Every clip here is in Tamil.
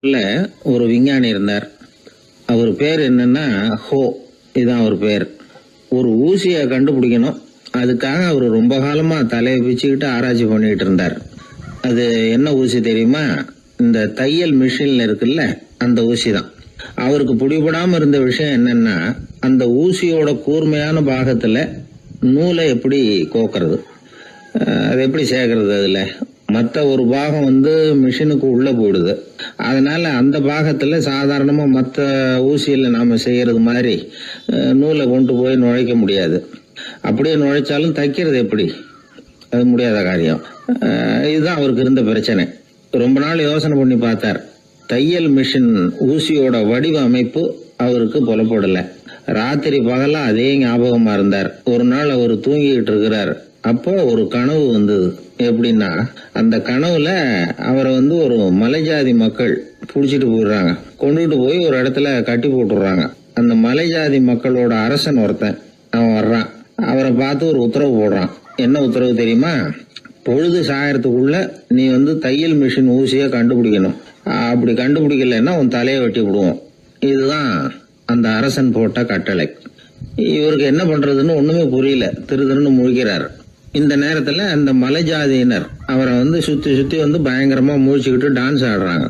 இல்ல ஒரு விஞ்ஞானி இருந்தார். அவர் பேர் என்னன்னா ஹோ, இதுதான் அவர் பேர். ஒரு ஊசியை கண்டுபிடிக்கணும், அதுக்காக அவர் ரொம்ப காலமா தலையை பிச்சுக்கிட்டு ஆராய்ச்சி பண்ணிட்டு இருந்தார். அது என்ன ஊசி தெரியுமா? இந்த தையல் மிஷின்ல இருக்குல்ல, அந்த ஊசி தான். அவருக்கு பிடிபடாம இருந்த விஷயம் என்னன்னா, அந்த ஊசியோட கூர்மையான பாகத்துல நூலை எப்படி கோக்கிறது, அது எப்படி சேர்க்கறது. அதுல மற்ற ஒரு பாகம் மிஷினுக்கு உள்ள போயிடுது. அதனால அந்த பாகத்துல சாதாரணமா மற்ற ஊசியில நாம செய்யறது மாதிரி நூலை கொண்டு போய் நுழைக்க முடியாது. அப்படியே நுழைச்சாலும் தைக்கிறது எப்படி, அது முடியாத காரியம். இதுதான் அவருக்கு இருந்த பிரச்சனை. ரொம்ப நாள் யோசனை பண்ணி பார்த்தார். தையல் மிஷின் ஊசியோட வடிவ அமைப்பு அவருக்கு புலப்படல. ராத்திரி பகலா அதே ஞாபகமா இருந்தார். ஒரு நாள் அவர் தூங்கிட்டு இருக்கிறார். அப்போ ஒரு கனவு வந்தது. எப்படின்னா, அந்த கனவுல அவரை ஒரு மலைஜாதி மக்கள் புடிச்சிட்டு போயிடுறாங்க. கொண்டுட்டு போய் ஒரு இடத்துல கட்டி போட்டுடுறாங்க. அந்த மலைஜாதி மக்களோட அரசன் ஒருத்தன் அவன் வர்றான். அவரை பார்த்து ஒரு உத்தரவு போடுறான். என்ன உத்தரவு தெரியுமா? பொழுது சாயறதுக்குள்ள நீ தையல் மிஷின் ஊசிய கண்டுபிடிக்கணும். அப்படி கண்டுபிடிக்கலன்னா உன் தலையை வெட்டி விடுவோம். இதுதான் அந்த அரசன் போட்ட கட்டளை. இவருக்கு என்ன பண்றதுன்னு ஒண்ணுமே புரியல. திருன்னு முழிக்கிறார். இந்த நேரத்துல அந்த மலை ஜாதியினர் அவரை சுத்தி சுத்தி பயங்கரமா முழிச்சுக்கிட்டு டான்ஸ் ஆடுறாங்க.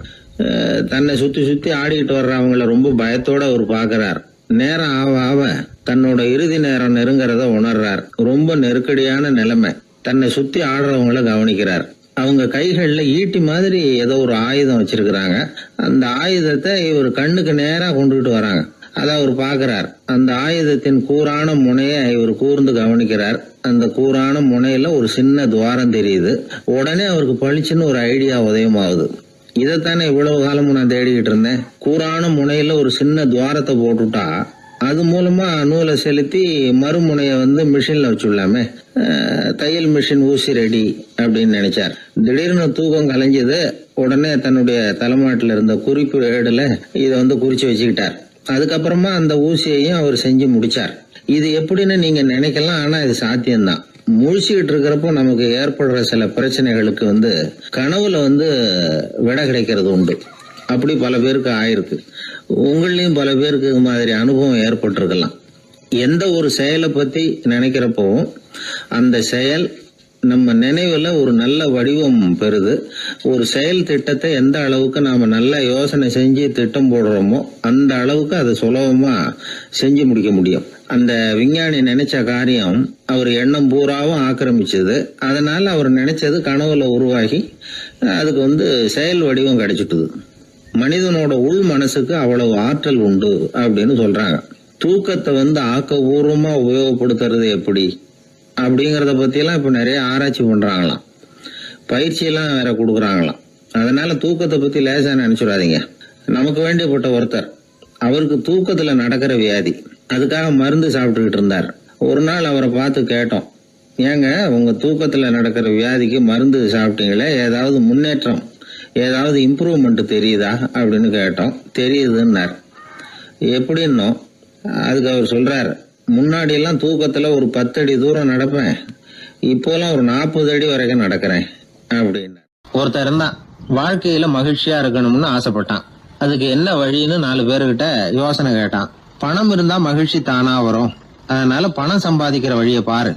தன்னை சுத்தி சுத்தி ஆடிக்கிட்டு வர்றவங்கள ரொம்ப பயத்தோட அவர் பாக்குறார். நேரம் ஆவ ஆவ தன்னோட இறுதி நேரம் நெருங்கிறத உணர்றார். ரொம்ப நெருக்கடியான நிலைமை. தன்னை சுத்தி ஆடுறவங்கள கவனிக்கிறார். அவங்க கைகள்ல ஈட்டி மாதிரி ஏதோ ஒரு ஆயுதம் வச்சிருக்கிறாங்க. அந்த ஆயுதத்தை இவர் கண்ணுக்கு நேரா கொண்டுகிட்டு வராங்க. அதை அவர் பாக்குறார். அந்த ஆயுதத்தின் கூரான முனைய இவர் கூர்ந்து கவனிக்கிறார். அந்த கூரான முனையில ஒரு சின்ன துவாரம் தெரியுது. உடனே அவருக்கு பளிச்சுன்னு ஒரு ஐடியா உதயமாகுது. இதைத்தானே இவ்வளவு காலமும் நான் தேடிக்கிட்டு இருந்தேன். கூரான முனையில ஒரு சின்ன துவாரத்தை போட்டுட்டா அது மூலமா நூலை செலுத்தி மறுமுனைய மிஷின்ல வச்சுடலாமே. தையல் மிஷின் ஊசி ரெடி அப்படின்னு நினைச்சார். திடீர்னு தூக்கம் கலைஞ்சது. உடனே தன்னுடைய தலைமாட்டில் இருந்த குறிப்பு ஏடுல இதை குறிச்சு வச்சுக்கிட்டார். அதுக்கப்புறமா அந்த ஊசியையும் அவர் செஞ்சு முடிச்சார். இது எப்படின்னு நீங்க நினைக்கலாம், ஆனா இது சாத்தியம்தான். முழிச்சுக்கிட்டு இருக்கிறப்போ நமக்கு ஏற்படுற சில பிரச்சனைகளுக்கு கனவுல விட கிடைக்கிறது உண்டு. அப்படி பல பேருக்கு ஆயிருக்கு. உங்களையும் பல பேருக்கு இது மாதிரி அனுபவம் ஏற்பட்டிருக்கலாம். எந்த ஒரு செயலை பத்தி நினைக்கிறப்போ அந்த செயல் நம்ம நினைவுல ஒரு நல்ல வடிவம் பெறுது. ஒரு செயல் திட்டத்தை எந்த அளவுக்கு நாம நல்ல யோசனை செஞ்சு திட்டம் போடுறோமோ அந்த அளவுக்கு அதை சுலபமா செஞ்சு முடிக்க முடியும். அந்த விஞ்ஞானி நினைச்ச காரியம் அவர் எண்ணம் பூராவும் ஆக்கிரமிச்சது. அதனால அவர் நினைச்சது கனவுல உருவாகி அதுக்கு செயல் வடிவம் கிடைச்சிட்டுது. மனிதனோட உள் மனசுக்கு அவ்வளவு ஆற்றல் உண்டு அப்படின்னு சொல்றாங்க. தூக்கத்தை ஆக்கபூர்வமா உபயோகப்படுத்துறது எப்படி அப்படிங்கறத பத்தி எல்லாம் இப்ப நிறைய ஆராய்ச்சி பண்றாங்களாம். பயிற்சி எல்லாம் வேற கொடுக்கறாங்களாம். அதனால தூக்கத்தை பத்தி லேசா நினைச்சுடாதீங்க. நமக்கு வேண்டியப்பட்ட ஒருத்தர், அவருக்கு தூக்கத்துல நடக்கிற வியாதி, அதுக்காக மருந்து சாப்பிட்டுக்கிட்டு இருந்தார். ஒரு நாள் அவரை பார்த்து கேட்டோம், ஏங்க உங்க தூக்கத்துல நடக்கிற வியாதிக்கு மருந்து சாப்பிட்டீங்களே, ஏதாவது முன்னேற்றம், ஏதாவது இம்ப்ரூவ்மெண்ட் தெரியுதா அப்படின்னு கேட்டோம். தெரியுதுன்னார். எப்படின்னோ அதுக்கு அவர் சொல்றாரு, முன்னாடி எல்லாம் தூக்கத்துல ஒரு 10 அடி தூரம் நடப்பேன், இப்போலாம் ஒரு 40 அடி வரைக்கும் நடக்கிறேன் அப்படின்னு. ஒருத்தர் இருந்தான், வாழ்க்கையில மகிழ்ச்சியா இருக்கணும்னு ஆசைப்பட்டான். அதுக்கு என்ன வழின்னு 4 பேருகிட்ட யோசனை கேட்டான். பணம் இருந்தா மகிழ்ச்சி தானா வரும், அதனால பணம் சம்பாதிக்கிற வழியை பாரு,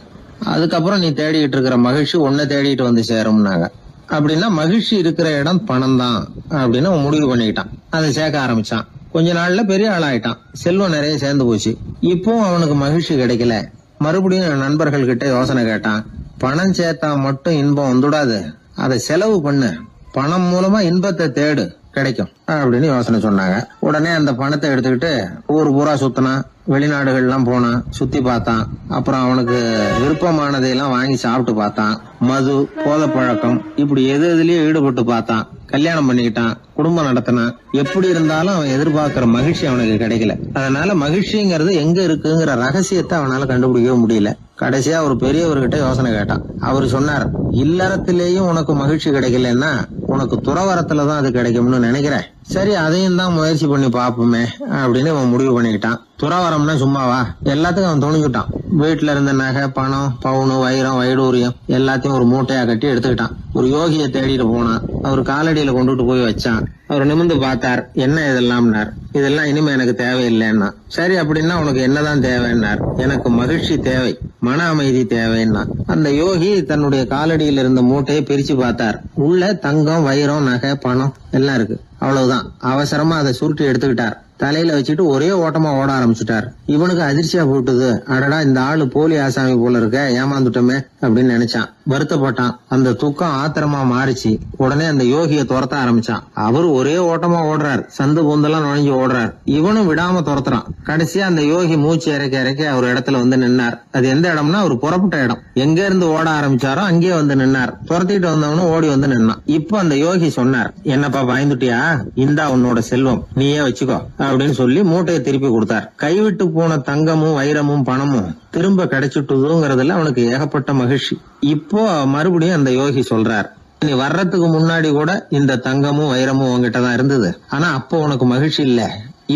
அதுக்கப்புறம் நீ தேடிட்டு இருக்கிற மகிழ்ச்சி உன்னை தேடிட்டு சேரும்னாங்க. அப்படின்னா மகிழ்ச்சி இருக்கிற இடம் பணம் தான் அப்படின்னு அவன் முடிவு பண்ணிக்கிட்டான். அதை சேர்க்க ஆரம்பிச்சான். கொஞ்ச நாள்ல பெரிய ஆளாயிட்டான். செல்வம் நிறைய சேர்ந்து போச்சு. இப்பவும் அவனுக்கு மகிழ்ச்சி கிடைக்கல. மறுபடியும் நண்பர்கள் கிட்ட யோசனை கேட்டான். பணம் சேர்த்தா மட்டும் இன்பம் வந்துடாது, அதை செலவு பண்ணு, பணம் மூலமா இன்பத்தை தேடு, கிடைக்கும் அப்படின்னு யோசனை சொன்னாங்க. உடனே அந்த பணத்தை எடுத்துக்கிட்டு ஊர் பூரா சுத்தினான். வெளிநாடுகள் எல்லாம் போனான், சுத்தி பார்த்தான். அப்புறம் அவனுக்கு விருப்பமானதையெல்லாம் வாங்கி சாப்பிட்டு பார்த்தான். மது, போதை பழக்கம், இப்படி எதுலயும் ஈடுபட்டு பார்த்தான். கல்யாணம் பண்ணிக்கிட்டான், குடும்பம் நடத்தினான். எப்படி இருந்தாலும் அவன் எதிர்பார்க்கிற மகிழ்ச்சி அவனுக்கு கிடைக்கல. அதனால மகிழ்ச்சிங்கிறது எங்க இருக்குங்கிற ரகசியத்தை அவனால கண்டுபிடிக்கவே முடியல. கடைசியா ஒரு பெரியவர்கிட்ட யோசனை கேட்டான். அவர் சொன்னார், இல்லறத்திலேயும் உனக்கு மகிழ்ச்சி கிடைக்கலன்னா உனக்கு துறவரத்துலதான் அது கிடைக்கும்னு நினைக்கிறேன். சரி அதையும் தான் முயற்சி பண்ணி பாப்போமே அப்படின்னு அவன் முடிவு பண்ணிக்கிட்டான். துறவரம்னா சும்மாவா, எல்லாத்துக்கும் அவன் துணிக்கிட்டான். வீட்டுல இருந்த நகை, பணம், பவுனு, வைரம், வைடூரியம் எல்லாத்தையும் ஒரு மூட்டையா கட்டி எடுத்துக்கிட்டான். ஒரு யோகியை தேடிட்டு போனான். அவர் காலடியில கொண்டுட்டு போய் வச்சான். அவர் நிமிர்ந்து பார்த்தார். என்ன இதெல்லாம்னார். இதெல்லாம் இனிமே எனக்கு தேவையில்லைன்னா. சரி அப்படின்னா உனக்கு என்னதான் தேவைன்னார். எனக்கு மகிழ்ச்சி தேவை, மன அமைதி தேவைன்னா. அந்த யோகி தன்னுடைய காலடியில் இருந்த மூட்டையை பிரிச்சு பார்த்தார். உள்ள தங்கம், வைரம், நகை, பணம் எல்லாம் இருக்கு. அவ்வளவுதான். அவசரமா அதை சுருட்டி எடுத்துக்கிட்டார். தலையில வச்சுட்டு ஒரே ஓட்டமா ஓட ஆரம்பிச்சுட்டார். இவனுக்கு அதிர்ச்சியா போட்டுது. அடடா, இந்த ஆளு போலி ஆசாமி போல இருக்க, ஏமாந்துட்டோமே அப்படின்னு நினைச்சான். வருத்தப்பட்டான். அந்த துக்கம் ஆத்திரமா மாறிச்சு. உடனே அந்த யோகியை துரத்த ஆரம்பிச்சான். அவரு ஒரே ஓட்டமா ஓடுறார். சந்து பொந்தெல்லாம் நுழைஞ்சு ஓடுறார். இவனும் விடாம துரத்துறான். கடைசியா அந்த யோகி மூச்சு இறக்க இறக்க ஒரு இடத்துல வந்து நின்னார். அது எந்த இடம்னா அவர் புறப்பட்ட இடம். எங்க இருந்து ஓட ஆரம்பிச்சாரோ அங்கேயே வந்து நின்னார். துரத்திட்டு வந்தவனும் ஓடி வந்து நின்னான். இப்ப அந்த யோகி சொன்னார், என்னப்பா பயந்துட்டியா, இந்தா உன்னோட செல்வம், நீயே வச்சுக்கோ அப்படின்னு சொல்லி மூட்டையை திருப்பி கொடுத்தார். கைவிட்டு போன தங்கமும், வைரமும், பணமும் திரும்ப கிடைச்சிட்டுதுங்கிறதுல அவனுக்கு ஏகப்பட்ட மகிழ்ச்சி. இப்போ மறுபடியும் அந்த யோகி சொல்றார், நீ வர்றதுக்கு முன்னாடி கூட இந்த தங்கமும் வைரமும் உங்ககிட்டதான் இருந்தது. ஆனா அப்போ உனக்கு மகிழ்ச்சி இல்ல.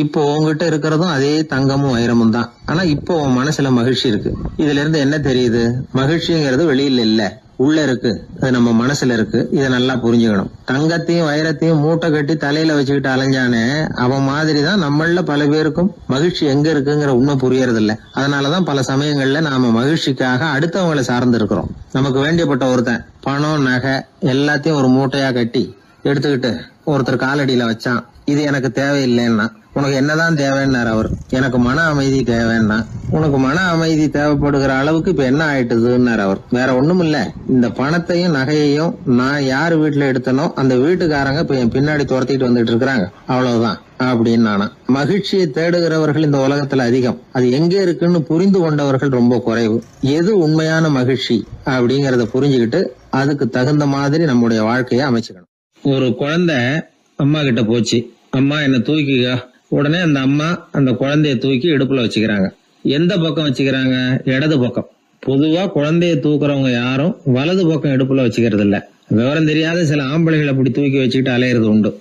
இப்போ உங்ககிட்ட இருக்கிறதும் அதே தங்கமும் வைரமும் தான். ஆனா இப்போ உன் மனசுல மகிழ்ச்சி இருக்கு. இதுல இருந்து என்ன தெரியுது, மகிழ்ச்சிங்கிறது வெளியில இல்ல, உள்ள இருக்கு. அது நம்ம மனசுல இருக்கு. இதை நல்லா புரிஞ்சுக்கணும். தங்கத்தையும் வைரத்தையும் மூட்டை கட்டி தலையில வச்சுக்கிட்டு அலைஞ்சானே, அவன் மாதிரிதான் நம்மள பல பேருக்கும் மகிழ்ச்சி எங்க இருக்குங்கிற உண்மை புரியறது இல்ல. அதனாலதான் பல சமயங்கள்ல நாம மகிழ்ச்சிக்காக அடுத்தவங்களை சார்ந்து இருக்கிறோம். நமக்கு வேண்டியப்பட்ட ஒருத்தன் பணம், நகை எல்லாத்தையும் ஒரு மூட்டையா கட்டி எடுத்துக்கிட்டு ஒருத்தர் காலடியில வச்சான். இது எனக்கு தேவையில்லைன்னா. உனக்கு என்னதான் தேவைன்னார் அவர். எனக்கு மன அமைதி தேவைன்னா. உனக்கு மன அமைதி தேவைப்படுகிற அளவுக்கு இப்ப என்ன ஆயிட்டுதுன்னார் அவர். வேற ஒண்ணும் இல்ல, இந்த பணத்தையும் நகையையும் நான் யாரு வீட்டுல எடுத்தனோ அந்த வீட்டுக்காரங்க இப்ப என் பின்னாடி துரத்திட்டு வந்துட்டு இருக்கிறாங்க, அவ்வளவுதான் அப்படின்னு நானா. மகிழ்ச்சியை தேடுகிறவர்கள் இந்த உலகத்துல அதிகம். அது எங்க இருக்குன்னு புரிந்து கொண்டவர்கள் ரொம்ப குறைவு. எது உண்மையான மகிழ்ச்சி அப்படிங்கறத புரிஞ்சுக்கிட்டு அதுக்கு தகுந்த மாதிரி நம்முடைய வாழ்க்கையை அமைச்சுக்கணும். ஒரு குழந்தை அம்மா கிட்ட போச்சு, அம்மா என்ன தூக்கிக்கா. உடனே அந்த அம்மா அந்த குழந்தைய தூக்கி இடுப்புல வச்சுக்கிறாங்க. எந்த பக்கம் வச்சுக்கிறாங்க, இடது பக்கம். பொதுவா குழந்தைய தூக்குறவங்க யாரும் வலது பக்கம் இடுப்புல வச்சுக்கிறது இல்ல. விவரம் தெரியாத சில ஆம்பளைகளை அப்படி தூக்கி வச்சுக்கிட்டு அலையிறது உண்டு.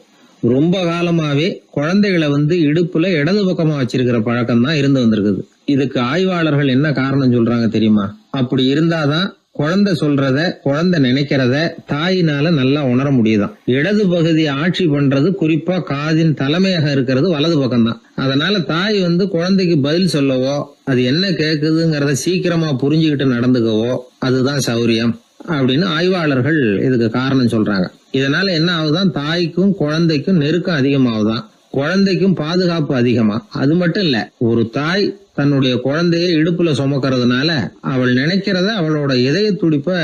ரொம்ப காலமாவே குழந்தைகளை இடுப்புல இடது பக்கமா வச்சிருக்கிற பழக்கம் தான் இருந்து வந்திருக்குது. இதுக்கு ஆய்வாளர்கள் என்ன காரணம் சொல்றாங்க தெரியுமா? அப்படி இருந்தாதான் குழந்தை சொல்றத, குழந்தை நினைக்கிறத தாயினால நல்லா உணர முடியுதாம். இடது பகுதி ஆட்சி பண்றது, குறிப்பா காதின் தலைமையாக இருக்கிறது வலது பக்கம் தான். அதனால தாய் குழந்தைக்கு பதில் சொல்லவோ, அது என்ன கேக்குதுங்கிறத சீக்கிரமா புரிஞ்சுக்கிட்டு நடந்துக்கவோ அதுதான் சௌரியம் அப்படின்னு ஆய்வாளர்கள் இதுக்கு காரணம் சொல்றாங்க. இதனால என்ன ஆகுதான், தாய்க்கும் குழந்தைக்கும் நெருக்கம் அதிகமாகுதான், குழந்தைக்கும் பாதுகாப்பு அதிகமா. அது மட்டும் இல்ல, ஒரு தாய் தன்னுடைய குழந்தைய இடுப்புல சுமக்கிறதுனால அவள் நினைக்கிறத, அவளோட இதய துடிப்ப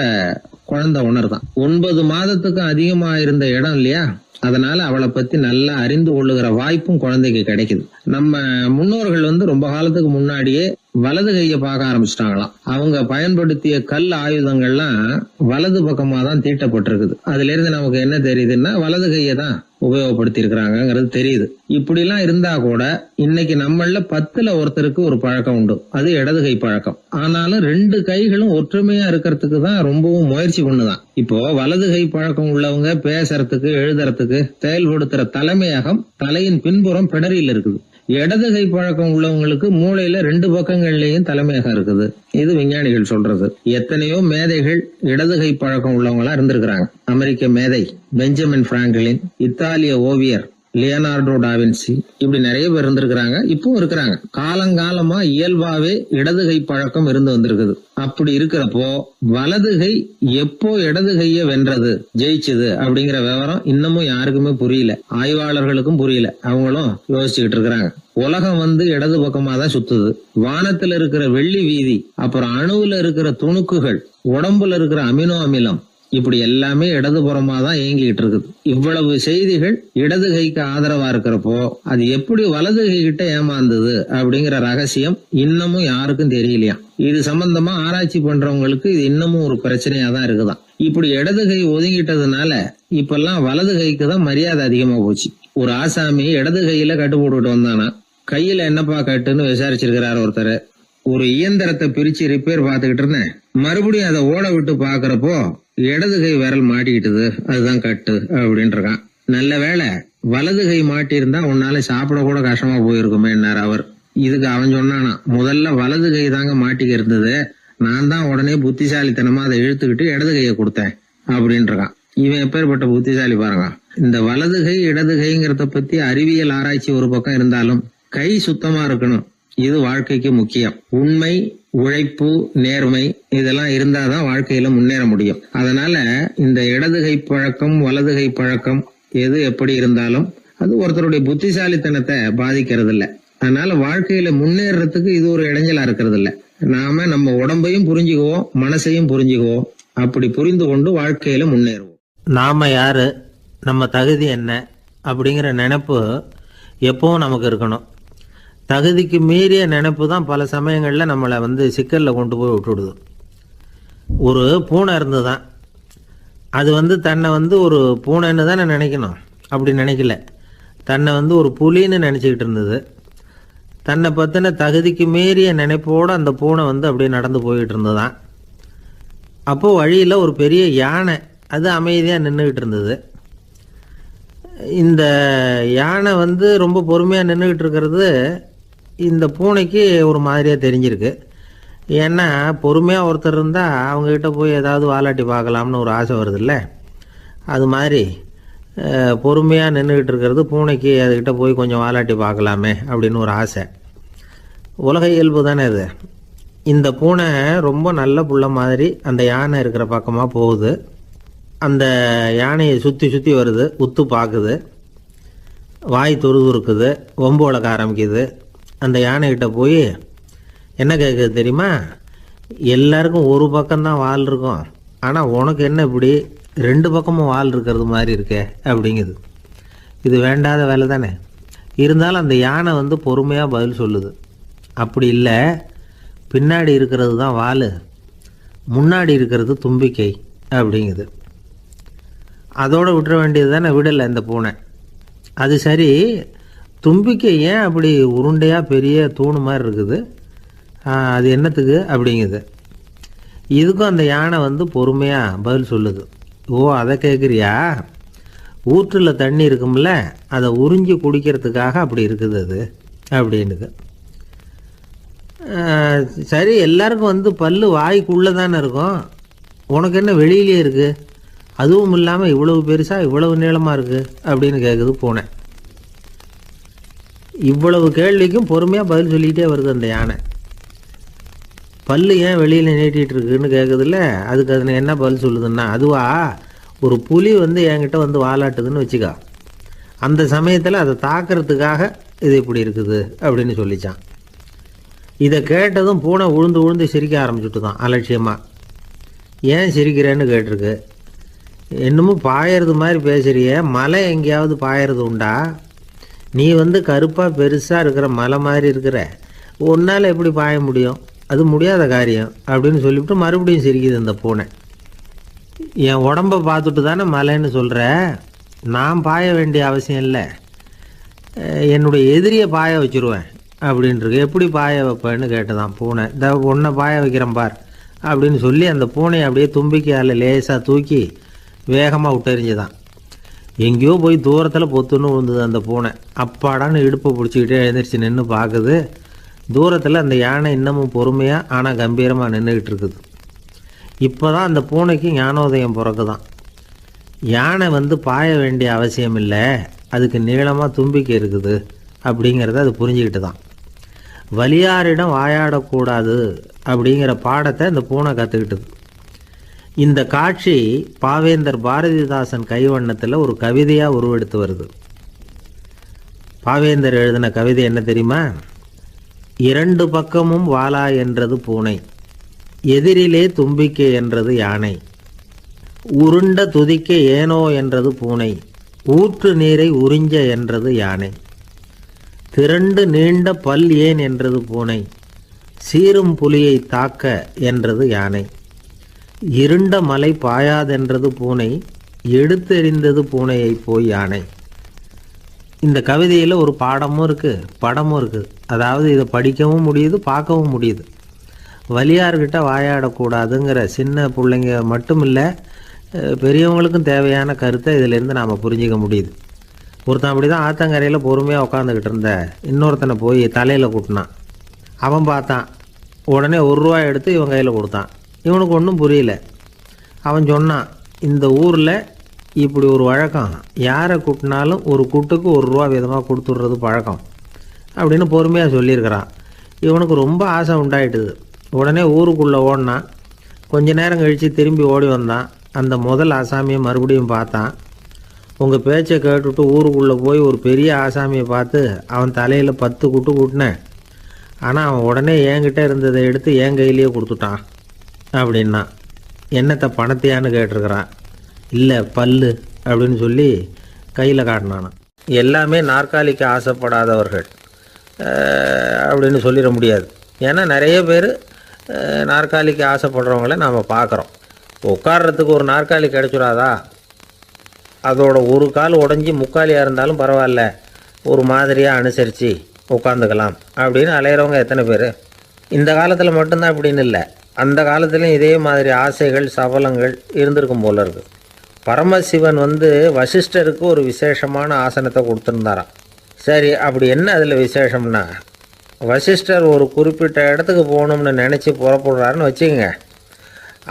குழந்தை உணர்தான். 9 மாதத்துக்கு அதிகமா இருந்த இடம் இல்லையா, அதனால அவளை பத்தி நல்லா அறிந்து கொள்ளுகிற வாய்ப்பும் குழந்தைக்கு கிடைக்குது. நம்ம முன்னோர்கள் ரொம்ப காலத்துக்கு முன்னாடியே வலது கையை பார்க்க ஆரம்பிச்சிட்டாங்களாம். அவங்க பயன்படுத்திய கல் ஆயுதங்கள்லாம் வலது பக்கமா தான் தீட்டப்பட்டிருக்குது. அதுல இருந்து நமக்கு என்ன தெரியுதுன்னா, வலது கையை தான் உபயோகப்படுத்தி இருக்கிறாங்கிறது தெரியுது. இப்படி எல்லாம் இருந்தா கூட இன்னைக்கு நம்மள 10ல் ஒருத்தருக்கு ஒரு பழக்கம் உண்டு, அது இடது கை பழக்கம். ஆனாலும் 2 கைகளும் ஒற்றுமையா இருக்கிறதுக்கு தான் ரொம்பவும் முயற்சி பண்ணுதான். இப்போ வலது கை பழக்கம் உள்ளவங்க பேசுறதுக்கு, எழுதுறதுக்கு செயல்படுத்துற தலைமையகம் தலையின் பின்புறம் பிடரியில் இருக்குது. இடது கை பழக்கம் உள்ளவங்களுக்கு மூளையில 2 பக்கங்கள்லயும் தலைமையகம் இருக்குது. இது விஞ்ஞானிகள் சொல்றது. எத்தனையோ மேதைகள் இடது கை பழக்கம் உள்ளவங்களா இருந்திருக்கிறாங்க. அமெரிக்க மேதை பெஞ்சமின் பிராங்கிலின், இத்தாலிய ஓவியர் லியோனார்டோ டாவின்சி, இப்படி நிறைய பேர் இருந்திருக்கிறாங்க, இப்பவும் இருக்கிறாங்க. காலங்காலமா இயல்பாவே இடது கை பழக்கம் இருந்து வந்திருக்குது. அப்படி இருக்கிறப்போ வலது கை எப்போ இடது கைய வென்றது, ஜெயிச்சது அப்படிங்கிற விவரம் இன்னமும் யாருக்குமே புரியல. ஆய்வாளர்களுக்கும் புரியல. அவங்களும் யோசிச்சுக்கிட்டு இருக்கிறாங்க. உலகம் இடது பக்கமா தான் சுத்துது. வானத்துல இருக்கிற வெள்ளி வீதி, அப்புறம் அணுவுல இருக்கிற துணுக்குகள், உடம்புல இருக்கிற அமினோ அமிலம், இப்படி எல்லாமே இடதுபுறமா தான் இயங்கிட்டு இருக்குது. இவ்வளவு செய்திகள் இடது கைக்கு ஆதரவா இருக்கிறப்போ அது எப்படி வலது கை கிட்ட ஏமாந்தது அப்படிங்கிற ரகசியம் இன்னமும் யாருக்கும் தெரியலையா. இது சம்பந்தமா ஆராய்ச்சி பண்றவங்களுக்கு இது இன்னமும் ஒரு பிரச்சனையா தான் இருக்குதான். இப்படி இடது கை ஒதுங்கிட்டதுனால இப்பெல்லாம் வலது கைக்கு தான் மரியாதை அதிகமா போச்சு. ஒரு ஆசாமி இடது கையில கட்டு போட்டுட்டு வந்தானா, கையில என்னப்பா கட்டுன்னு விசாரிச்சிருக்கிறார் ஒருத்தர். ஒரு இயந்திரத்தை பிரிச்சு ரிப்பேர் பாத்துக்கிட்டு இருந்தேன், மறுபடியும் அதை ஓட விட்டு பாக்குறப்போ இடது கை விரல் மாட்டிக்கிட்டது, அதுதான் கட்டு அப்படின்னு இருக்கான். நல்ல வேளை வலது கை மாட்டியிருந்தா உன்னால சாப்பிட கூட கஷ்டமா போயிருக்குமேன்னார் அவர். இதுக்கு அவன் சொன்னானா, முதல்ல வலது கை தாங்க மாட்டிக்க இருந்தது, நான் தான் உடனே புத்திசாலித்தனமா அதை இழுத்துக்கிட்டு இடது கையை கொடுத்தேன் அப்படின்றான். இவன் எப்பேற்பட்ட புத்திசாலி பாருங்க. இந்த வலது கை இடது கைங்கிறத பத்தி அறிவியல் ஆராய்ச்சி ஒரு பக்கம் இருந்தாலும் கை சுத்தமா இருக்கணும், இது வாழ்க்கைக்கு முக்கியம். உண்மை, உழைப்பு, நேர்மை இதெல்லாம் இருந்தாதான் வாழ்க்கையில முன்னேற முடியும். அதனால இந்த இடது கை பழக்கம் வலது கை பழக்கம் எது எப்படி இருந்தாலும் அது ஒருத்தருடைய புத்திசாலித்தனத்தை பாதிக்கிறது இல்ல. அதனால வாழ்க்கையில முன்னேறதுக்கு இது ஒரு இடைஞ்சலா இருக்கிறது இல்ல. நாம நம்ம உடம்பையும் புரிஞ்சுக்குவோம், மனசையும் புரிஞ்சுக்குவோம். அப்படி புரிந்து கொண்டு வாழ்க்கையில முன்னேறுவோம். நாம யாரு, நம்ம தகுதி என்ன அப்படிங்கிற நினைப்பு எப்பவும் நமக்கு இருக்கணும். தகுதிக்கு மீறிய நினைப்பு தான் பல சமயங்களில் நம்மளை சிக்கலில் கொண்டு போய் விட்டுடுது. ஒரு பூனை இருந்துதான், அது தன்னை ஒரு பூனைன்னு தானே நினைக்கணும், அப்படி நினைக்கல. தன்னை ஒரு புலின்னு நினச்சிக்கிட்டு இருந்தது. தன்னை பற்றின தகுதிக்கு மீறிய நினைப்போடு அந்த பூனை அப்படியே நடந்து போய்கிட்டு இருந்ததுதான். அப்போது வழியில் ஒரு பெரிய யானை அது அமைதியாக நின்றுக்கிட்டு இருந்தது. இந்த யானை ரொம்ப பொறுமையாக நின்றுக்கிட்டு இருக்கிறது இந்த பூனைக்கு ஒரு மாதிரியாக தெரிஞ்சிருக்கு. ஏன்னா பொறுமையாக ஒருத்தர் இருந்தால் அவங்கக்கிட்ட போய் ஏதாவது வாலாட்டி பார்க்கலாம்னு ஒரு ஆசை வருது இல்லை. அது மாதிரி பொறுமையாக நின்றுக்கிட்டு இருக்கிறது பூனைக்கு அதுக்கிட்ட போய் கொஞ்சம் வாலாட்டி பார்க்கலாமே அப்படின்னு ஒரு ஆசை. உலக இயல்பு தானே இது. இந்த பூனை ரொம்ப நல்ல புள்ள மாதிரி அந்த யானை இருக்கிற பக்கமாக போகுது. அந்த யானையை சுற்றி சுற்றி வருது, உத்து பார்க்குது, வாய் துருதுருக்குது, வம்பு வளர்க்க ஆரம்பிக்குது. அந்த யானைகிட்ட போய் என்ன கேட்குது தெரியுமா, எல்லாருக்கும் ஒரு பக்கம்தான் வால் இருக்கும், ஆனால் உனக்கு என்ன இப்படி ரெண்டு பக்கமும் வால் இருக்கிறது மாதிரி இருக்கே அப்படிங்குது. இது வேண்டாத வேலை தானே. இருந்தாலும் அந்த யானை பொறுமையாக பதில் சொல்லுது, அப்படி இல்லை, பின்னாடி இருக்கிறது தான் வால், முன்னாடி இருக்கிறது தும்பிக்கை அப்படிங்குது. அதோடு விட்டுற வேண்டியது தானே, விடலை இந்த பூனை. அது சரி, தும்பிக்கை ஏன் அப்படி உருண்டையாக பெரிய தூணு மாதிரி இருக்குது, அது என்னத்துக்கு அப்படிங்குது. இதுக்கும் அந்த யானை பொறுமையாக பதில் சொல்லுது, ஓ அதை கேட்குறியா, ஊற்றில் தண்ணி இருக்கும்ல, அதை உறிஞ்சி குடிக்கிறதுக்காக அப்படி இருக்குது அது அப்படின்னுது. சரி, எல்லாருக்கும் பல்லு வாய்க்குள்ளே தானே இருக்கும், உனக்கு என்ன வெளியிலே இருக்குது, அதுவும் இல்லாமல் இவ்வளவு பெருசாக இவ்வளவு நீளமாக இருக்குது அப்படின்னு கேட்குது பூனை. இவ்வளவு கேள்விக்கும் பொறுமையாக பதில் சொல்லிக்கிட்டே வருது அந்த யானை. பல்லு ஏன் வெளியில் நீட்டிகிட்டு இருக்குன்னு கேட்குதுல்ல, அதுக்கு அது என்ன பதில் சொல்லுதுன்னா, அதுவா ஒரு புலி என்கிட்ட வாலாட்டுதுன்னு வச்சுக்கா, அந்த சமயத்தில் அதை தாக்கிறதுக்காக இது இப்படி இருக்குது அப்படின்னு சொல்லிச்சான். இதை கேட்டதும் பூனை உழுந்து உழுந்து சிரிக்க ஆரம்பிச்சுட்டு தான் அலட்சியமாக. ஏன் சிரிக்கிறேன்னு கேட்டிருக்கு. என்னமோ பாயறது மாதிரி பேசுறிய, மலை எங்கேயாவது பாயறது உண்டா, நீ கருப்பாக பெருசாக இருக்கிற மலை மாதிரி இருக்கிற, உன்னால் எப்படி பாய முடியும், அது முடியாத காரியம் அப்படின்னு சொல்லிவிட்டு மறுபடியும் சிரிக்குது அந்த பூனை. என் உடம்பை பார்த்துட்டு தானே மலைன்னு சொல்கிற, நான் பாய வேண்டிய அவசியம் இல்லை, என்னுடைய எதிரியை பாய வச்சுருவேன் அப்படின்ட்டுருக்கு. எப்படி பாய வைப்பேன்னு கேட்டதான் பூனை. உன்னை பாய வைக்கிறேன் பார் அப்படின்னு சொல்லி அந்த பூனையை அப்படியே தும்பிக்கையால் லேசாக தூக்கி வேகமாக விட்டெறிஞ்சுதான். எங்கேயோ போய் தூரத்தில் பொத்துன்னு விழுந்தது அந்த பூனை. அப்பாடான்னு இடுப்பை பிடிச்சிக்கிட்டே எழுந்திரிச்சு நின்று பார்க்குது. தூரத்தில் அந்த யானை இன்னமும் பொறுமையாக ஆனால் கம்பீரமாக நின்றுக்கிட்டு இருக்குது. இப்போ தான் அந்த பூனைக்கு ஞானோதயம் பிறக்குதான். யானை பாய வேண்டிய அவசியம் இல்லை, அதுக்கு நீளமாக தும்பிக்கை இருக்குது அப்படிங்கிறத அது புரிஞ்சுக்கிட்டு தான். வலியாரிடம் வாயாடக்கூடாது அப்படிங்கிற பாடத்தை இந்த பூனை கற்றுக்கிட்டது. இந்த காட்சி பாவேந்தர் பாரதிதாசன் கைவண்ணத்தில் ஒரு கவிதையாக உருவெடுத்து வருது. பாவேந்தர் எழுதின கவிதை என்ன தெரியுமா, இரண்டு பக்கமும் வாலா என்றது பூனை, எதிரிலே தும்பிக்கை என்றது யானை, உருண்ட துதிக்க ஏனோ என்றது பூனை, ஊற்று நீரை உறிஞ்ச என்றது யானை, திரண்டு நீண்ட பல் ஏன் என்றது பூனை, சீரும் புலியை தாக்க என்றது யானை, இருண்ட மலை பாயாதென்றது பூனை, எடுத்தெறிந்தது பூனையை போய் யானை. இந்த கவிதையில் ஒரு பாடமும் இருக்குது, படமும் இருக்குது. அதாவது இதை படிக்கவும் முடியுது, பார்க்கவும் முடியுது. வலியார்கிட்ட வாயாடக்கூடாதுங்கிற சின்ன பிள்ளைங்க மட்டும் இல்லை, பெரியவங்களுக்கும் தேவையான கருத்தை இதிலேருந்து நாம் புரிஞ்சிக்க முடியுது. ஒருத்தன் அப்படி தான் ஆத்தங்கரையில் பொறுமையாக உட்காந்துக்கிட்டு இருந்த இன்னொருத்தனை போய் தலையில் கூட்டினான். அவன் பார்த்தான். உடனே ₹1 எடுத்து இவன் கையில் கொடுத்தான். இவனுக்கு ஒன்றும் புரியல. அவன் சொன்னான், இந்த ஊரில் இப்படி ஒரு வழக்கம், யாரை கூட்டினாலும் ஒரு கூட்டுக்கு ₹1 விதமாக கொடுத்துட்றது பழக்கம் அப்படின்னு பொறுமையாக சொல்லியிருக்கிறான். இவனுக்கு ரொம்ப ஆசை உண்டாயிட்டுது. உடனே ஊருக்குள்ளே ஓடினான். கொஞ்ச நேரம் கழித்து திரும்பி ஓடி வந்தான். அந்த முதல் ஆசாமியை மறுபடியும் பார்த்தான். உங்கள் பேச்சை கேட்டுவிட்டு ஊருக்குள்ளே போய் ஒரு பெரிய ஆசாமியை பார்த்து அவன் தலையில் 10 குட்டு கூட்டினேன். ஆனால் அவன் உடனே என்கிட்ட இருந்ததை எடுத்து என் கையிலேயே கொடுத்துட்டான் அப்படின்னா. என்னத்தை பணத்தையான்னு கேட்டிருக்கிறான். இல்லை பல்லு அப்படின்னு சொல்லி கையில் காட்டினான். எல்லாமே நாற்காலிக்கு ஆசைப்படாதவர்கள் அப்படின்னு சொல்லிட முடியாது. ஏன்னா நிறைய பேர் நாற்காலிக்கு ஆசைப்படுறவங்கள நாம் பார்க்குறோம். உட்கார்றதுக்கு ஒரு நாற்காலி கிடச்சிடாதா, அதோட ஒரு கால் உடஞ்சி முக்காலியாக இருந்தாலும் பரவாயில்ல, ஒரு மாதிரியாக அனுசரித்து உட்காந்துக்கலாம் அப்படின்னு அலையிறவங்க எத்தனை பேர். இந்த காலத்தில் மட்டும்தான் அப்படின்னு இல்லை, அந்த காலத்துலேயும் இதே மாதிரி ஆசைகள் சபலங்கள் இருந்திருக்கும் போல இருக்குது. பரமசிவன் வசிஷ்டருக்கு ஒரு விசேஷமான ஆசனத்தை கொடுத்துருந்தாராம். சரி, அப்படி என்ன அதில் விசேஷம்னா, வசிஷ்டர் ஒரு குறிப்பிட்ட இடத்துக்கு போகணும்னு நினச்சி புறப்படுறாருன்னு வச்சுக்கோங்க.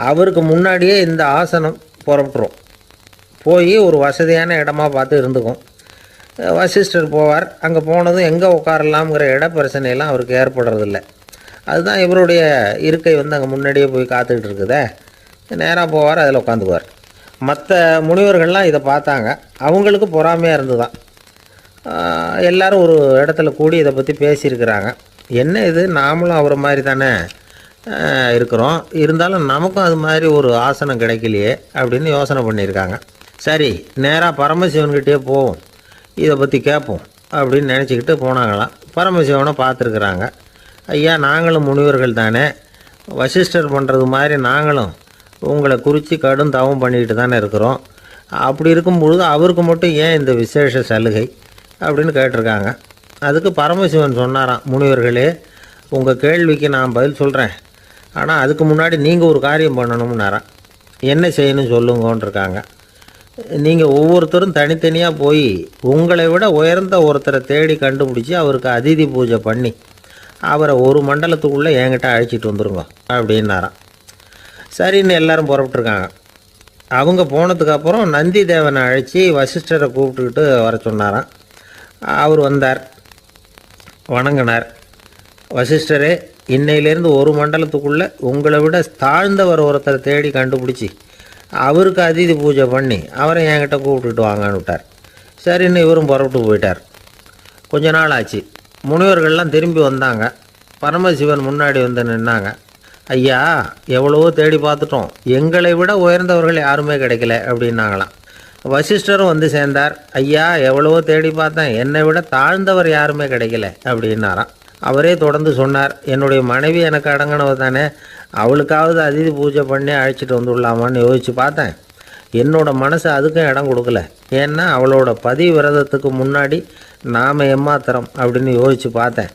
அவருக்கு முன்னாடியே இந்த ஆசனம் புறப்பட்டுரும். போய் ஒரு வசதியான இடமா பார்த்து இருந்துக்கும். வசிஷ்டர் போவார். அங்கே போனதும் எங்கே உட்காரலாம்ங்கிற இட பிரச்சனையெல்லாம் அவருக்கு ஏற்படுறதில்ல. அதுதான் இவருடைய இருக்கை அங்கே முன்னாடியே போய் காத்துக்கிட்டு இருக்குதே. நேராக போவார், அதில் உட்காந்துக்குவார். மற்ற முனிவர்கள்லாம் இதை பார்த்தாங்க. அவங்களுக்கு பொறாமையாக இருந்து தான் எல்லோரும் ஒரு இடத்துல கூடி இதை பற்றி பேசியிருக்கிறாங்க. என்ன இது, நாமளும் அவரை மாதிரி தானே இருக்கிறோம், இருந்தாலும் நமக்கும் அது மாதிரி ஒரு ஆசனம் கிடைக்கலையே அப்படின்னு யோசனை பண்ணியிருக்காங்க. சரி, நேராக பரமசிவன்கிட்டே போவோம், இதை பற்றி கேட்போம் அப்படின்னு நினச்சிக்கிட்டு போனாங்களாம். பரமசிவனை பார்த்துருக்குறாங்க. ஐயா, நாங்களும் முனிவர்கள் தானே, வசிஷ்டர் பண்ணுறது மாதிரி நாங்களும் உங்களை குறித்து கடும் தவம் பண்ணிக்கிட்டு தானே இருக்கிறோம். அப்படி இருக்கும்பொழுது அவருக்கு மட்டும் ஏன் இந்த விசேஷ சலுகை அப்படின்னு கேட்டிருக்காங்க. அதுக்கு பரமசிவன் சொன்னாராம், முனிவர்களே, உங்கள் கேள்விக்கு நான் பதில் சொல்கிறேன், ஆனால் அதுக்கு முன்னாடி நீங்கள் ஒரு காரியம் பண்ணணும்னாராம். என்ன செய்யணும் சொல்லுங்கன்னு இருக்காங்க. நீங்கள் ஒவ்வொருத்தரும் தனித்தனியாக போய் உங்களை விட உயர்ந்த ஒருத்தரை தேடி கண்டுபிடிச்சி அவருக்கு அதிதி பூஜை பண்ணி அவரை ஒரு மண்டலத்துக்குள்ளே என்கிட்ட அழைச்சிட்டு வந்துருங்க அப்படின்னாராம். சரின்னு எல்லாரும் புறப்பட்டுருக்காங்க. அவங்க போனதுக்கப்புறம் நந்தி தேவனை அழைச்சி வசிஷ்டரை கூப்பிட்டுக்கிட்டு வர சொன்னாராம். அவர் வந்தார், வணங்கினார். வசிஷ்டரே, இன்னையிலேருந்து ஒரு மண்டலத்துக்குள்ளே உங்களை விட தாழ்ந்தவர் ஒருத்தரை தேடி கண்டுபிடிச்சி அவருக்கு அதிதி பூஜை பண்ணி அவரை என்கிட்ட கூப்பிட்டுட்டு வாங்கன்னு விட்டார். சரின்னு இவரும் புறப்பட்டு போயிட்டார். கொஞ்ச நாள் ஆச்சு. முனிவர்கள்லாம் திரும்பி வந்தாங்க. பரமசிவன் முன்னாடி நின்னாங்க. ஐயா, எவ்வளவோ தேடி பார்த்துட்டோம், எங்களை விட உயர்ந்தவர்கள் யாருமே கிடைக்கல அப்படின்னாங்களாம். வசிஷ்டரும் சேர்ந்தார். ஐயா, எவ்வளவோ தேடி பார்த்தேன், என்னை விட தாழ்ந்தவர் யாருமே கிடைக்கல அப்படின்னாராம். அவரே தொடர்ந்து சொன்னார், என்னுடைய மனைவி எனக்கு அடங்கினவ தானே, அவளுக்காவது அதிதி பூஜை பண்ணி அழைச்சிட்டு வந்துடலாமான்னு யோசித்து பார்த்தேன். என்னோடய மனசு அதுக்கும் இடம் கொடுக்கல. ஏன்னா அவளோட பதி விரதத்துக்கு முன்னாடி நாம் ஏமாத்திரம் அப்படின்னு யோசித்து பார்த்தேன்.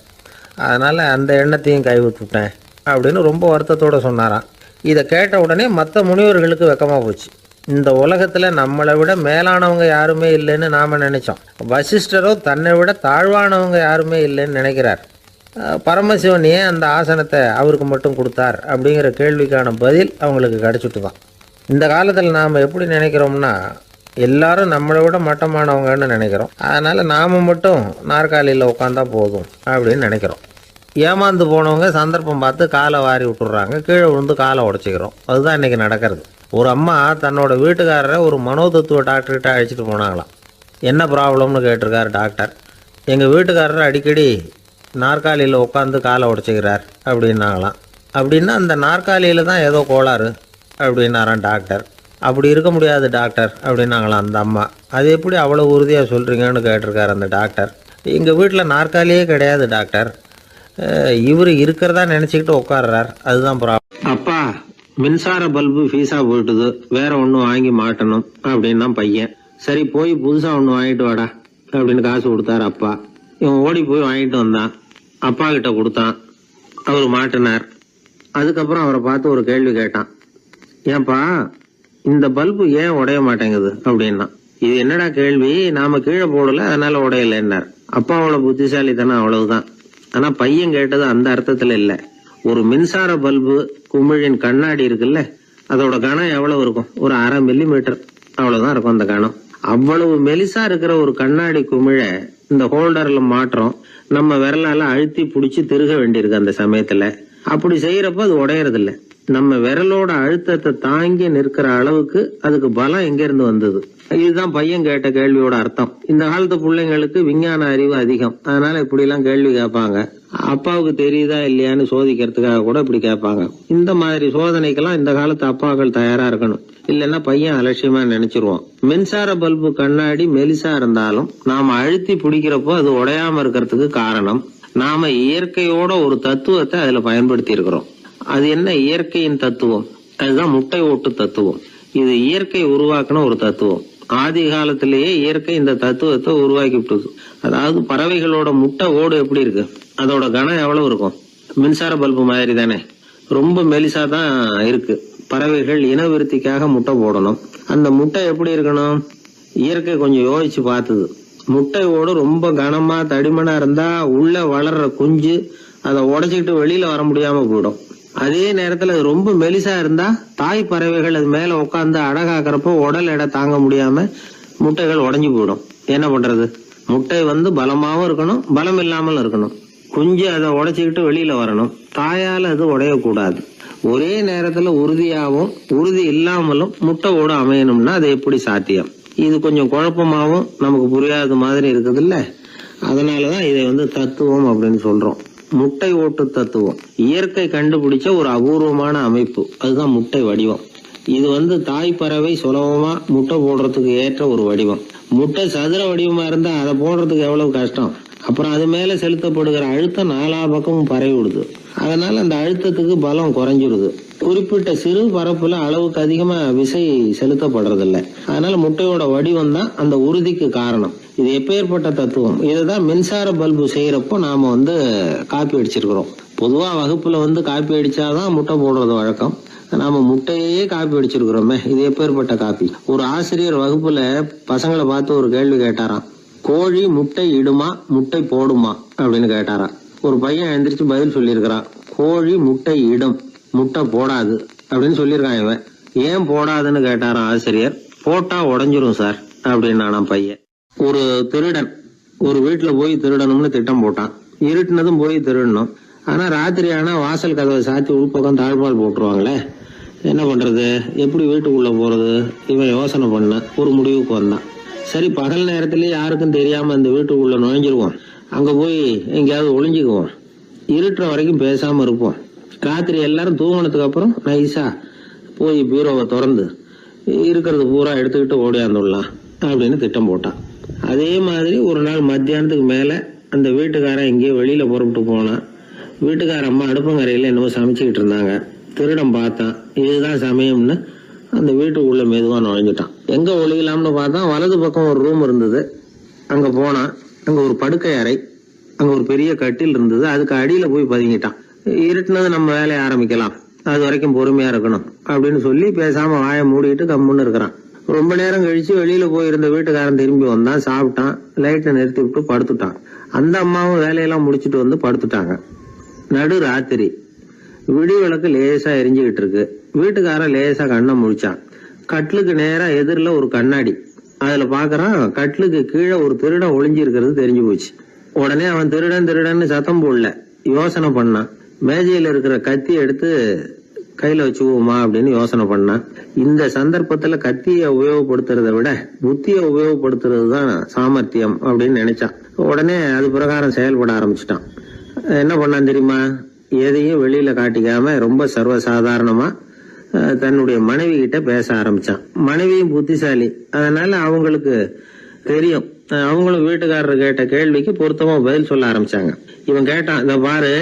அதனால் அந்த எண்ணத்தையும் கைவிட்டுட்டேன் அப்படின்னு ரொம்ப வருத்தத்தோடு சொன்னாராம். இதை கேட்ட உடனே மற்ற முனிவர்களுக்கு வெக்கமாக போச்சு. இந்த உலகத்தில் நம்மளை விட மேலானவங்க யாருமே இல்லைன்னு நாம் நினச்சோம். வசிஷ்டரோ தன்னை விட தாழ்வானவங்க யாருமே இல்லைன்னு நினைக்கிறார். பரமசிவன் ஏன் அந்த ஆசனத்தை அவருக்கு மட்டும் கொடுத்தார் அப்படிங்கிற கேள்விக்கான பதில் அவங்களுக்கு கிடச்சிட்டு தான். இந்த காலத்தில் நாம் எப்படி நினைக்கிறோம்னா, எல்லாரும் நம்மளை விட மட்டமானவங்கன்னு நினைக்கிறோம். அதனால் நாம் மட்டும் நாற்காலியில் உட்காந்தா போதும் அப்படின்னு நினைக்கிறோம். ஏமாந்து போனவங்க சந்தர்ப்பம் பார்த்து காலை வாரி விட்டுடுறாங்க, கீழே விழுந்து காலை உடச்சிக்கிறோம். அதுதான் இன்றைக்கி நடக்கிறது. ஒரு அம்மா தன்னோட வீட்டுக்காரரை ஒரு மனோதத்துவ டாக்டர்கிட்ட அழைச்சிட்டு போனாங்களாம். என்ன ப்ராப்ளம்னு கேட்டிருக்காரு டாக்டர். எங்கள் வீட்டுக்காரர் அடிக்கடி நாற்காலியில் உட்காந்து காலை உடச்சிக்கிறார் அப்படின்னாங்களாம். அப்படின்னா அந்த நாற்காலியில் தான் ஏதோ கோளாறு அப்படின்னாரான் டாக்டர். அப்படி இருக்க முடியாது டாக்டர் அப்படின்னாங்களாம் அந்த அம்மா. அது எப்படி அவ்வளோ உறுதியாக சொல்கிறீங்கன்னு கேட்டிருக்காரு அந்த டாக்டர். எங்கள் வீட்டில் நாற்காலியே கிடையாது டாக்டர், இவர் இருக்கிறதா நினச்சிக்கிட்டு உட்கார்றார், அதுதான் ப்ராப்ளம். அப்பா, மின்சார பல்பு ஃபீஸாக போயிட்டுது, வேற ஒன்று வாங்கி மாட்டணும் அப்படின்னா பையன். சரி, போய் புதுசாக ஒன்று வாங்கிட்டு வாடா அப்படின்னு காசு கொடுத்தாரு அப்பா. இவன் ஓடி போய் வாங்கிட்டு வந்தான். அப்பா கிட்ட கொடுத்தான். அவர் மாட்டினார். அதுக்கப்புறம் அவரை பார்த்து ஒரு கேள்வி கேட்டான். ஏன்பா, இந்த பல்பு ஏன் உடைய மாட்டேங்குது அப்படின்னா. இது என்னடா கேள்வி, நாம கீழே போடல அதனால உடையலன்னார். அப்பாவோட புத்திசாலித்தனம் அவ்வளவுதான். ஆனா பையன் கேட்டது அந்த அர்த்தத்துல இல்ல. ஒரு மின்சார பல்பு குமிழின் கண்ணாடி இருக்குல்ல, அதோட கனம் எவ்வளவு இருக்கும்? ஒரு 1/2 மில்லிமீட்டர் அவ்வளவுதான் இருக்கும் அந்த கனம். அவ்வளவு மெலிசா இருக்கிற ஒரு கண்ணாடி குமிழ இந்த ஹோல்டர்ல மாற்றம் நம்ம விரலால அழுத்தி புடிச்சு திருக வேண்டியிருக்கு. அந்த சமயத்துல அப்படி செய்யறப்ப அது உடையறது இல்ல. நம்ம விரலோட அழுத்தத்தை தாங்கி நிற்கிற அளவுக்கு அதுக்கு பலம் எங்க இருந்து வந்தது? இதுதான் பையன் கேட்ட கேள்வியோட அர்த்தம். இந்த காலத்து பிள்ளைங்களுக்கு விஞ்ஞான அறிவு அதிகம், அதனால இப்படி எல்லாம் கேள்வி கேட்பாங்க. அப்பாவுக்கு தெரியுதா இல்லையான்னு சோதிக்கிறதுக்காக கூட இப்படி கேட்பாங்க. இந்த மாதிரி சோதனைக்கெல்லாம் இந்த காலத்து அப்பாக்கள் தயாரா இருக்கணும். இல்லைன்னா பையன் அலட்சியமா நினைச்சிருவான். மின்சார பல்பு கண்ணாடி மெலிசா இருந்தாலும் நாம அழுத்தி பிடிக்கிறப்போ அது உடையாம இருக்கிறதுக்கு காரணம் நாம இயற்கையோட ஒரு தத்துவத்தை அதுல பயன்படுத்தி இருக்கிறோம். அது என்ன இயற்கையின் தத்துவம்? அதுதான் முட்டை ஓட்டு தத்துவம். இது இயற்கை உருவாக்கின ஒரு தத்துவம். ஆதி காலத்திலேயே இயற்கை இந்த தத்துவத்தை உருவாக்கி விட்டது. அதாவது பறவைகளோட முட்டை ஓடு எப்படி இருக்கு, அதோட கனம் எவ்வளவு இருக்கும்? மின்சார பல்பு மாதிரி தானே, ரொம்ப மெலிசா தான் இருக்கு. பறவைகள் இனவிருத்திக்காக முட்டை போடணும். அந்த முட்டை எப்படி இருக்கணும்? இயற்கை கொஞ்சம் யோசிச்சு பார்த்தது. முட்டை ஓடு ரொம்ப கனமா தடிமனா இருந்தா உள்ள வளர்ற குஞ்சு அதை உடைச்சிக்கிட்டு வெளியில வர முடியாம போயிடும். அதே நேரத்துல அது ரொம்ப மெலிசா இருந்தா தாய் பறவைகள் அது மேல உட்காந்து அடகாக்குறப்போ உடல் எடை தாங்க முடியாம முட்டைகள் உடைஞ்சு போயிடும். என்ன பண்றது? முட்டை பலமாவும் இருக்கணும், பலம் இல்லாமல் இருக்கணும். குஞ்சு அதை உடைச்சுக்கிட்டு வெளியில வரணும். தாயால அது உடையக்கூடாது. ஒரே நேரத்துல உறுதியாகவும் உறுதி இல்லாமலும் முட்டை ஓடு அமையணும்னா அது எப்படி சாத்தியம்? இது கொஞ்சம் குழப்பமாவும் நமக்கு புரியாத மாதிரி இருக்குது இல்ல. அதனாலதான் இதை தத்துவம் அப்படின்னு சொல்றோம். முட்டை ஓட்டு தத்துவம் இயற்கை கண்டுபிடிச்ச ஒரு அபூர்வமான அமைப்பு. அதுதான் முட்டை வடிவம். இது தாய் பறவை சுலபமா முட்டை போடுறதுக்கு ஏற்ற ஒரு வடிவம். முட்டை சதுர வடிவமா இருந்தா அதை போடுறதுக்கு எவ்வளவு கஷ்டம். அப்புறம் அது மேல செலுத்தப்படுகிற அழுத்தம் 4 பக்கமும் பரவி விடுது. அதனால அந்த அழுத்தத்துக்கு பலம் குறைஞ்சிருது. குறிப்பிட்ட சிறு பரப்புல அளவுக்கு அதிகமா விசை செலுத்தப்படுறது இல்ல. அதனால முட்டையோட வடிவம் தான் அந்த உறுதிக்கு காரணம். இது எப்பேற்பட்ட தத்துவம். இதுதான் மின்சார பல்பு செய்யறப்போ நாம காப்பி அடிச்சிருக்கிறோம். பொதுவா வகுப்புல காப்பி அடிச்சாதான் முட்டை போடுறது வழக்கம். நாம முட்டையே காப்பி அடிச்சிருக்கிறோமே, இது எப்பேற்பட்ட காப்பி. ஒரு ஆசிரியர் வகுப்புல பசங்களை பார்த்து ஒரு கேள்வி கேட்டாராம். கோழி முட்டை இடுமா, முட்டை போடுமா அப்படின்னு கேட்டாராம். ஒரு பையன் எந்திரிச்சு பதில் சொல்லியிருக்கிறான். கோழி முட்டை இடும், முட்டை போடாது அப்படின்னு சொல்லியிருக்கான். இவன் ஏன் போடாதுன்னு கேட்டாராம் ஆசிரியர். போட்டா உடஞ்சிரும் சார் அப்படின்னு பையன். ஒரு திருடன் ஒரு வீட்டுல போய் திருடணும்னு திட்டம் போட்டான். இருட்டுனதும் போய் திருடணும். ஆனா ராத்திரி ஆனா வாசல் கதவை சாத்தி உள்பக்கம் தாழ்பால் போட்டுருவாங்களே, என்ன பண்றது, எப்படி வீட்டுக்குள்ள போறது? இவன் யோசனை பண்ண ஒரு முடிவுக்கு வந்தான். சரி, பகல் நேரத்திலேயே யாருக்கும் தெரியாம இந்த வீட்டுக்குள்ள நுழைஞ்சிருவோம், அங்க போய் எங்கேயாவது ஒளிஞ்சுக்குவோம், இருட்டுற வரைக்கும் பேசாம இருப்போம். ராத்திரி எல்லாரும் தூங்கினதுக்கு அப்புறம் நைஸா போய் பீரோவை திறந்து இருக்கிறது பூரா எடுத்துக்கிட்டு ஓடியாந்துடலாம் அப்படின்னு திட்டம் போட்டான். அதே மாதிரி ஒரு நாள் மத்தியானத்துக்கு மேல அந்த வீட்டுக்காரன் எங்கேயோ வெளியில புறப்பட்டு போனான். வீட்டுக்கார அம்மா அடுப்பங்கரையில என்னமோ சமைச்சுக்கிட்டு இருந்தாங்க. திருடன் பார்த்தான். இதுதான் சமயம்னு அந்த வீட்டுக்குள்ள மெதுவா நுழைஞ்சிட்டான். எங்க ஒளியலாம்னு பார்த்தா வலது பக்கம் ஒரு ரூம் இருந்தது. அங்க போனான். அங்க ஒரு படுக்கை அறை, அங்க ஒரு பெரிய கட்டில் இருந்தது. அதுக்கு அடியில போய் பதுங்கிட்டான். இருட்டுனது நம்ம வேலையை ஆரம்பிக்கலாம், அது வரைக்கும் பொறுமையா இருக்கணும் அப்படின்னு சொல்லி பேசாம வாயை மூடிட்டு கம்முன்னு இருக்கிறான். ரொம்ப நேரம் கழிச்சு வெளியில போயிருந்த வீட்டுக்காரன் திரும்பி வந்தான். சாப்பிட்டான். லைட்டை நிறுத்தி விட்டு படுத்துட்டான். அந்த அம்மாவும் வேலையெல்லாம் முடிச்சுட்டு படுத்துட்டாங்க. நடு ராத்திரி. விடி விளக்கு லேசா எரிஞ்சுக்கிட்டு இருக்கு. வீட்டுக்காரன் லேசா கண்ணை முழிச்சான். கட்லுக்கு நேரா எதிரில ஒரு கண்ணாடி. அதுல பாக்குறான், கட்லுக்கு கீழே ஒரு திருடன் ஒளிஞ்சு இருக்கிறது தெரிஞ்சு போச்சு. உடனே அவன் திருடன் சத்தம் போடல, யோசனை பண்ணான். மேஜையில இருக்கிற கத்தி எடுத்து கையில வச்சுக்குவோமா அப்படின்னு யோசனை பண்ணான். இந்த சந்தர்ப்பத்துல கத்தியை உபயோகப்படுத்துறதை விட புத்தியை உபயோகப்படுத்துறது தான் சாமர்த்தியம் அப்படின்னு நினைச்சான். உடனே அது பிரகாரம் செயல்பட ஆரம்பிச்சிட்டான். என்ன பண்ணான் தெரியுமா? எதையும் வெளியில காட்டிக்காம ரொம்ப சர்வசாதாரணமா தன்னுடைய மனைவி கிட்ட பேச ஆரம்பிச்சான். மனைவியும் புத்திசாலி, அதனால அவங்களுக்கு தெரியும். அவங்களும் வீட்டுக்காரர் கேட்ட கேள்விக்கு பொருத்தமா பதில் சொல்ல ஆரம்பிச்சாங்க. இவன் கேட்டான், இத பாரு,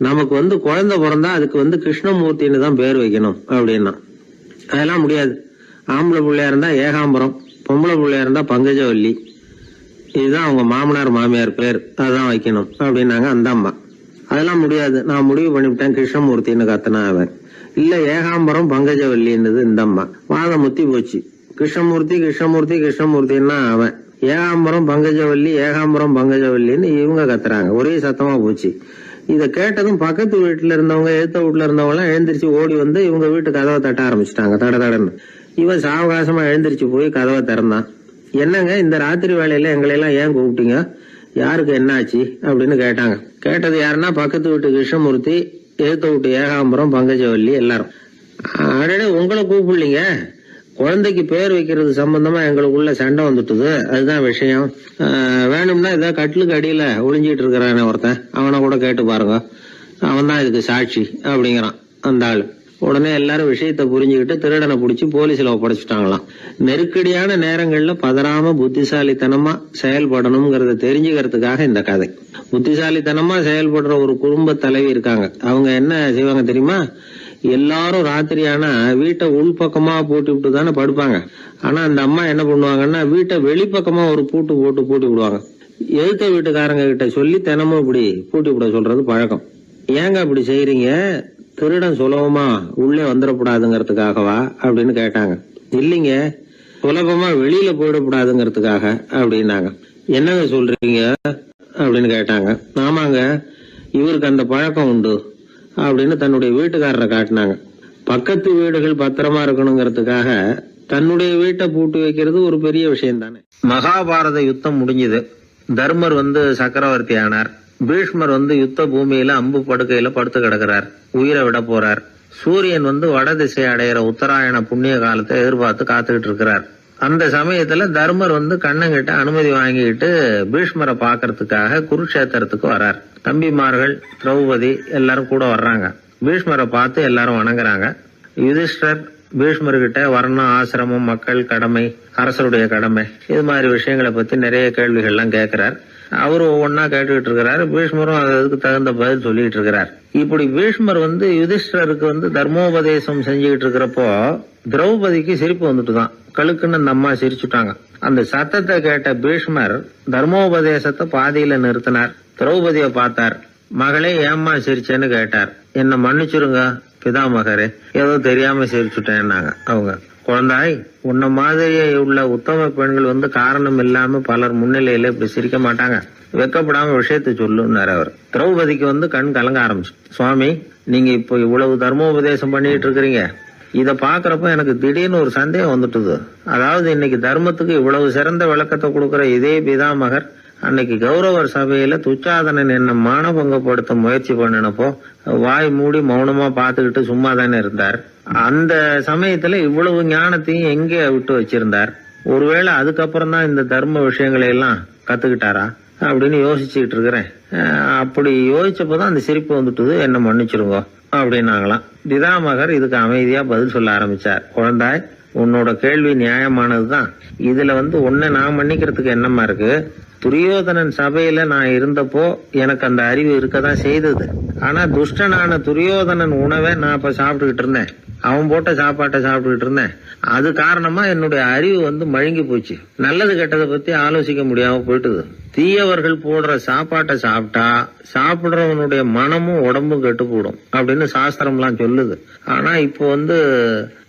நமக்கு குழந்தை பிறந்தா அதுக்கு கிருஷ்ணமூர்த்தின்னு தான் பேர் வைக்கணும் அப்படின்னா. அதெல்லாம் முடியாது. ஆம்பளை பிள்ளையா இருந்தா ஏகாம்பரம், பொம்பளை பிள்ளையா இருந்தா பங்கஜவல்லி, இதுதான் அவங்க மாமனார் மாமியார் பேர், அதான் வைக்கணும் அப்படின்னாங்க அந்த அம்மா. அதெல்லாம் முடியாது, நான் முடிவு பண்ணிவிட்டேன் கிருஷ்ணமூர்த்தின்னு கத்தனா அவன். இல்ல ஏகாம்பரம் பங்கஜவல்லின்றது இந்த அம்மா. வாதம் முத்தி போச்சு. கிருஷ்ணமூர்த்தி கிருஷ்ணமூர்த்தி கிருஷ்ணமூர்த்தின்னா அவன், ஏகாம்பரம் பங்கஜவல்லி ஏகாம்பரம் பங்கஜவல்லின்னு இவங்க கத்துறாங்க. ஒரே சத்தமா போச்சு. இத கேட்டதும் பக்கத்து வீட்டுல இருந்தவங்க, எழுத்த வீட்டுல இருந்தவங்க எல்லாம் எழுந்திரிச்சு ஓடி வந்து இவங்க வீட்டு கதவை தட்ட ஆரம்பிச்சுட்டாங்க. தடன்னு இவன் சாவகாசமா எழுந்திரிச்சு போய் கதவை திறந்தான். என்னங்க இந்த ராத்திரி வேலையில எங்களை எல்லாம் ஏன் கூப்பிட்டீங்க, யாருக்கு என்னாச்சு அப்படின்னு கேட்டாங்க. கேட்டது யாருன்னா பக்கத்து வீட்டு கிருஷ்ணமூர்த்தி, எழுத்த வீட்டு ஏகாம்பரம் பங்கஜவல்லி எல்லாரும். அடடே உங்களை கூப்பிடலீங்க, குழந்தைக்கு பேர் வைக்கிறது சம்பந்தமா எங்களுக்குள்ள சண்டை வந்துட்டுது, அதுதான் விஷயம். வேணும்னா இதை கட்டிலுக்கு அடியில ஒளிஞ்சிட்டு இருக்கிறானே ஒருத்தன், அவனை கூட கேட்டு பாருங்க, அவன் தான் இதுக்கு சாட்சி அப்படிங்கிறான் அந்த ஆளு. உடனே எல்லாரும் விஷயத்த புரிஞ்சுக்கிட்டு திருடனை பிடிச்சி போலீஸ்ல ஒப்படைச்சிட்டாங்களாம். நெருக்கடியான நேரங்கள்ல பதறாம புத்திசாலித்தனமா செயல்படணுங்கிறத தெரிஞ்சுக்கிறதுக்காக இந்த கதை. புத்திசாலித்தனமா செயல்படுற ஒரு குடும்ப தலைவி இருக்காங்க. அவங்க என்ன செய்வாங்க தெரியுமா, எல்லாரும் ராத்திரி ஆனா வீட்டை உள்பக்கமா பூட்டி விட்டு தானே படுப்பாங்க. ஆனா அந்த அம்மா என்ன பண்ணுவாங்கன்னா வீட்டை வெளிப்பக்கமா ஒரு பூட்டு போட்டு பூட்டி விடுவாங்க. எழுத்த வீட்டுக்காரங்க கிட்ட சொல்லி தினமும் இப்படி பூட்டி விட சொல்றது பழக்கம். ஏங்க அப்படி செய்யறீங்க, திருடன் சுலபமா உள்ளே வந்துடக்கூடாதுங்கிறதுக்காகவா அப்படின்னு கேட்டாங்க. இல்லைங்க, சுலபமா வெளியில போயிடக்கூடாதுங்கிறதுக்காக அப்படின்னாங்க. என்னங்க சொல்றீங்க அப்படின்னு கேட்டாங்க. ஆமாங்க, இவருக்கு அந்த பழக்கம் உண்டு அப்படின்னு தன்னுடைய வீட்டுக்காரரை காட்டினாங்க. பக்கத்து வீடுகள் பத்திரமா இருக்கணுங்கிறதுக்காக தன்னுடைய வீட்டை பூட்டி வைக்கிறது ஒரு பெரிய விஷயம் தானே. மகாபாரத யுத்தம் முடிஞ்சது. தர்மர் சக்கரவர்த்தி ஆனார். பீஷ்மர் யுத்த பூமியில அம்பு படுக்கையில படுத்து கிடக்கிறார், உயிரை விட போறார். சூரியன் வட திசை அடையிற உத்தராயண புண்ணிய காலத்தை எதிர்பார்த்து காத்துக்கிட்டு இருக்கிறார். அந்த சமயத்துல தர்மர் கண்ணங்கிட்ட அனுமதி வாங்கிட்டு பீஷ்மரை பாக்கிறதுக்காக குருக்ஷேத்திரத்துக்கு வரார். தம்பிமார்கள், திரௌபதி எல்லாரும் கூட வர்றாங்க. பீஷ்மரை பார்த்து எல்லாரும் வணங்குறாங்க. யுதிஷ்டர் பீஷ்மர்கிட்ட வர்ணம், ஆசிரமம், மக்கள் கடமை, அரசருடைய கடமை, இது மாதிரி விஷயங்களை பத்தி நிறைய கேள்விகள்லாம் கேட்கிறார். அவரு ஒவ்வொன்னா கேட்டுக்கிட்டு இருக்கிறாரு. பீஷ்மரும் அதுக்கு தகுந்த பதில் சொல்லிட்டு இருக்கிறார். இப்படி பீஷ்மர் யுதிஷ்டருக்கு தர்மோபதேசம் செஞ்சுக்கிட்டு இருக்கிறப்போ திரௌபதிக்கு சிரிப்பு வந்துட்டுதான். கழுக்குன்னு அந்த அம்மா சிரிச்சுட்டாங்க. அந்த சத்தத்தை கேட்ட பீஷ்மர் தர்மோபதேசத்தை பாதியில நிறுத்தினார். திரௌபதியை பார்த்தார். மகளே ஏம்மா சிரிச்சேன்னு கேட்டார். என்ன மன்னிச்சிருங்க பிதாமகரே, ஏதோ தெரியாம சிரிச்சுட்டேன்னாங்க அவங்க. குழந்தாய், உன்ன மாதிரியே உள்ள உத்தம பெண்கள் காரணம் இல்லாம பலர் முன்னிலையில இப்படி சிரிக்க மாட்டாங்க, வெக்கப்படாம விஷயத்தை சொல்லுன்னாரு அவர். திரௌபதிக்கு கண் கலங்க ஆரம்பிச்சு. சுவாமி, நீங்க இப்போ இவ்வளவு தர்மோபதேசம் பண்ணிட்டு இருக்கிறீங்க, இத பாக்குறப்ப எனக்கு திடீர்னு ஒரு சந்தேகம் வந்துட்டுது. அதாவது இன்னைக்கு தர்மத்துக்கு இவ்வளவு சிறந்த விளக்கத்தை கொடுக்கிற இதே பிதாமகர் அன்னைக்கு கௌரவர் சபையில துச்சாதனன் என்ன மானபங்கப்படுத்த முயற்சி பண்ணினப்போ வாய் மூடி மௌனமா பாத்துக்கிட்டு சும்மா தானே இருந்தார். அந்த சமயத்துல இவ்வளவு ஞானத்தையும் எங்கே விட்டு வச்சிருந்தார்? ஒருவேளை அதுக்கப்புறம் தான் இந்த தர்ம விஷயங்களை எல்லாம் கத்துக்கிட்டாரா அப்படின்னு யோசிச்சுட்டு இருக்கிறேன். அப்படி யோசிச்சப்பதான் அந்த சிரிப்பு வந்துட்டுது, என்ன மன்னிச்சிருங்க அப்படின்னாங்களாம். பிதாமகர் இதுக்கு அமைதியா பதில் சொல்ல ஆரம்பிச்சார். குழந்தாய், உன்னோட கேள்வி நியாயமானதுதான். இதுல உன்னை நான் மன்னிக்கிறதுக்கு என்னமா இருக்கு? துரியோதனன் சபையில நான் இருந்தப்போ எனக்கு அந்த அறிவு இருக்கதான் செய்தது. ஆனா துஷ்டனான துரியோதனன் உணவை நான் இப்ப சாப்பிட்டுக்கிட்டு இருந்தேன், அவன் போட்ட சாப்பாட்டை சாப்பிட்டுக்கிட்டு இருந்தேன். அது காரணமா என்னுடைய அறிவு மழுங்கி போச்சு. நல்லது கெட்டதை பத்தி ஆலோசிக்க முடியாம போயிட்டுது. தீயவர்கள் போடுற சாப்பாட்டை சாப்பிட்டா சாப்பிடுறவனுடைய மனமும் உடம்பும் கெட்டு போடும் அப்படின்னு சாஸ்திரம்லாம் சொல்லுது. ஆனா இப்போ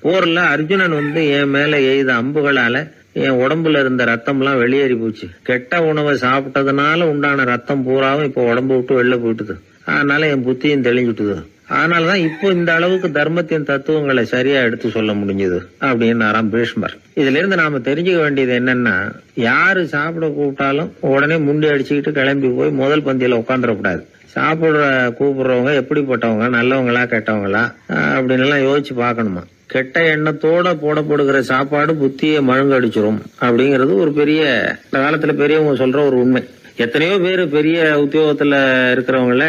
போர்ல அர்ஜுனன் என் மேல எய்த அம்புகளால என் உடம்புல இருந்த ரத்தம் எல்லாம் வெளியேறி போச்சு. கெட்ட உணவை சாப்பிட்டதுனால உண்டான ரத்தம் பூராவும் இப்ப உடம்பு விட்டு வெளில போயிட்டுது. அதனால என் புத்தியும் தெளிஞ்சுட்டுது. அதனாலதான் இப்போ இந்த அளவுக்கு தர்மத்தின் தத்துவங்களை சரியா எடுத்து சொல்ல முடிஞ்சது அப்படின்னு பீஷ்மர். இதுல இருந்து நாம தெரிஞ்சுக்க வேண்டியது என்னன்னா, யாரு சாப்பிட கூப்பிட்டாலும் உடனே முண்டி அடிச்சுக்கிட்டு கிளம்பி போய் முதல் பந்தியில உட்காந்துடக்கூடாது. கூப்பிடுறவங்க எப்படிப்பட்டவங்க, நல்லவங்களா கெட்டவங்களா அப்படின்னு எல்லாம் யோசிச்சு பாக்கணுமா. கெட்ட எண்ணத்தோட போடப்படுகிற சாப்பாடு புத்தியை மழுங்கடிச்சிரும் அப்படிங்கறது ஒரு பெரிய இந்த காலத்துல பெரியவங்க சொல்ற ஒரு உண்மை. எத்தனையோ பேர் பெரிய உத்தியோகத்துல இருக்கிறவங்கள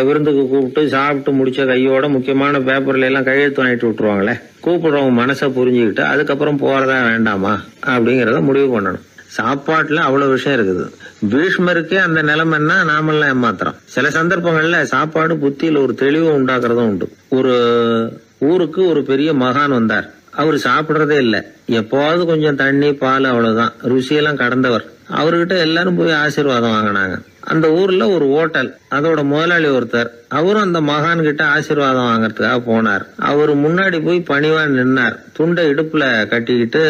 விருந்துக்கு கூப்பிட்டு சாப்பிட்டு முடிச்ச கையோட முக்கியமான பேப்பர்ல எல்லாம் கையெழுத்து வாங்கிட்டு விட்டுருவாங்களே. கூப்பிடுறவங்க மனசை புரிஞ்சுக்கிட்டு அதுக்கப்புறம் போறதா வேண்டாமா அப்படிங்கறத முடிவு பண்ணணும். சாப்பாட்டுல அவ்வளவு விஷயம் இருக்குது. பீஷ்மருக்கே அந்த நிலைமைன்னா நாமெல்லாம் ஏமாத்திரம். சில சந்தர்ப்பங்கள்ல சாப்பாடு புத்தியில ஒரு தெளிவு உண்டாக்குறதும் உண்டு. ஒரு ஊருக்கு ஒரு பெரிய மகான் வந்தார். அவர் சாப்பிடுறதே இல்லை, எப்போவாவது கொஞ்சம் தண்ணி பால், அவ்வளவுதான். ருசியெல்லாம் கடந்தவர். அவர்கிட்ட எல்லாரும் போய் ஆசீர்வாதம் வாங்கினாங்க. அந்த ஊர்ல ஒரு ஹோட்டல், அதோட முதலாளி ஒருத்தர், அவரும் அந்த மகான் கிட்ட ஆசீர்வாதம் வாங்கறதுக்காக போனார். அவரு முன்னாடி போய் பணிவா நின்னார். துண்டை இடுப்புல கட்டிக்கிட்டு